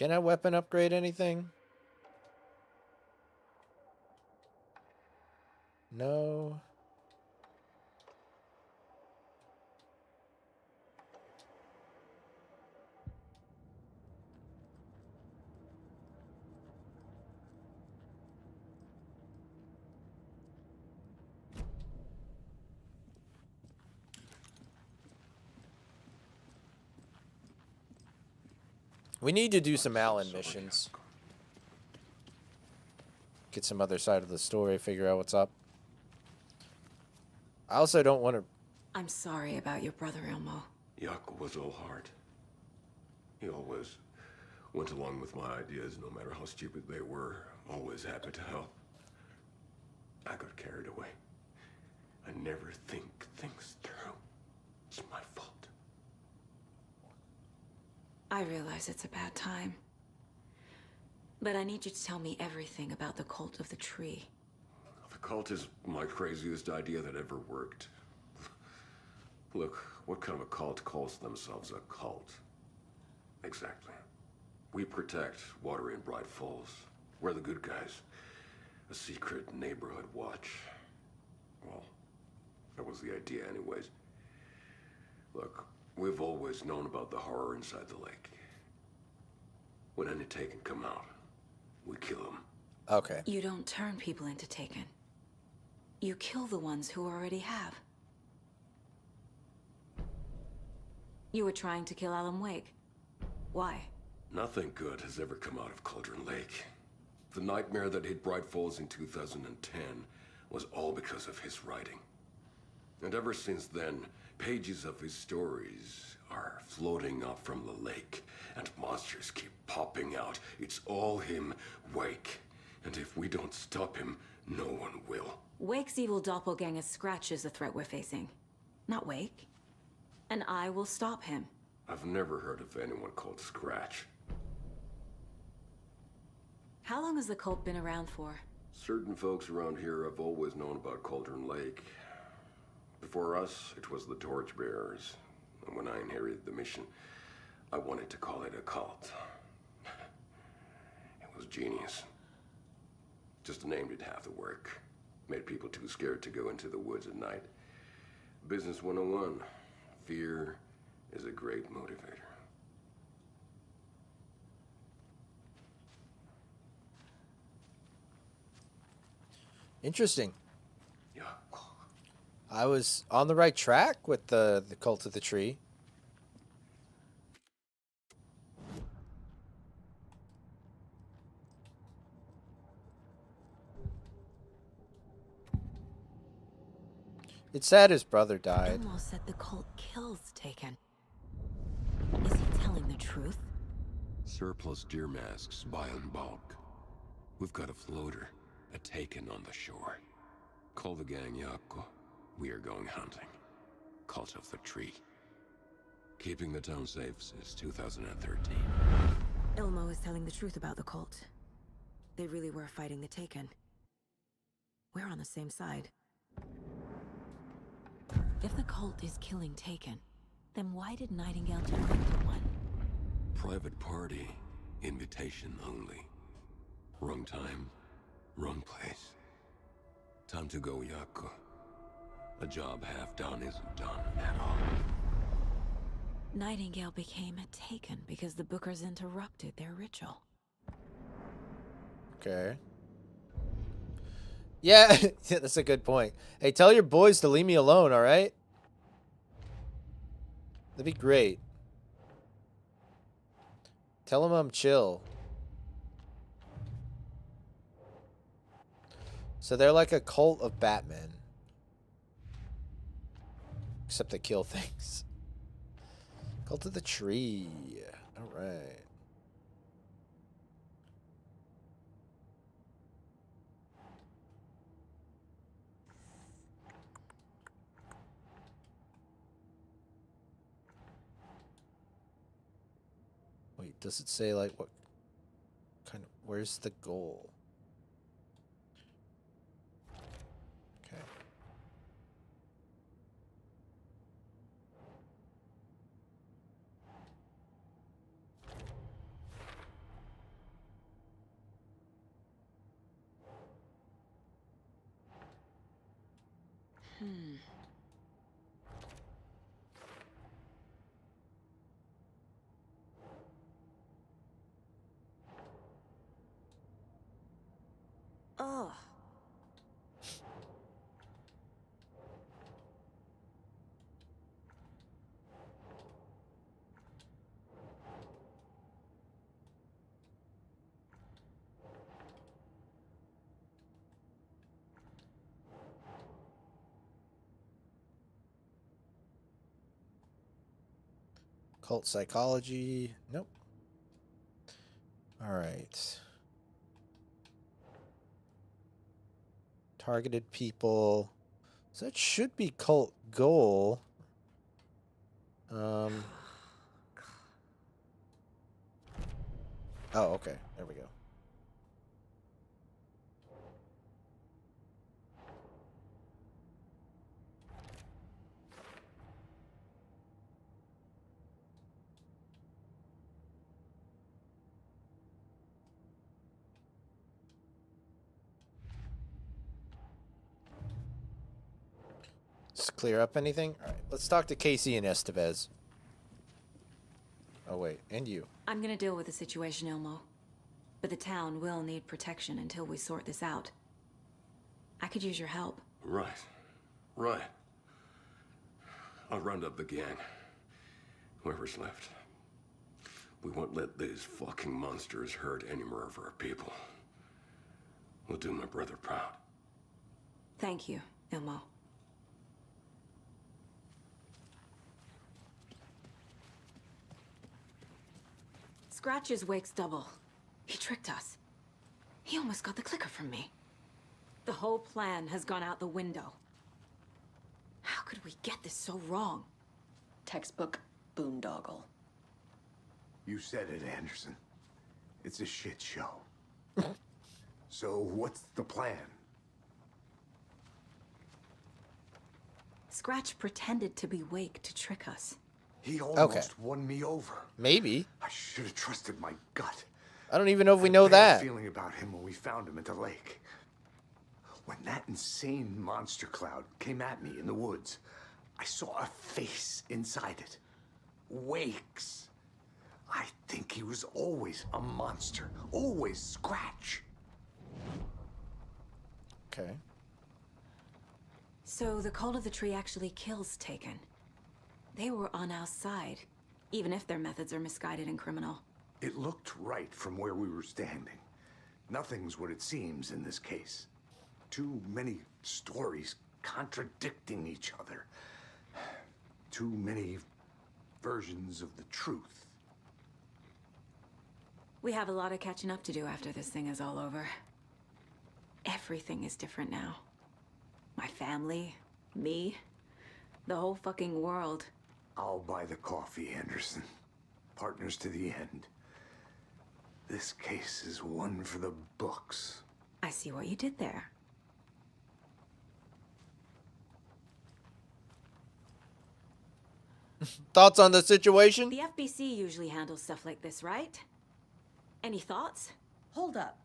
Can I weapon upgrade anything? No. We need to do some Allen missions. Get some other side of the story, figure out what's up. I also don't want to... I'm sorry about your brother, Ilmo. Yaakov was all heart. He always went along with my ideas, no matter how stupid they were. Always happy to help. I got carried away. I never think things through. It's my fault. I realize it's a bad time. But I need you to tell me everything about the cult of the tree. The cult is my craziest idea that ever worked. Look, what kind of a cult calls themselves a cult? Exactly. We protect water in Bright Falls. We're the good guys. A secret neighborhood watch. Well, that was the idea anyways. Look, we've always known about the horror inside the lake. When any Taken come out, we kill them. Okay. You don't turn people into Taken. You kill the ones who already have. You were trying to kill Alan Wake. Why? Nothing good has ever come out of Cauldron Lake. The nightmare that hit Bright Falls in 2010 was all because of his writing. And ever since then, pages of his stories are floating up from the lake, and monsters keep popping out. It's all him, Wake. And if we don't stop him, no one will. Wake's evil doppelganger Scratch is the threat we're facing, not Wake. And I will stop him. I've never heard of anyone called Scratch. How long has the cult been around for? Certain folks around here have always known about Cauldron Lake. Before us, it was the Torchbearers. And when I inherited the mission, I wanted to call it a cult. It was genius. Just a name did half the work. Made people too scared to go into the woods at night. Business 101. Fear is a great motivator. Interesting. Yeah. I was on the right track with the cult of the tree. It's sad his brother died. Elmo said the cult kills Taken. Is he telling the truth? Surplus deer masks buy in bulk. We've got a floater, a Taken on the shore. Call the gang Yako. We are going hunting. Cult of the tree. Keeping the town safe since 2013. Elmo is telling the truth about the cult. They really were fighting the Taken. We're on the same side. If the cult is killing Taken, then why did Nightingale turn into one? Private party. Invitation only. Wrong time, wrong place. Time to go, Yako. A job half done isn't done at all. Nightingale became a Taken because the Bookers interrupted their ritual. Okay. Yeah, that's a good point. Hey, tell your boys to leave me alone, all right? That'd be great. Tell them I'm chill. So they're like a cult of Batman. Except they kill things. Cult of the tree. All right. Wait, does it say like what kind of, where's the goal? Okay. Cult psychology. Nope. All right. Targeted people. So that should be cult goal. Oh, okay. There we go. Just clear up anything? All right. Let's talk to Casey and Estevez. Oh, wait. And you. I'm gonna deal with the situation, Ilmo. But the town will need protection until we sort this out. I could use your help. Right. Right. I'll round up the gang. Whoever's left. We won't let these fucking monsters hurt any more of our people. We'll do my brother proud. Thank you, Ilmo. Scratch is Wake's double. He tricked us. He almost got the clicker from me. The whole plan has gone out the window. How could we get this so wrong? Textbook boondoggle. You said it, Anderson. It's a shit show. So what's the plan? Scratch pretended to be Wake to trick us. He almost won me over. Maybe. I should have trusted my gut. I don't even know if we know I had a that. feeling about him when we found him at the lake. When that insane monster cloud came at me in the woods, I saw a face inside it. Wake's. I think he was always a monster. Always Scratch. Okay. So the Cult of the Tree actually kills Taken. They were on our side, even if their methods are misguided and criminal. It looked right from where we were standing. Nothing's what it seems in this case. Too many stories contradicting each other. Too many versions of the truth. We have a lot of catching up to do after this thing is all over. Everything is different now. My family, me, the whole fucking world. I'll buy the coffee, Anderson. Partners to the end. This case is one for the books. I see what you did there. Thoughts on the situation? The FBC usually handles stuff like this, right? Any thoughts? Hold up.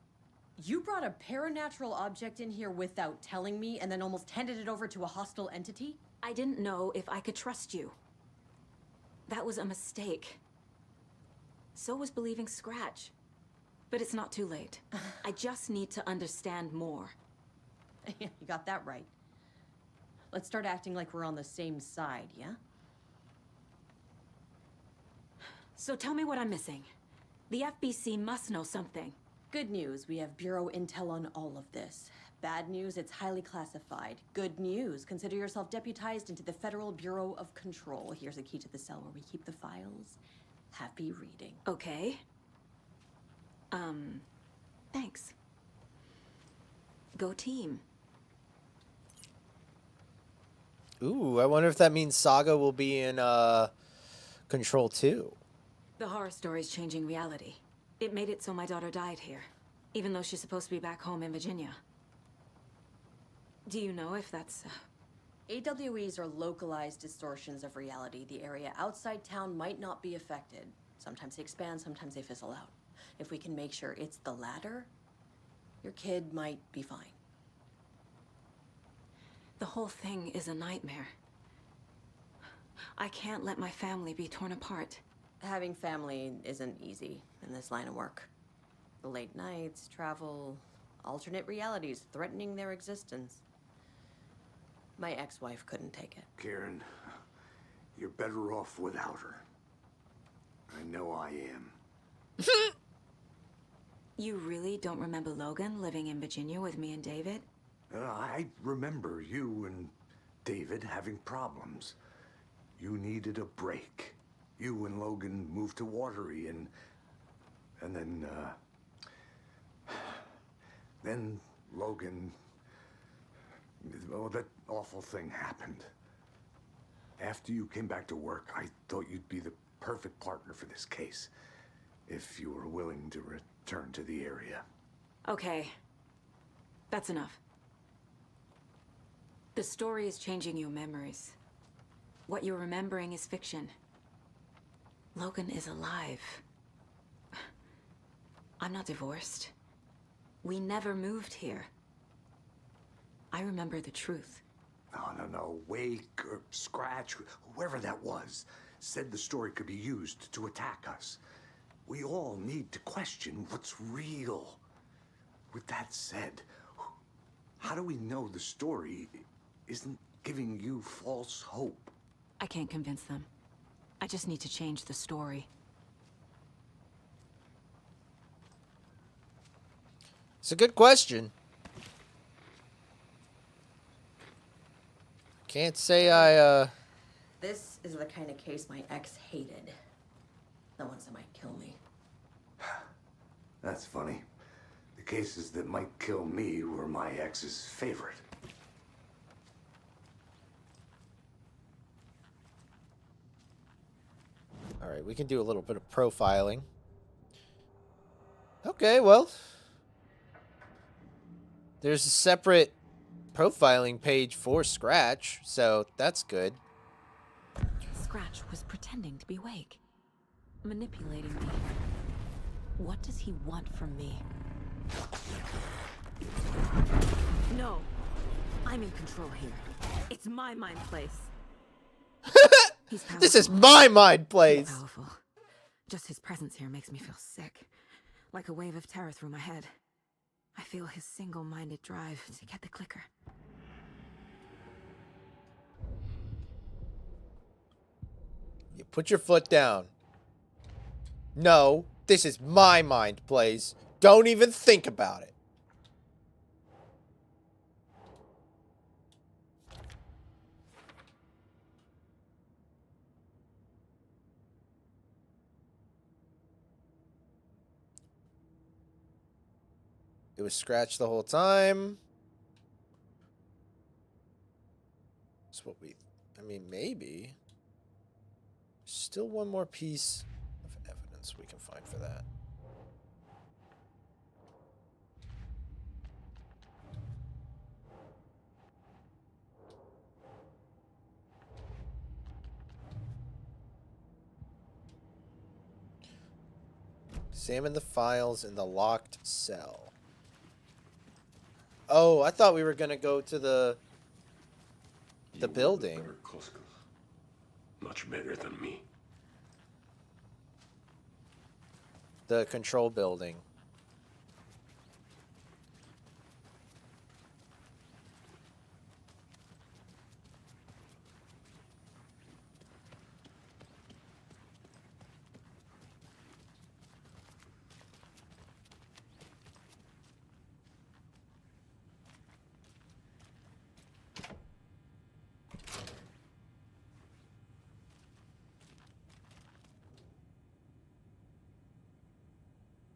You brought a paranatural object in here without telling me and then almost handed it over to a hostile entity? I didn't know if I could trust you. That was a mistake. So was believing Scratch. But it's not too late. I just need to understand more. You got that right. Let's start acting like we're on the same side, yeah? So tell me what I'm missing. The FBC must know something. Good news, we have Bureau intel on all of this. Bad news, it's highly classified. Good news, consider yourself deputized into the Federal Bureau of Control. Here's a key to the cell where we keep the files. Happy reading. Okay. Thanks. Go team. Ooh, I wonder if that means Saga will be in Control 2. The horror story's changing reality. It made it so my daughter died here, even though she's supposed to be back home in Virginia. Do you know if that's... AWEs are localized distortions of reality. The area outside town might not be affected. Sometimes they expand, sometimes they fizzle out. If we can make sure it's the latter, your kid might be fine. The whole thing is a nightmare. I can't let my family be torn apart. Having family isn't easy in this line of work. The late nights, travel, alternate realities threatening their existence. My ex-wife couldn't take it. Karen, you're better off without her. I know I am. You really don't remember Logan living in Virginia with me and David? I remember you and David having problems. You needed a break. You and Logan moved to Watery, and then Logan, well, that awful thing happened. After you came back to work, I thought you'd be the perfect partner for this case, if you were willing to return to the area. Okay. That's enough. The story is changing your memories. What you're remembering is fiction. Logan is alive. I'm not divorced. We never moved here. I remember the truth. No. Wake or Scratch, whoever that was, said the story could be used to attack us. We all need to question what's real. With that said, how do we know the story isn't giving you false hope? I can't convince them. I just need to change the story. It's a good question. Can't say I, This is the kind of case my ex hated. The ones that might kill me. That's funny. The cases that might kill me were my ex's favorite. All right, we can do a little bit of profiling. Okay, well, there's a separate profiling page for Scratch, so that's good. Scratch was pretending to be awake, manipulating me. What does he want from me? No, I'm in control here. It's my mind place. He's powerful. This is my mind place. He's powerful. Just his presence here makes me feel sick, like a wave of terror through my head. I feel his single-minded drive to get the clicker. You put your foot down. No, this is my mind place. Don't even think about it. It was Scratch the whole time. That's what I mean, maybe. Still one more piece of evidence we can find for that. Examine the files in the locked cell. Oh, I thought we were gonna go to the building. Much better than me. The control building.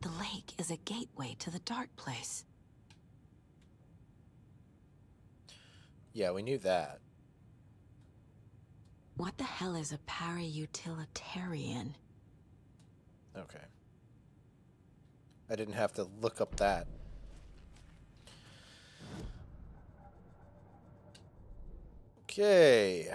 The lake is a gateway to the dark place. Yeah, we knew that. What the hell is a para-utilitarian? Okay. I didn't have to look up that. Okay.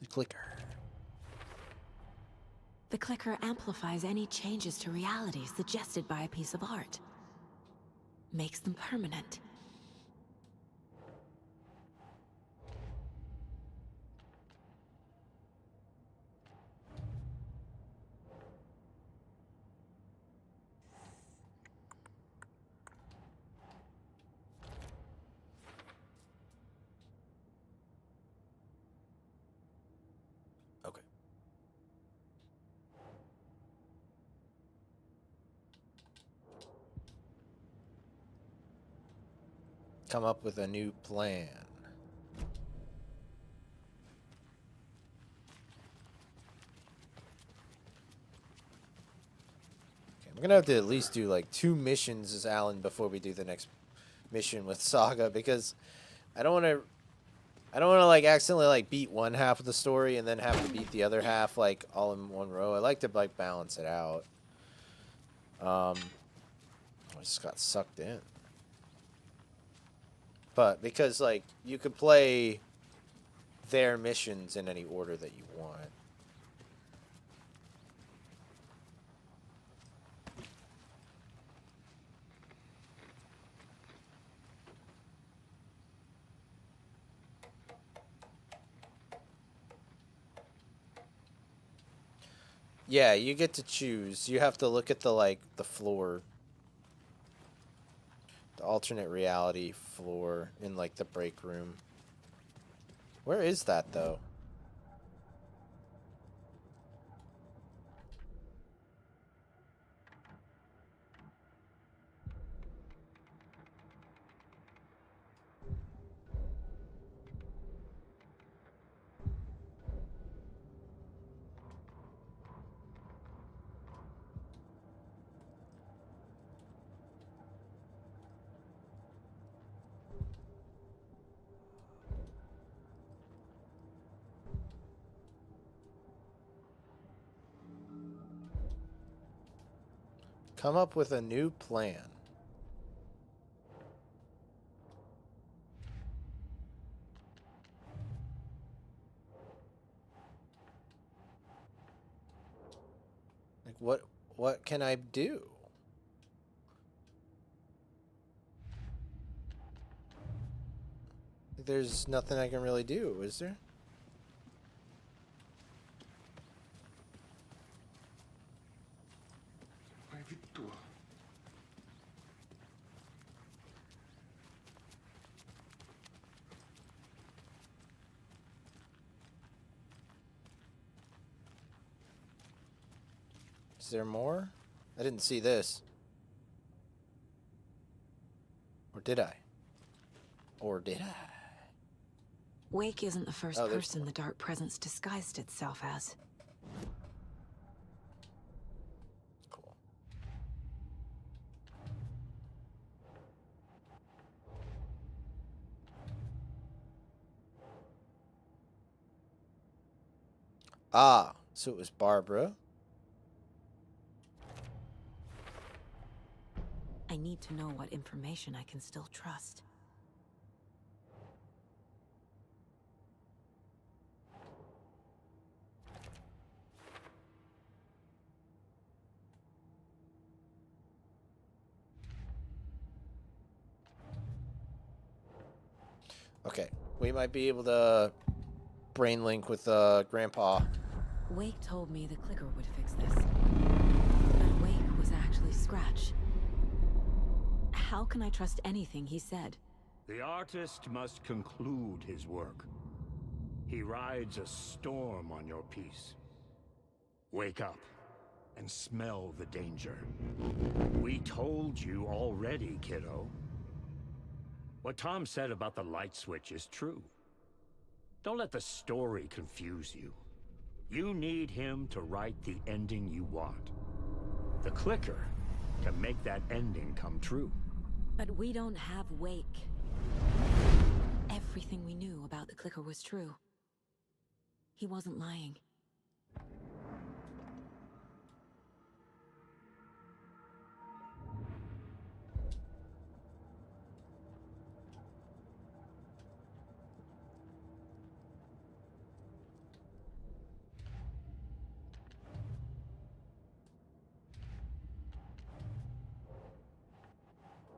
The clicker. The clicker amplifies any changes to reality suggested by a piece of art. Makes them permanent. Come up with a new plan. Okay, I'm gonna have to at least do like 2 missions as Alan before we do the next mission with Saga, because I don't want to like accidentally like beat one half of the story and then have to beat the other half like all in one row. I like to like balance it out. I just got sucked in. But because like you could play their missions in any order that you want. Yeah, you get to choose. You have to look at the like the floor. The alternate reality floor in like the break room. Where is that though? Come up with a new plan. Like what can I do? There's nothing I can really do, is there? Is there more? I didn't see this. Or did I? Or did I? Wake isn't the first Oh, there's person the Dark Presence disguised itself as. Cool. Ah, so it was Barbara. I need to know what information I can still trust. Okay, we might be able to brain link with Grandpa. Wake told me the clicker would fix this. But Wake was actually Scratch. How can I trust anything he said? The artist must conclude his work. He rides a storm on your piece. Wake up and smell the danger. We told you already, kiddo. What Tom said about the light switch is true. Don't let the story confuse you. You need him to write the ending you want. The clicker can make that ending come true. But we don't have Wake. Everything we knew about the clicker was true. He wasn't lying.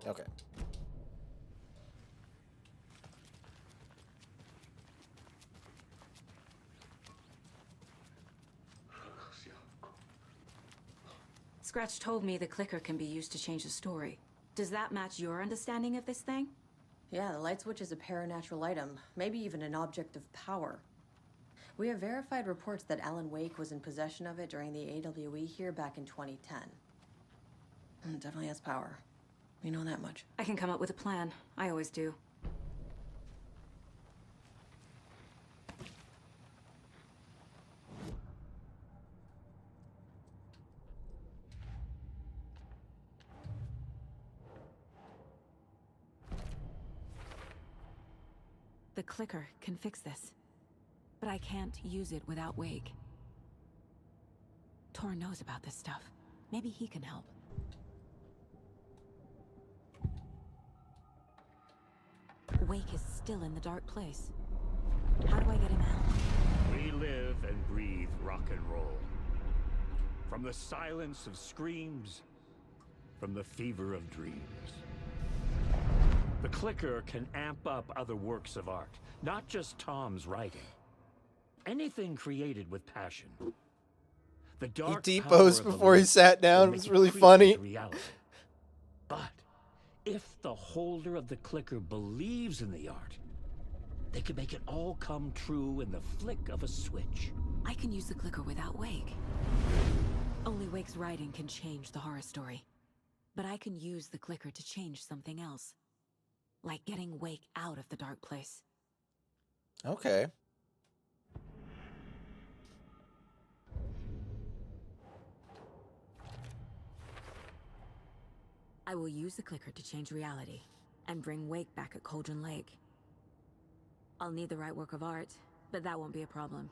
Okay. Scratch told me the clicker can be used to change the story. Does that match your understanding of this thing? Yeah, the light switch is a paranatural item, maybe even an object of power. We have verified reports that Alan Wake was in possession of it during the AWE here back in 2010. Definitely has power. We know that much. I can come up with a plan. I always do. The clicker can fix this, but I can't use it without Wake. Tor knows about this stuff. Maybe he can help. Wake is still in the dark place. How do I get him out? We live and breathe rock and roll. From the silence of screams, from the fever of dreams. The clicker can amp up other works of art, not just Tom's writing. Anything created with passion. The dark He power deposed of the before he light sat will down. It make was it really creep funny. into reality. But if the holder of the clicker believes in the art, they can make it all come true in the flick of a switch. I can use the clicker without Wake. Only Wake's writing can change the horror story. But I can use the clicker to change something else. Like getting Wake out of the dark place. Okay. I will use the clicker to change reality and bring Wake back at Cauldron Lake. I'll need the right work of art, but that won't be a problem.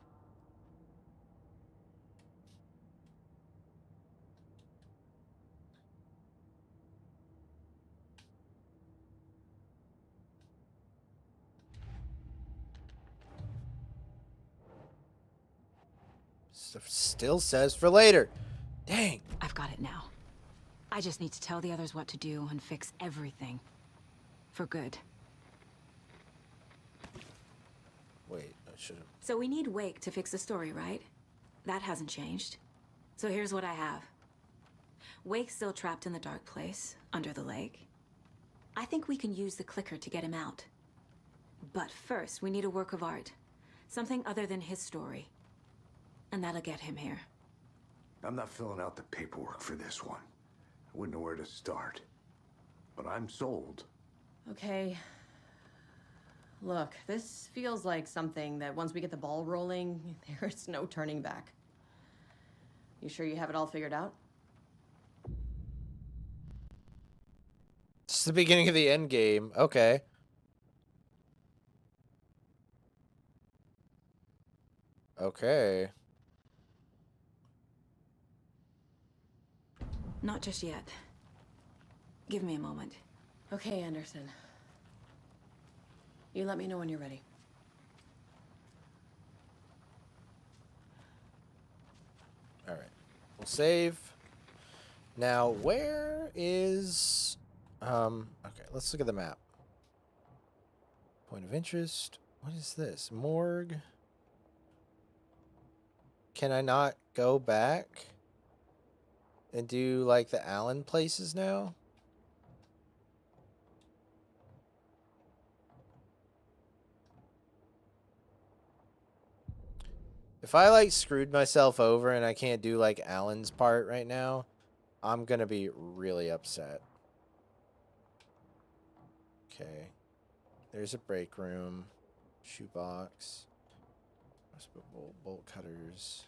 Still says for later. Dang. I've got it now. I just need to tell the others what to do and fix everything. For good. Wait, I should have. So we need Wake to fix the story, right? That hasn't changed. So here's what I have. Wake's still trapped in the dark place, under the lake. I think we can use the clicker to get him out. But first, we need a work of art. Something other than his story. And that'll get him here. I'm not filling out the paperwork for this one. I wouldn't know where to start. But I'm sold. Okay. Look, this feels like something that once we get the ball rolling, there's no turning back. You sure you have it all figured out? It's the beginning of the end game. Okay. Okay. Not just yet. Give me a moment. Okay, Anderson. You let me know when you're ready. All right. We'll save. Now, where is... Okay, let's look at the map. Point of interest. What is this? Morgue. Can I not go back and do, like, the Allen places now? If I, like, screwed myself over and I can't do, like, Allen's part right now, I'm gonna be really upset. Okay. There's a break room. Shoebox. Bolt cutters.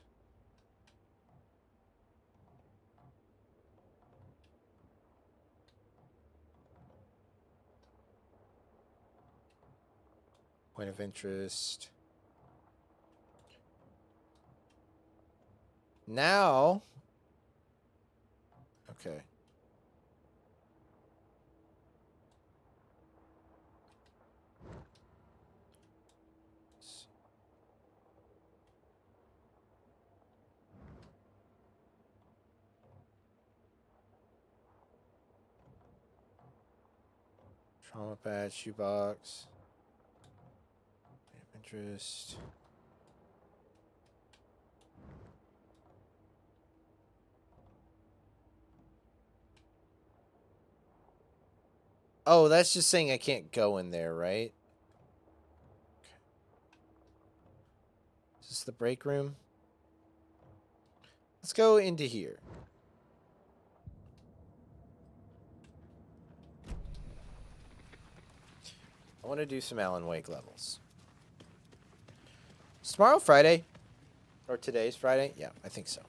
Point of interest. Now. Okay. Trauma pad, shoebox. Interest. Oh, that's just saying I can't go in there, right? Okay. Is this the break room? Let's go into here. I want to do some Alan Wake levels. Is tomorrow Friday? Or today's Friday? Yeah, I think so.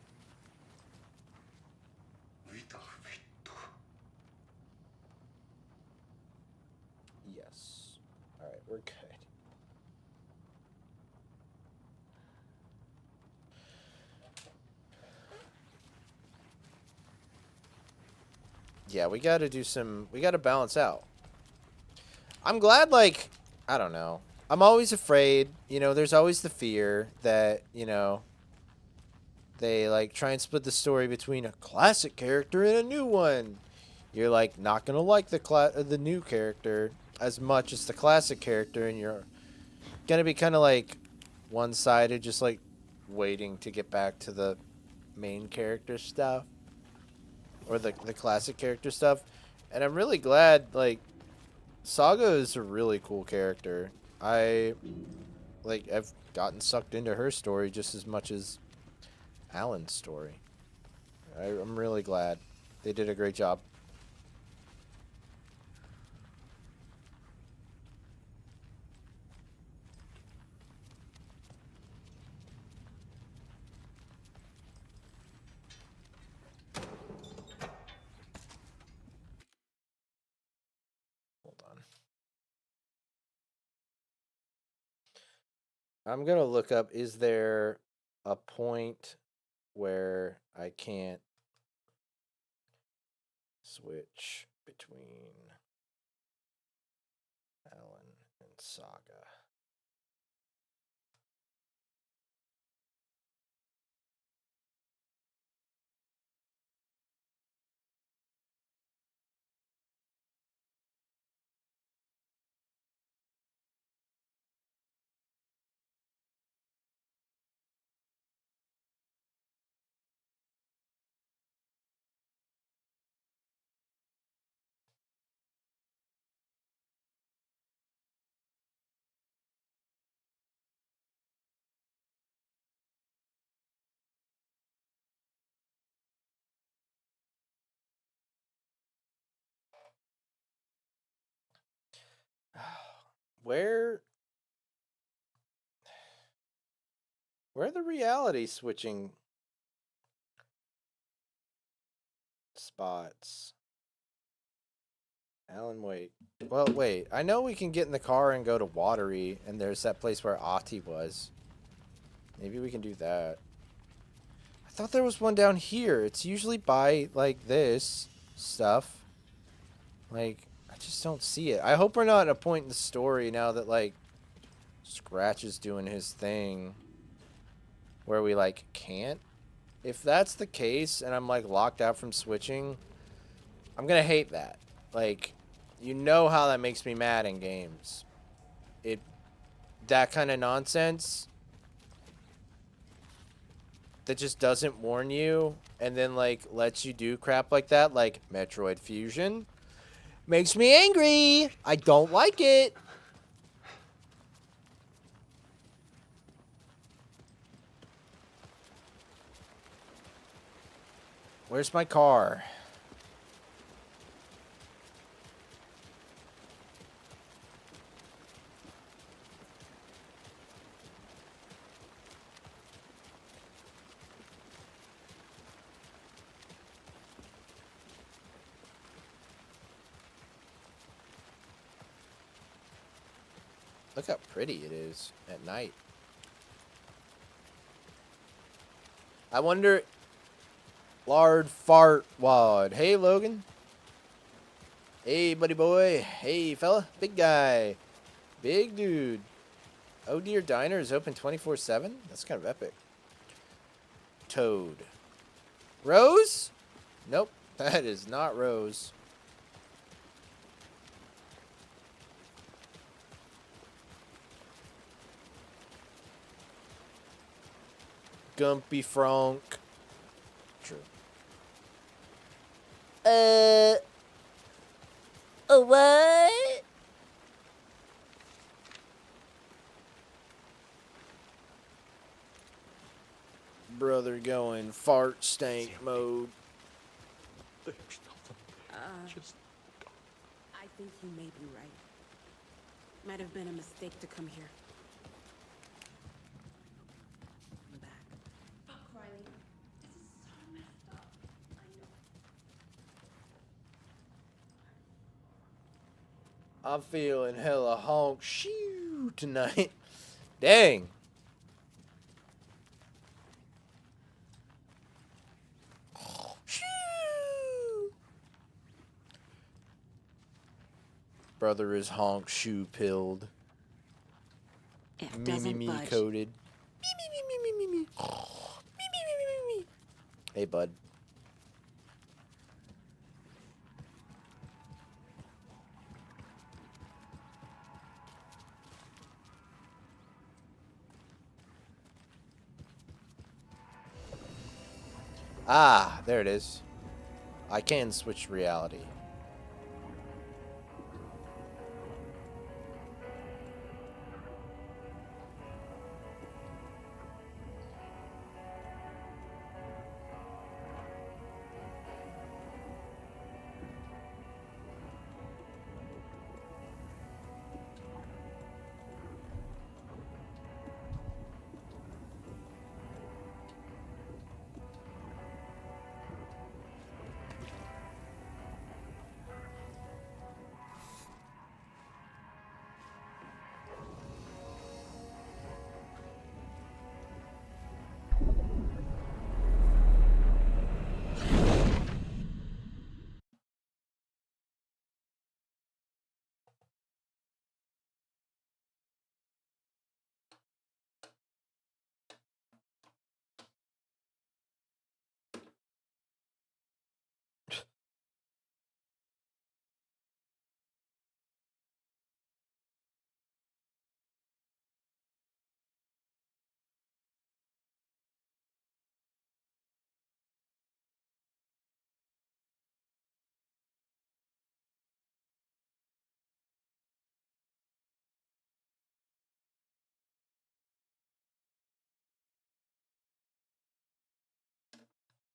Yes. Alright, we're good. Yeah, we gotta do some... We gotta balance out. I'm glad, like... I don't know. I'm always afraid. You know, there's always the fear that, you know... They, like, try and split the story between a classic character and a new one. You're, like, not gonna like the new character as much as the classic character, and you're gonna be kind of, like, one-sided, just, like, waiting to get back to the main character stuff. Or the classic character stuff. And I'm really glad, like, Saga is a really cool character. I've gotten sucked into her story just as much as Alan's story. I'm really glad. They did a great job. Hold on. I'm going to look up, is there a point where I can't switch between Alan and Saga? Where are the reality switching spots? Alan, wait. Well, wait. I know we can get in the car and go to Watery, and there's that place where Ahti was. Maybe we can do that. I thought there was one down here. It's usually by, like, this stuff. Like, I just don't see it. I hope we're not at a point in the story now that, like, Scratch is doing his thing where we, like, can't. If that's the case and I'm, like, locked out from switching, I'm gonna hate that. Like, you know how that makes me mad in games. That kind of nonsense that just doesn't warn you and then, like, lets you do crap like that, like Metroid Fusion, makes me angry. I don't like it. Where's my car? Look how pretty it is at night. I wonder... Lard Fart Wad. Hey, Logan. Hey, buddy boy. Hey, fella. Big guy. Big dude. Oh Dear Diner is open 24/7? That's kind of epic. Toad. Rose? Nope. That is not Rose. Gumpy Frank. True. What? Brother going fart stank mode. I think you may be right. Might have been a mistake to come here. I'm back. Fuck, Riley. This is so messed up. I know. I'm feeling hella honk shoo tonight. Dang. Brother is honk shoe pilled. Me coded. Me. Hey, bud. Ah, there it is. I can switch reality.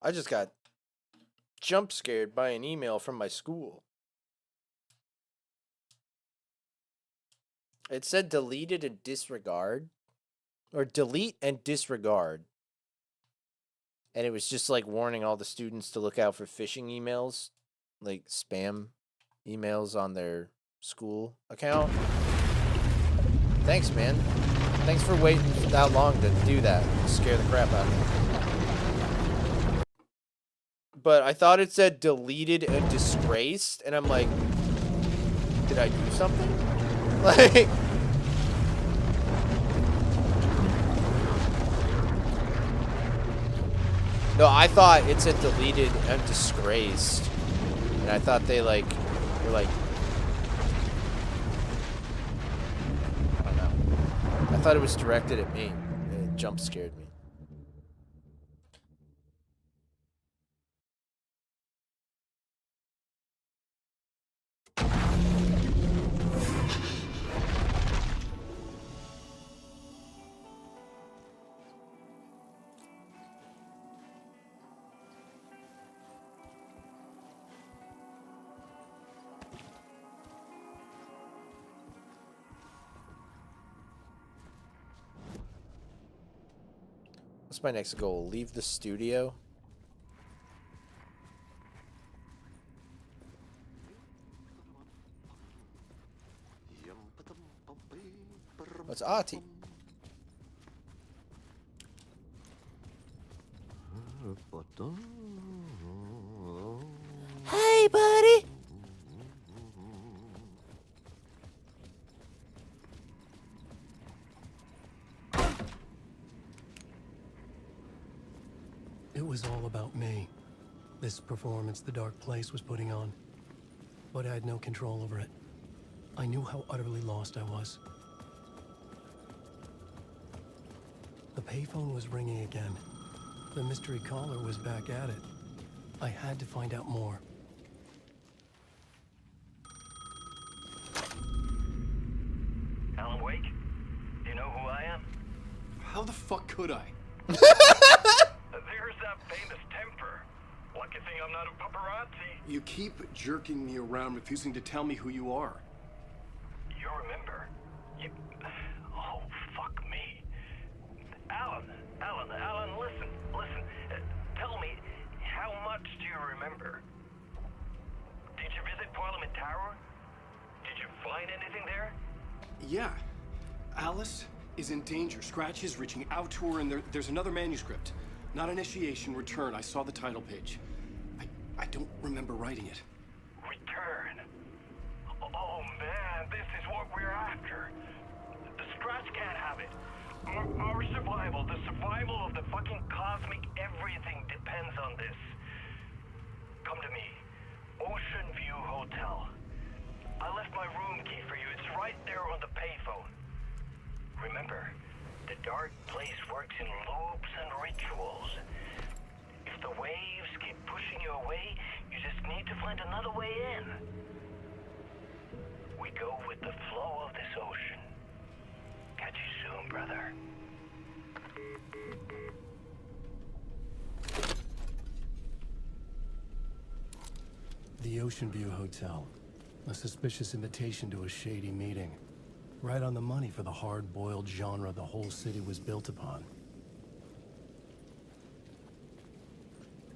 I just got jump scared by an email from my school. It said deleted and disregard. Or delete and disregard. And it was just like warning all the students to look out for phishing emails. Like spam emails on their school account. Thanks, man. Thanks for waiting that long to do that. Scare the crap out of me. But I thought it said deleted and disgraced, and I'm like, did I do something? Like, no, I thought it said deleted and disgraced, and I thought they like were like, I don't know. I thought it was directed at me. It jump scared me. What's my next goal? Leave the studio? What's Ahti? Hey, buddy! It was all about me. This performance the Dark Place was putting on. But I had no control over it. I knew how utterly lost I was. The payphone was ringing again. The mystery caller was back at it. I had to find out more. Alan Wake? Do you know who I am? How the fuck could I? There's that famous temper. Lucky thing I'm not a paparazzi. You keep jerking me around, refusing to tell me who you are. You remember, You... Oh, fuck me. Alan, listen. Tell me, how much do you remember? Did you visit Parliament Tower? Did you find anything there? Yeah. Alice is in danger. Scratch is reaching out to her, and there's another manuscript. Not initiation, return. I saw the title page. I don't remember writing it. Return? Oh man, this is what we're after. The Scratch can't have it. Our survival, the survival of the fucking cosmic everything depends on this. Come to me. Ocean View Hotel. I left my room key for you. It's right there on the payphone. Remember, the dark place works in loops and rituals. If the waves keep pushing you away, you just need to find another way in. We go with the flow of this ocean. Catch you soon, brother. The Ocean View Hotel. A suspicious invitation to a shady meeting. Right on the money for the hard-boiled genre the whole city was built upon.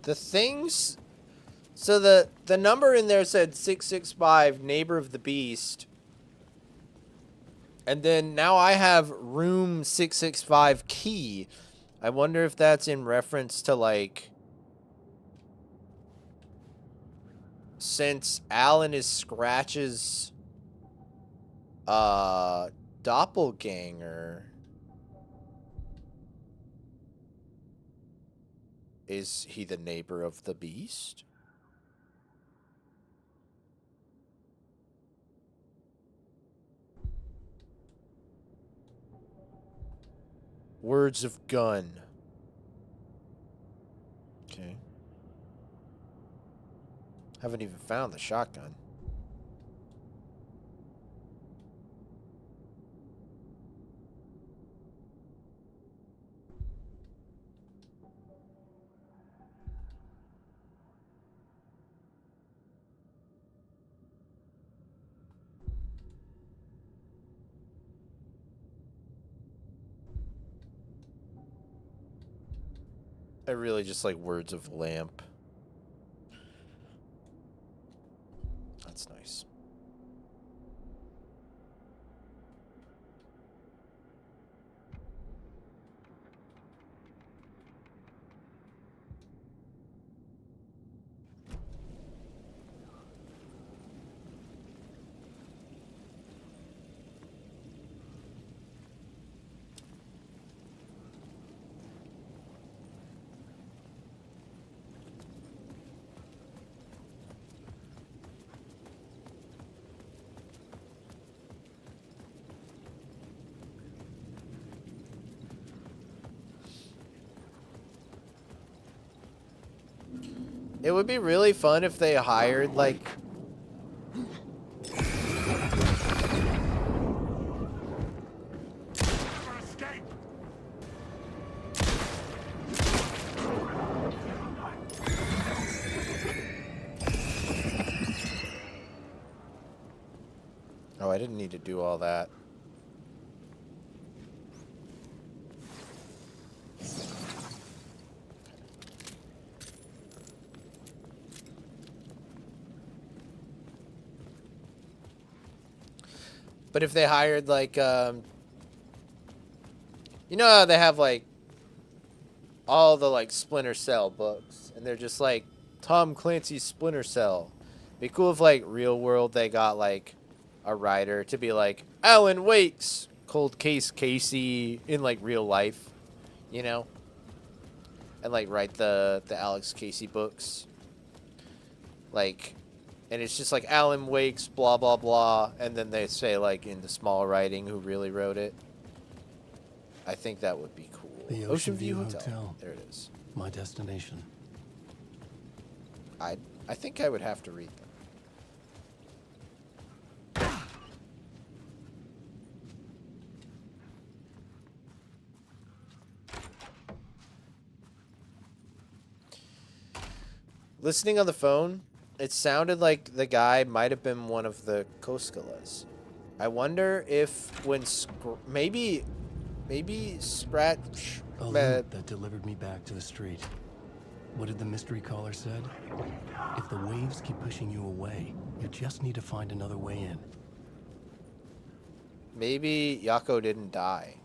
The things... So the number in there said 665, Neighbor of the Beast. And then now I have room 665 key. I wonder if that's in reference to, like... Since Alan is Scratch's... doppelganger... Is he the neighbor of the beast? Words of gun. Okay. Haven't even found the shotgun. I really just like words of lamp. That's nice. It would be really fun if they hired, like... Oh, I didn't need to do all that. But if they hired, like, you know how they have, like, all the, like, Splinter Cell books, and they're just, like, Tom Clancy's Splinter Cell. Be cool if, like, real world they got, like, a writer to be like, Alan Wake's Cold Case Casey in, like, real life, you know? And, like, write the Alex Casey books. Like... And it's just like Alan Wake's blah, blah, blah. And then they say, like, in the small writing who really wrote it. I think that would be cool. The Ocean View Hotel. There it is. My destination. I think I would have to read them. Listening on the phone... It sounded like the guy might have been one of the Koskalas. I wonder if when maybe Scratch. A loop that delivered me back to the street. What did the mystery caller said? If the waves keep pushing you away, you just need to find another way in. Maybe Yako didn't die.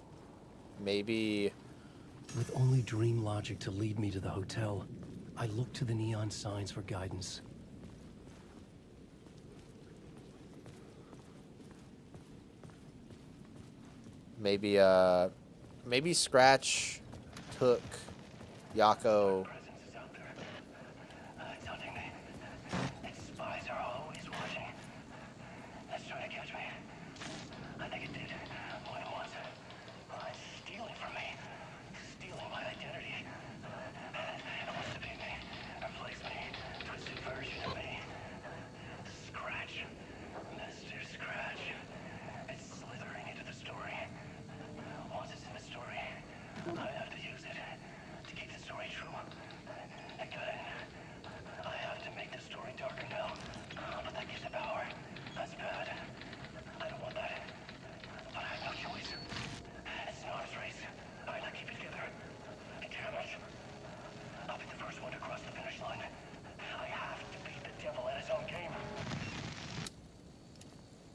Maybe. With only dream logic to lead me to the hotel, I looked to the neon signs for guidance. Maybe Scratch took Yako.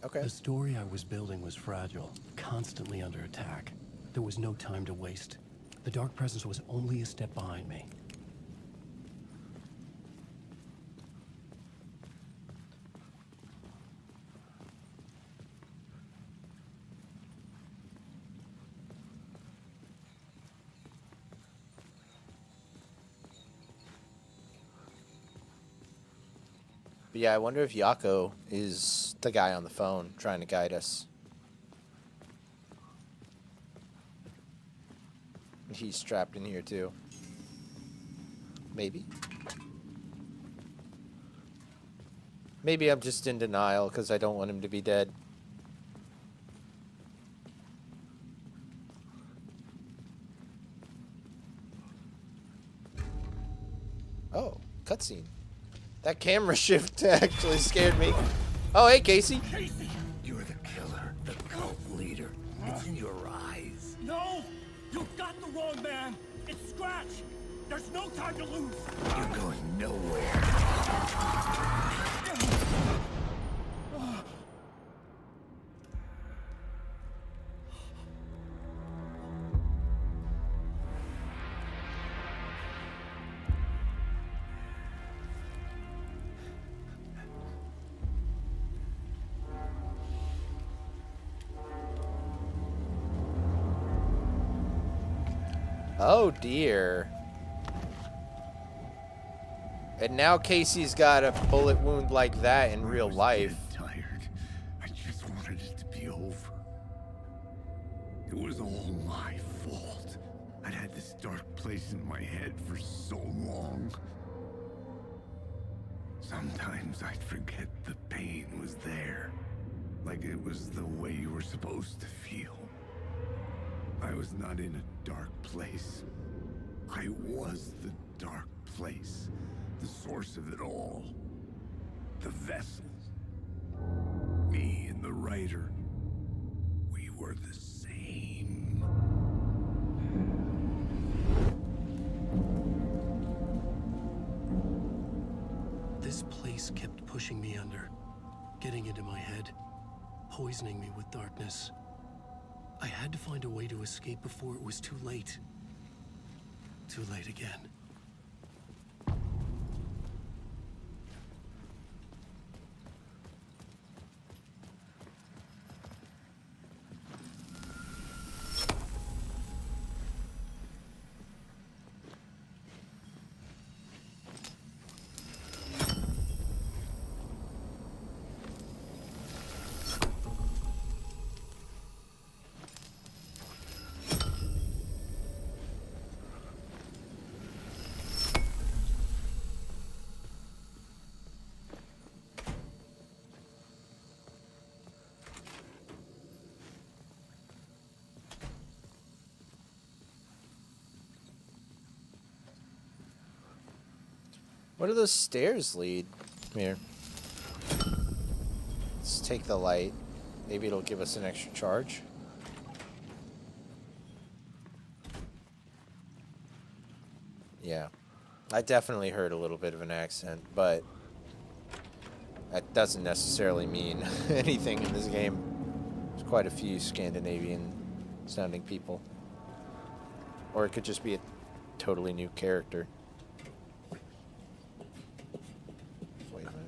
Okay. The story I was building was fragile, constantly under attack. There was no time to waste. The dark presence was only a step behind me. But yeah, I wonder if Yako is the guy on the phone trying to guide us. He's trapped in here too. Maybe. Maybe I'm just in denial because I don't want him to be dead. Oh, cutscene. That camera shift actually scared me. Oh, hey, Casey. Casey! You're the killer, the cult leader. It's in your eyes. No! You got the wrong man! It's Scratch! There's no time to lose! You're going nowhere. Oh dear. And now Casey's got a bullet wound like that in real life. Tired. I just wanted it to be over. It was all my fault. I'd had this dark place in my head for so long. Sometimes I'd forget the pain was there. Like it was the way you were supposed to feel. I was not in a dark place. I was the dark place. The source of it all. The vessel. Me and the writer. We were the same. This place kept pushing me under, getting into my head, poisoning me with darkness. I had to find a way to escape before it was too late. Too late again. Where do those stairs lead? Here. Let's take the light. Maybe it'll give us an extra charge. Yeah. I definitely heard a little bit of an accent, but that doesn't necessarily mean anything in this game. There's quite a few Scandinavian-sounding people. Or it could just be a totally new character. Wait a minute.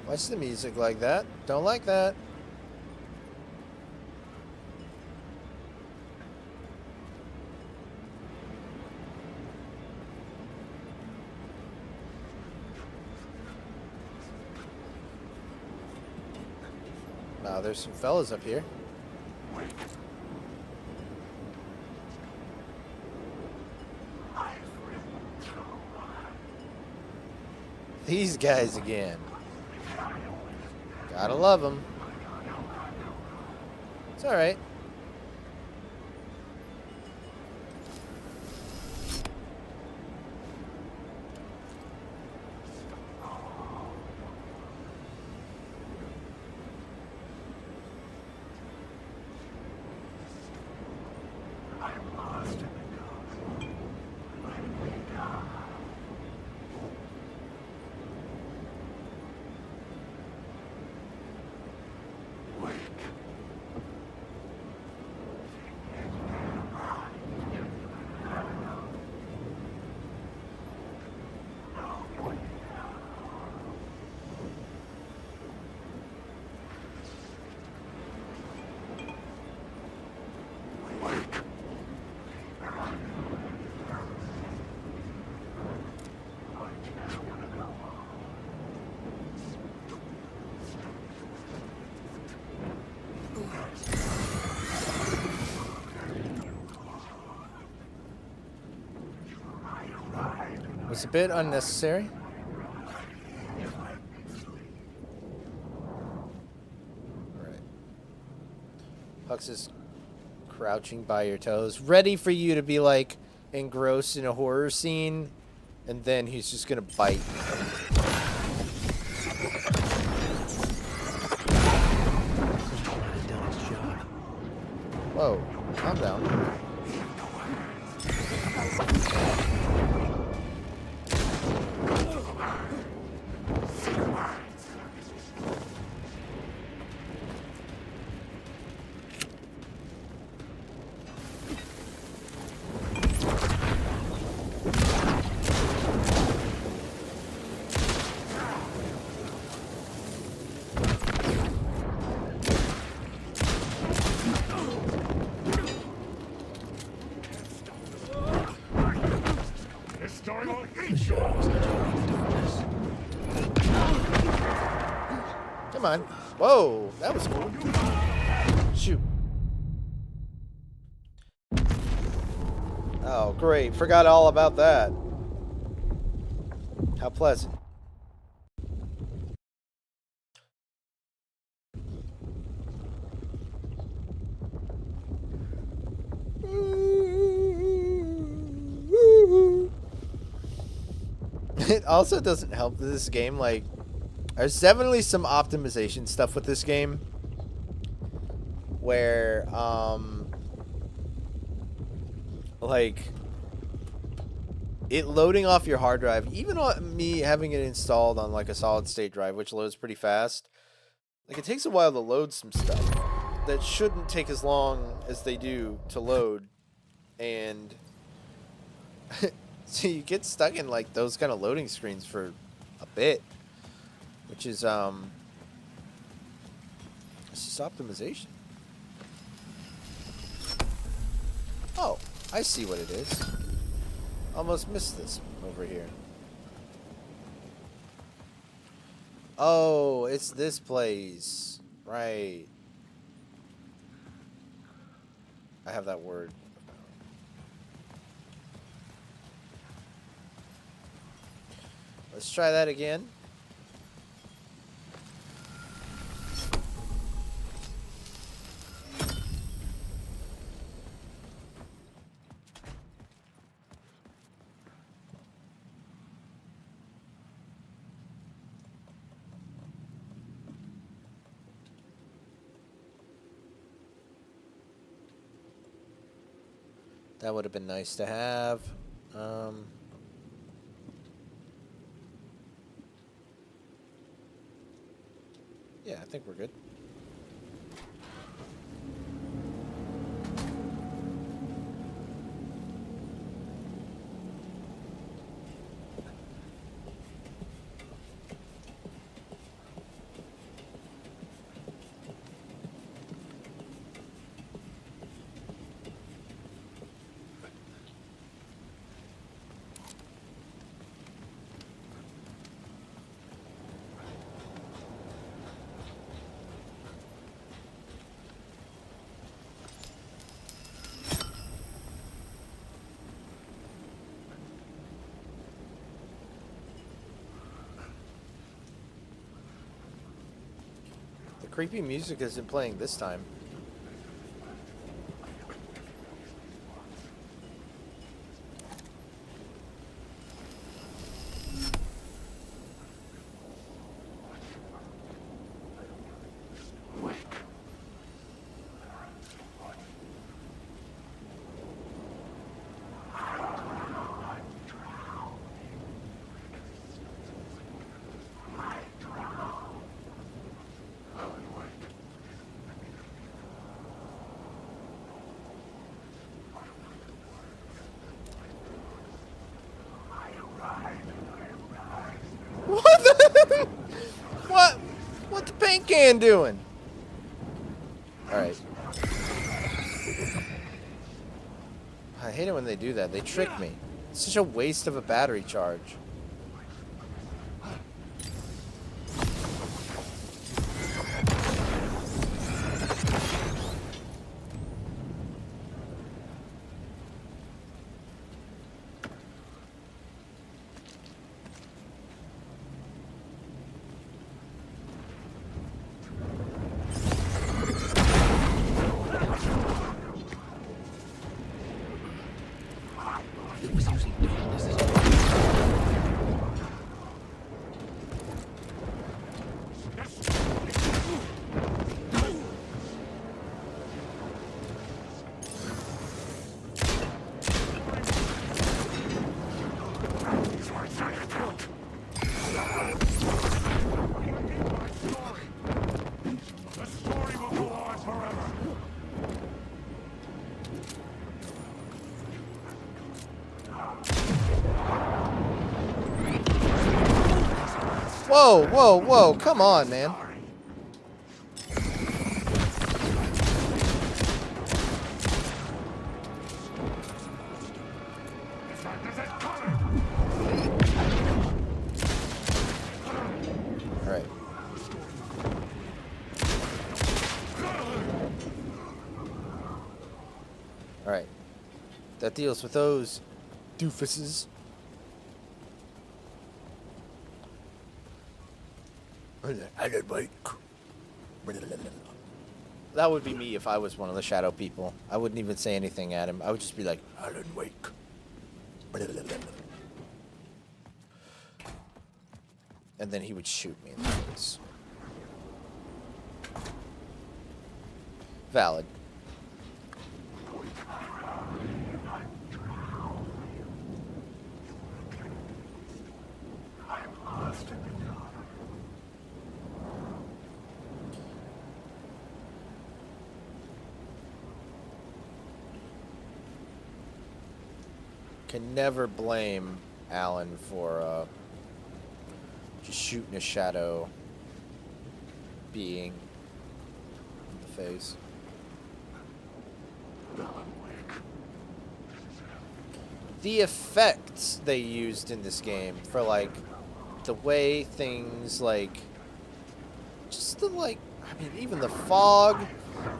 What's the music like that? Don't like that. Wow, there's some fellas up here. These guys again. Gotta love them. It's alright. Was a bit unnecessary. Alright. Hux is crouching by your toes, ready for you to be like engrossed in a horror scene, and then he's just gonna bite. Whoa, calm down. Come on. Whoa, that was cool. Shoot. Oh, great. Forgot all about that. How pleasant. It also doesn't help that this game, like, there's definitely some optimization stuff with this game where, like, it loading off your hard drive, even on me having it installed on, like, a solid state drive, which loads pretty fast, Like, it takes a while to load some stuff that shouldn't take as long as they do to load. And so you get stuck in, like, those kind of loading screens for a bit. Which is, it's just optimization. Oh, I see what it is. Almost missed this over here. Oh, it's this place. Right. I have that word. Let's try that again. That would have been nice to have. Yeah, I think we're good. Creepy music isn't playing this time. What the? What's the paint can doing? Alright. I hate it when they do that. They trick me. It's such a waste of a battery charge. Whoa, whoa, whoa, come on, man. Alright. Alright. That deals with those doofuses. That would be me if I was one of the shadow people. I wouldn't even say anything at him. I would just be like, Alan Wake. And then he would shoot me in the face. Valid. can never blame Alan for just shooting a shadow being in the face. The effects they used in this game for, like, the way things, like, just the, like, I mean, even the fog,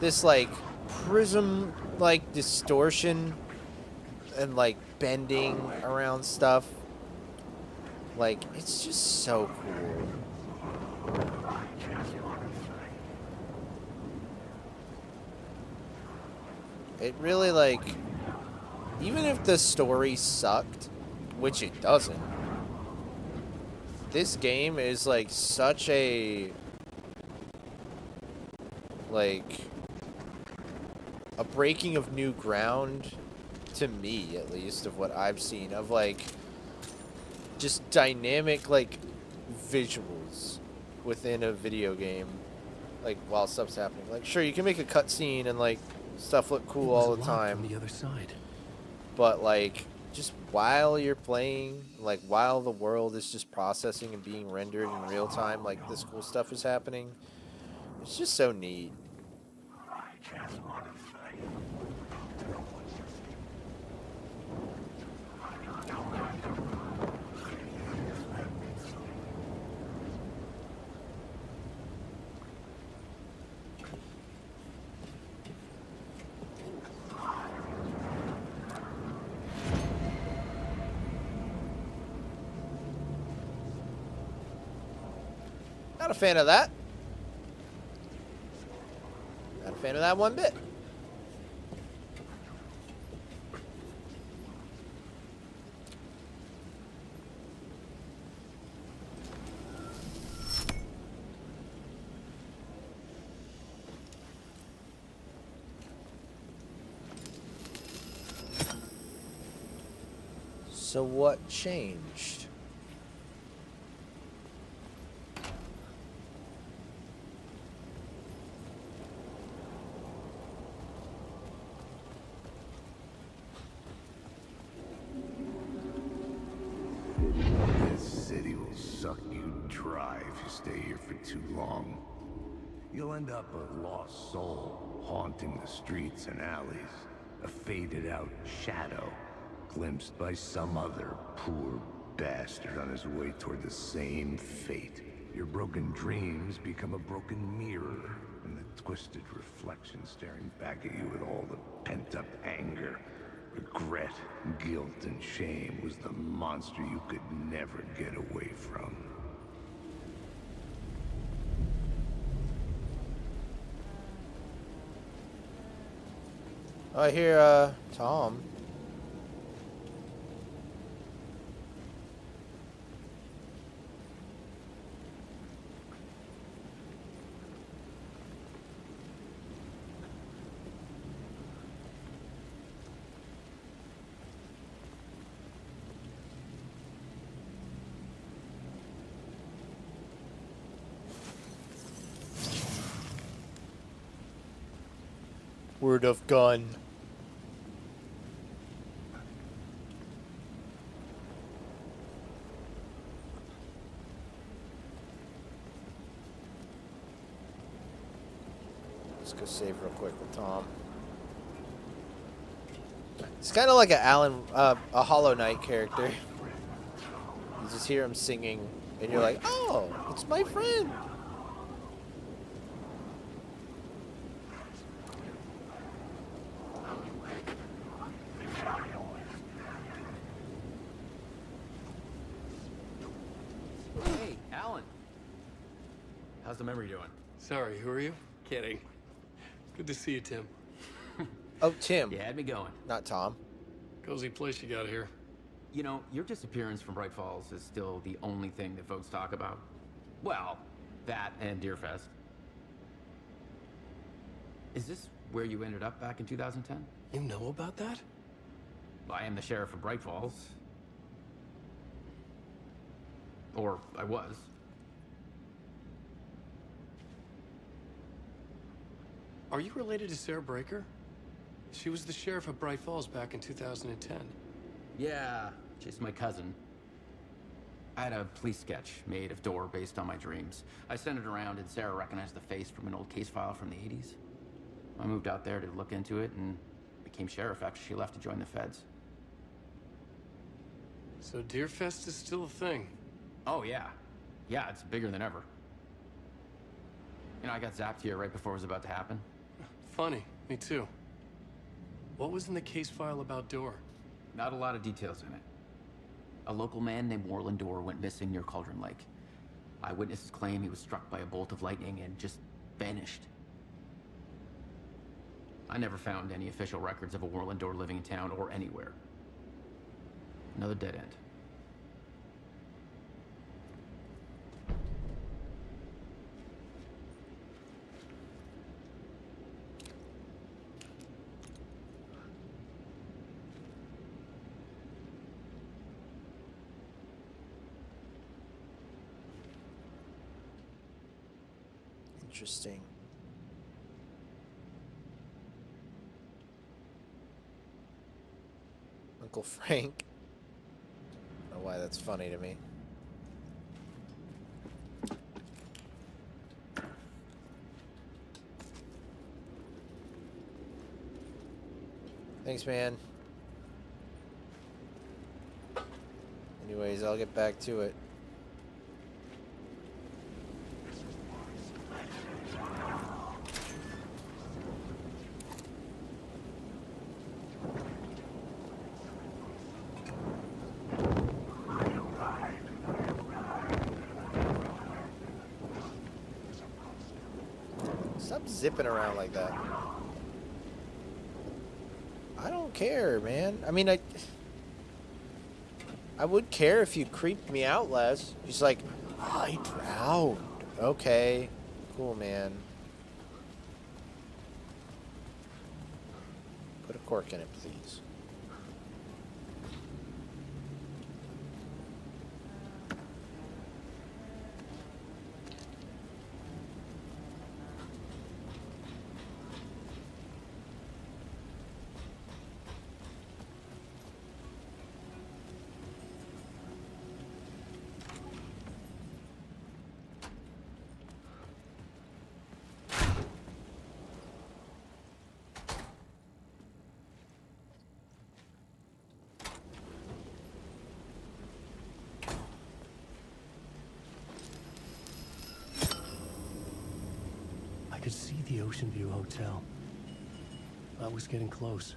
this, like, prism, like, distortion and, like, bending around stuff. Like, it's just so cool. It really, like, even if the story sucked, which it doesn't, this game is, like, such a, like, a breaking of new ground, to me, at least, of what I've seen, of, like, just dynamic, like, visuals within a video game, like, while stuff's happening. Like, sure, you can make a cutscene and, like, stuff look cool all the time. From the other side. But, like, just while you're playing, like, while the world is just processing and being rendered in real time, like, this cool stuff is happening, it's just so neat. Not a fan of that. Not a fan of that one bit. So what changed? This city will suck you dry if you stay here for too long. You'll end up a lost soul, haunting the streets and alleys. A faded-out shadow, glimpsed by some other poor bastard on his way toward the same fate. Your broken dreams become a broken mirror, and the twisted reflection staring back at you with all the pent-up anger, regret, guilt, and shame was the monster you could never get away from. I hear, Tom. Word of gun. Let's go save real quick with Tom. It's kind of like a Hollow Knight character. You just hear him singing, and you're like, "Oh, it's my friend." Hey, Alan. How's the memory doing? Sorry, who are you? Kidding. Good to see you, Tim. Oh, Tim. You had me going. Not Tom. Cozy place you got here. You know, your disappearance from Bright Falls is still the only thing that folks talk about. Well, that and Deerfest. Is this where you ended up back in 2010? You know about that? I am the sheriff of Bright Falls. Or I was. Are you related to Sarah Breaker? She was the sheriff of Bright Falls back in 2010. Yeah, just my cousin. I had a police sketch made of Door based on my dreams. I sent it around and Sarah recognized the face from an old case file from the 80s. I moved out there to look into it and became sheriff after she left to join the feds. So Deerfest is still a thing? Oh, yeah. Yeah, it's bigger than ever. You know, I got zapped here right before it was about to happen. Funny, me too. What was in the case file about Door? Not a lot of details in it. A local man named Warland Door went missing near Cauldron Lake. Eyewitnesses claim he was struck by a bolt of lightning and just vanished. I never found any official records of a Warland Door living in town or anywhere. Another dead end. Interesting. Uncle Frank. I don't know why that's funny to me. Thanks, man. Anyways, I'll get back to it. Stop zipping around like that. I don't care, man. I mean, I would care if you creeped me out less. He's like, I drowned. Okay. Cool, man. Put a cork in it, please. I could see the Ocean View Hotel. I was getting close.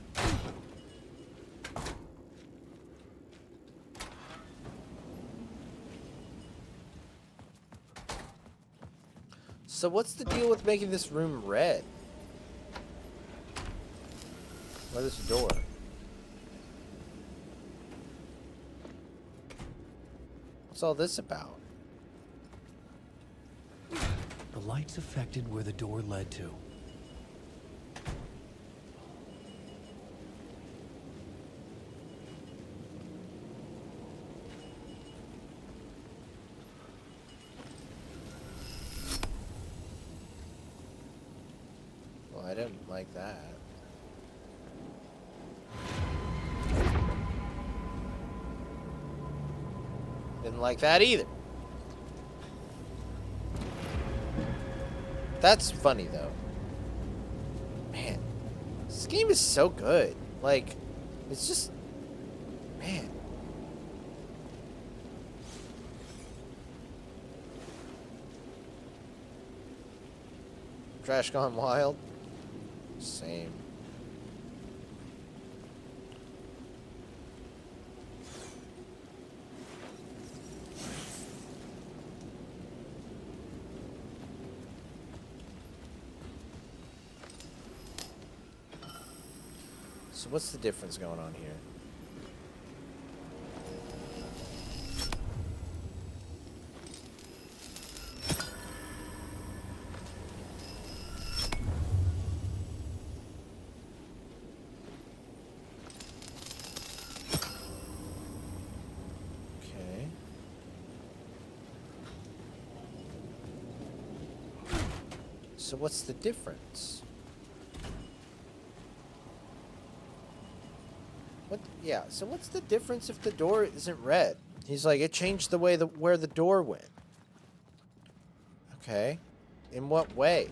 So what's the deal with making this room red? Or this door? What's all this about? The lights affected where the door led to. Well, I didn't like that. Didn't like that either. That's funny, though. Man, this game is so good. Like, it's just... Man. Trash Gone Wild? Same. So what's the difference going on here? Okay. So what's the difference? What? Yeah, so what's the difference if the door isn't red? He's like, it changed the way where the door went. Okay. In what way?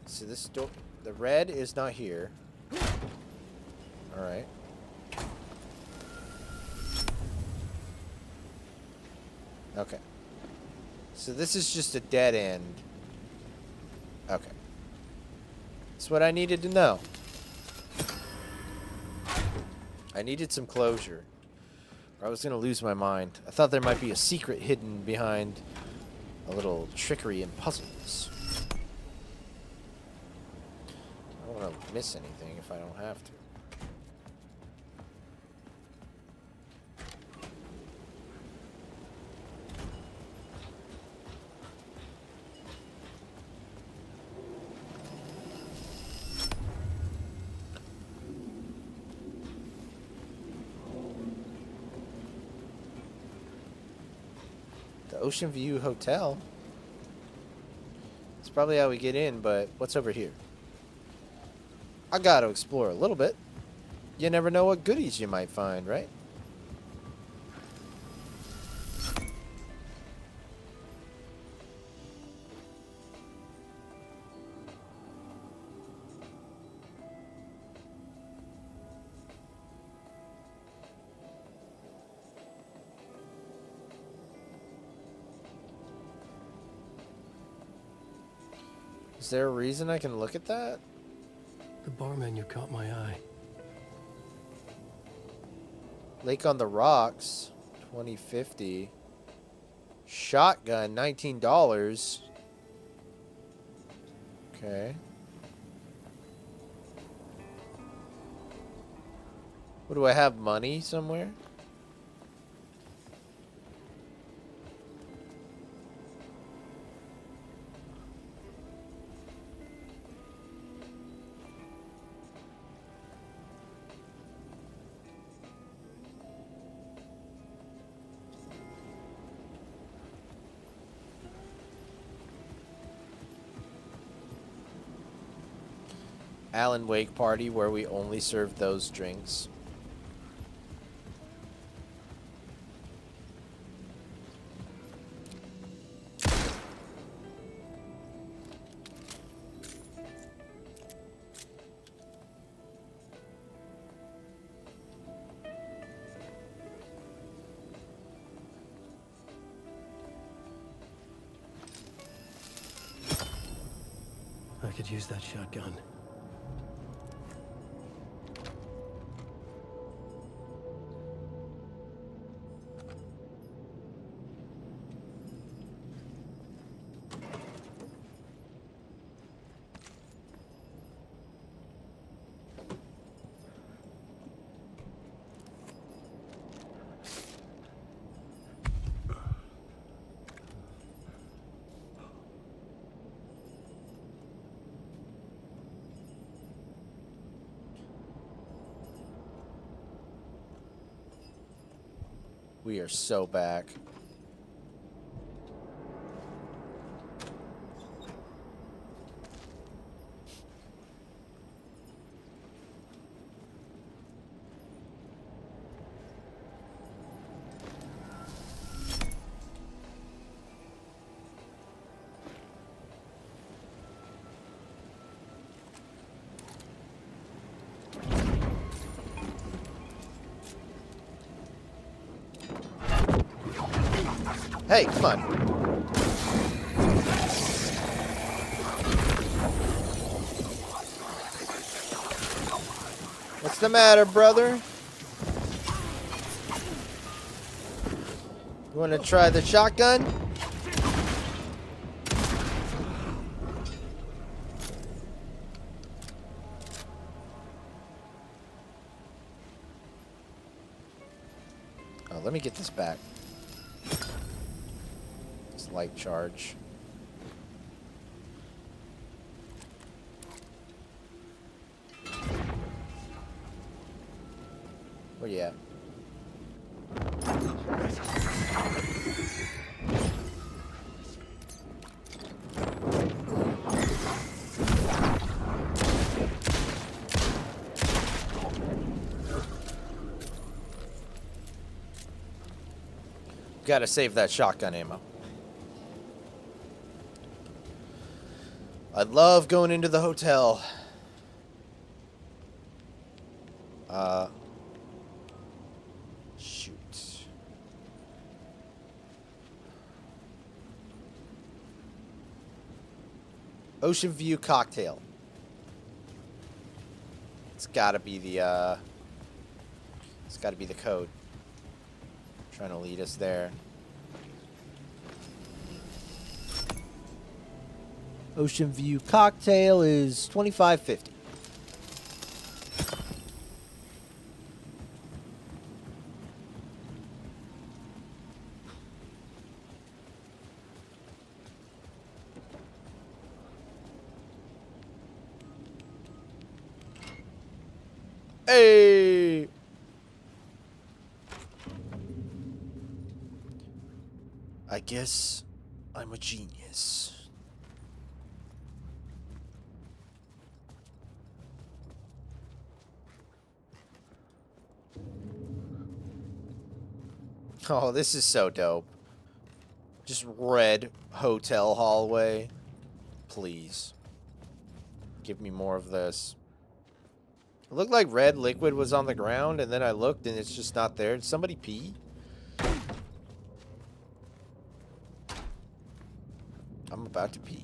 So this door, the red is not here. All right. Okay. So this is just a dead end. Okay. That's what I needed to know. I needed some closure, or I was going to lose my mind. I thought there might be a secret hidden behind a little trickery and puzzles. I don't want to miss anything if I don't have to. The Ocean View Hotel. It's probably how we get in, but what's over here? I gotta explore a little bit. You never know what goodies you might find, right? Is there a reason I can look at that? The bar menu caught my eye. Lake on the Rocks, 2050. Shotgun, $19. Okay. What do I have? Money somewhere? Alan Wake party where we only serve those drinks. I could use that shotgun. We are so back. Hey, come on. What's the matter, brother? You want to try the shotgun? Oh, let me get this back. Light charge. Where you at? Gotta save that shotgun ammo. I love going into the hotel. Shoot. Ocean View Cocktail. It's gotta be the, it's gotta be the code. Trying to lead us there. Ocean View Cocktail is $25.50. Hey! I guess I'm a genius. Oh, this is so dope. Just red hotel hallway. Please. Give me more of this. It looked like red liquid was on the ground, and then I looked, and it's just not there. Did somebody pee? I'm about to pee.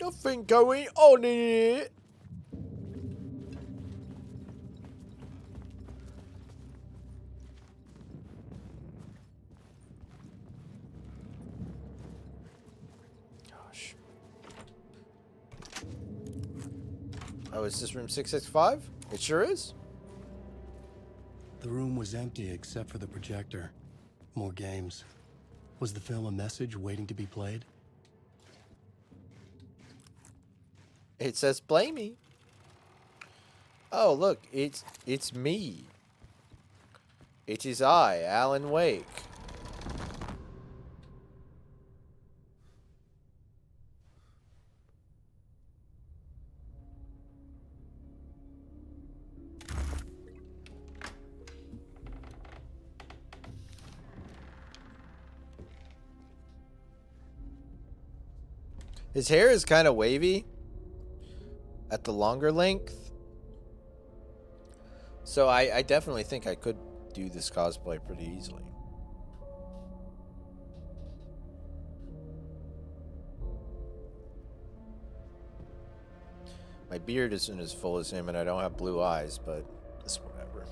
Nothing going on in it. Gosh. Oh, is this room 665? It sure is. The room was empty except for the projector. More games. Was the film a message waiting to be played? It says play me. Oh, look, it's me. It is I, Alan Wake. His hair is kind of wavy at the longer length. So I definitely think I could do this cosplay pretty easily. My beard isn't as full as him and I don't have blue eyes, but it's whatever.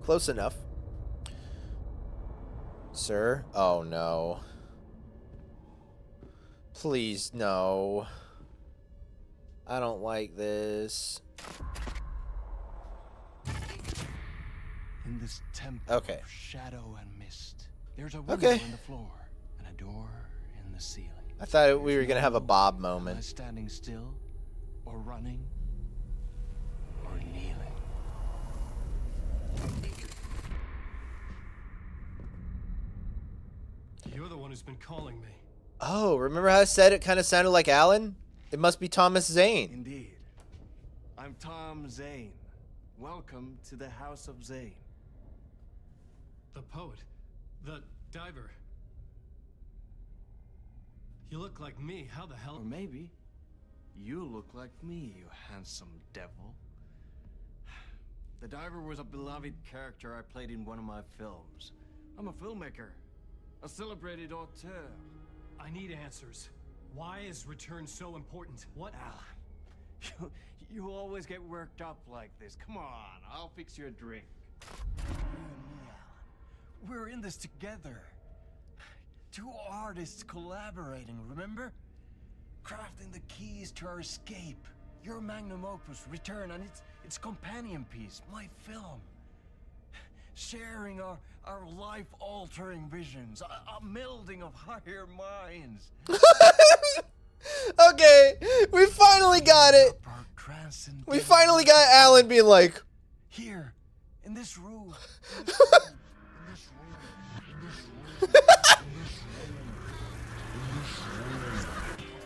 Close enough. Sir? Oh no. Please, no. I don't like this. In this temple okay. of shadow and mist, there's a window in the floor and a door in the ceiling. I thought we were gonna have a Bob moment. Am I standing still, or running, or kneeling? You're the one who's been calling me. Oh, remember how I said it kind of sounded like Alan? It must be Thomas Zane. Indeed. I'm Tom Zane. Welcome to the House of Zane. The poet. The diver. You look like me. How the hell? Or maybe you look like me, you handsome devil. The diver was a beloved character I played in one of my films. I'm a filmmaker, a celebrated auteur. I need answers. Why is Return so important? What? Alan, you always get worked up like this. Come on, I'll fix you a drink. You and me, Alan. We're in this together. Two artists collaborating, remember? Crafting the keys to our escape. Your magnum opus, Return, and its companion piece, my film. Sharing our life-altering visions, a melding of higher minds. Okay, we finally got it. We finally got Alan being like, here, in this room.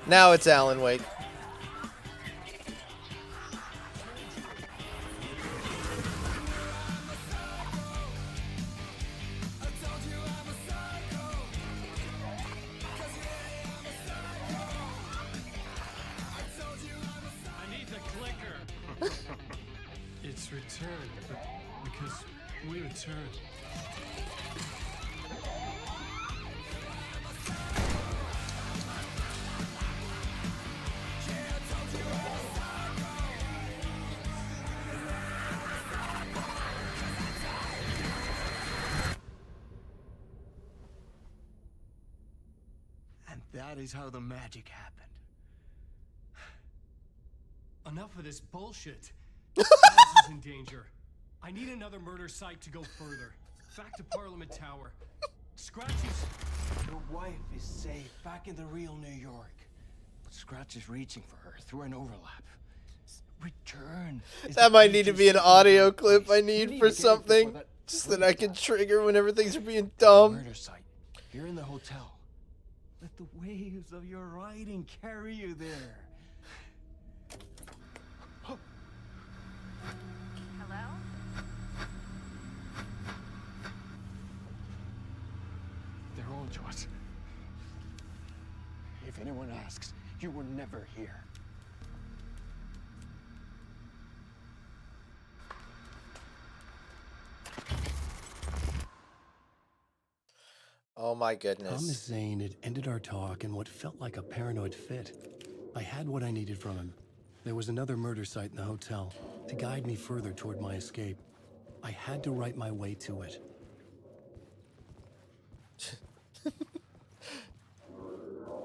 Now it's Alan Wake. I need the clicker. It's returned because we returned. And that is how the magic happened. Enough of this bullshit. Alice is in danger. I need another murder site to go further. Back to Parliament Tower. Scratchy's... Your wife is safe, back in the real New York. But Scratch is reaching for her through an overlap. Return. That might need to be an audio clip I need for something. Just that I can trigger whenever things are being dumb. Murder site. You're in the hotel. Let the waves of your riding carry you there. Hello? They're on to us. If anyone asks, you were never here. Oh my goodness. Thomas Zane had ended our talk in what felt like a paranoid fit. I had what I needed from him. There was another murder site in the hotel to guide me further toward my escape. I had to write my way to it.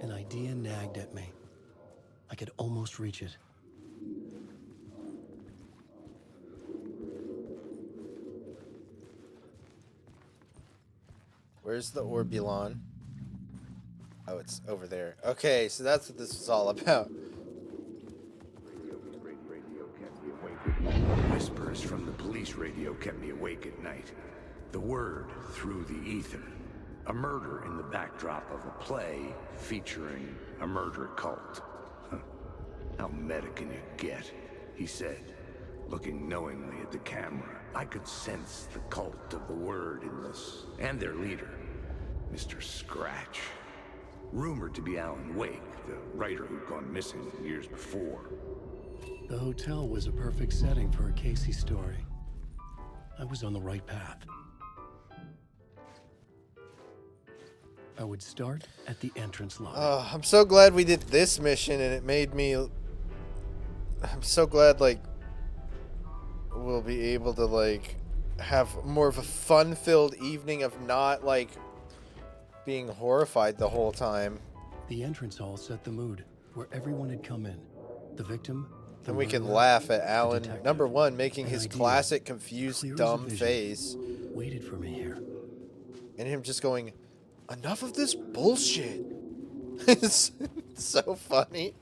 An idea nagged at me. I could almost reach it. Where's the Orbulon? Oh, it's over there. Okay, so that's what this was all about. Whispers from the police radio kept me awake at night. The word through the ether. A murder in the backdrop of a play featuring a murder cult. Huh. How meta can it get? He said, looking knowingly at the camera. I could sense the cult of the word in this, and their leader, Mr. Scratch. Rumored to be Alan Wake, the writer who'd gone missing years before. The hotel was a perfect setting for a Casey story. I was on the right path. I would start at the entrance lobby. Oh, I'm so glad we did this mission, and it made me... I'm so glad, like, we'll be able to, like, have more of a fun-filled evening of not, like, being horrified the whole time. The entrance hall set the mood, where everyone had come in. The victim, and we can laugh at Alan, number one, making his classic confused, dumb face. Waited for me here. And him just going, enough of this bullshit. It's so funny.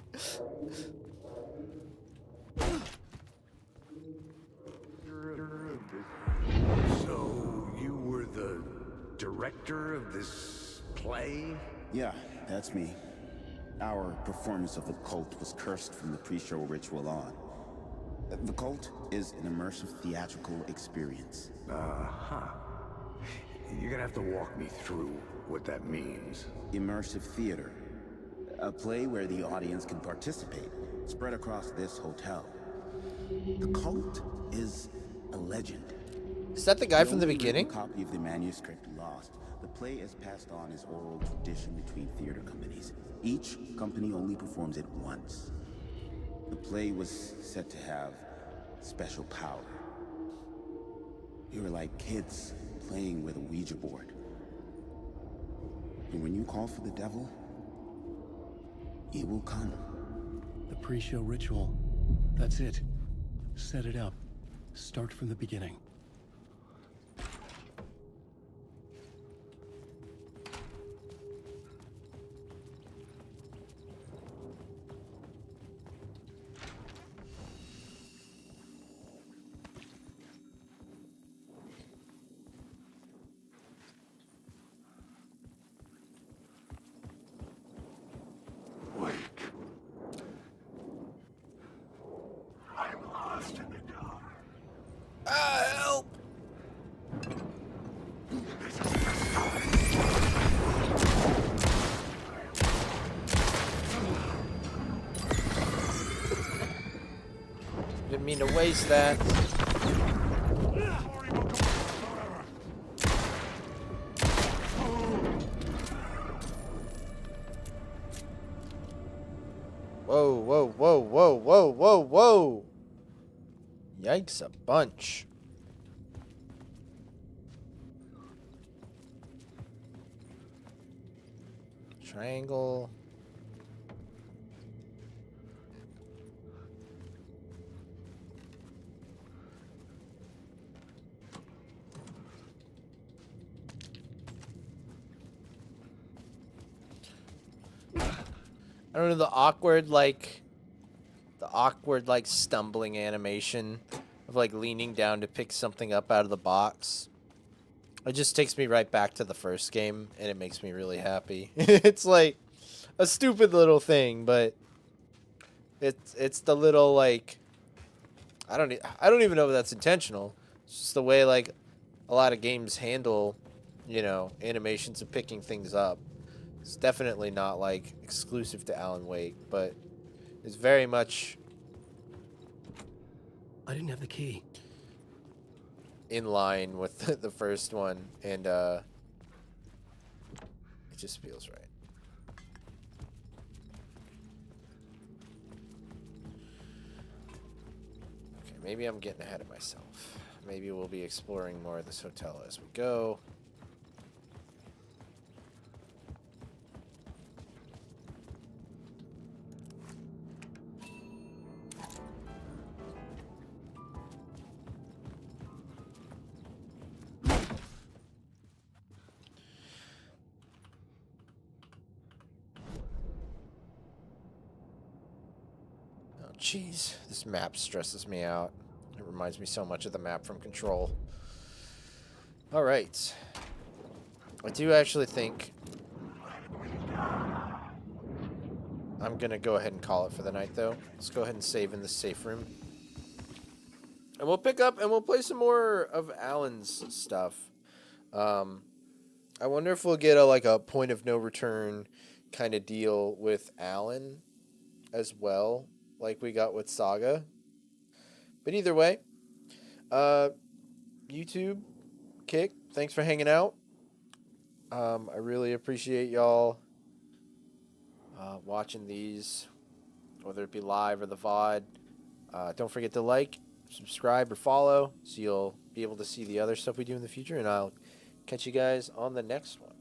So, you were the director of this play? Yeah, that's me. Our performance of the cult was cursed from the pre-show ritual on. The cult is an immersive theatrical experience. Uh-huh. You're gonna have to walk me through what that means. Immersive theater. A play where the audience can participate, spread across this hotel. The cult is a legend. Is that the guy from the beginning? A copy of the manuscript lost. The play is passed on as oral tradition between theater companies. Each company only performs it once. The play was said to have special power. We were like kids playing with a Ouija board. And when you call for the devil, he will come. The pre-show ritual. That's it. Set it up. Start from the beginning. Help! Didn't mean to waste that. Whoa, whoa, whoa, whoa, whoa, whoa, whoa. Yikes a bunch. Triangle. I don't know, the awkward stumbling animation of like leaning down to pick something up out of the box. It just takes me right back to the first game, and it makes me really happy. It's like a stupid little thing, but it's the little like I don't even know if that's intentional. It's just the way like a lot of games handle, you know, animations of picking things up. It's definitely not like exclusive to Alan Wake, but it's very much I didn't have the key. In line with the first one, and it just feels right. Okay, maybe I'm getting ahead of myself. Maybe we'll be exploring more of this hotel as we go. Jeez, this map stresses me out. It reminds me so much of the map from Control. All right. I do actually think I'm going to go ahead and call it for the night, though. Let's go ahead and save in the safe room. And we'll pick up and we'll play some more of Alan's stuff. I wonder if we'll get a point of no return kind of deal with Alan as well, like we got with Saga. But either way, YouTube, Kick, thanks for hanging out. I really appreciate y'all watching these, whether it be live or the VOD. Don't forget to like, subscribe, or follow so you'll be able to see the other stuff we do in the future. And I'll catch you guys on the next one.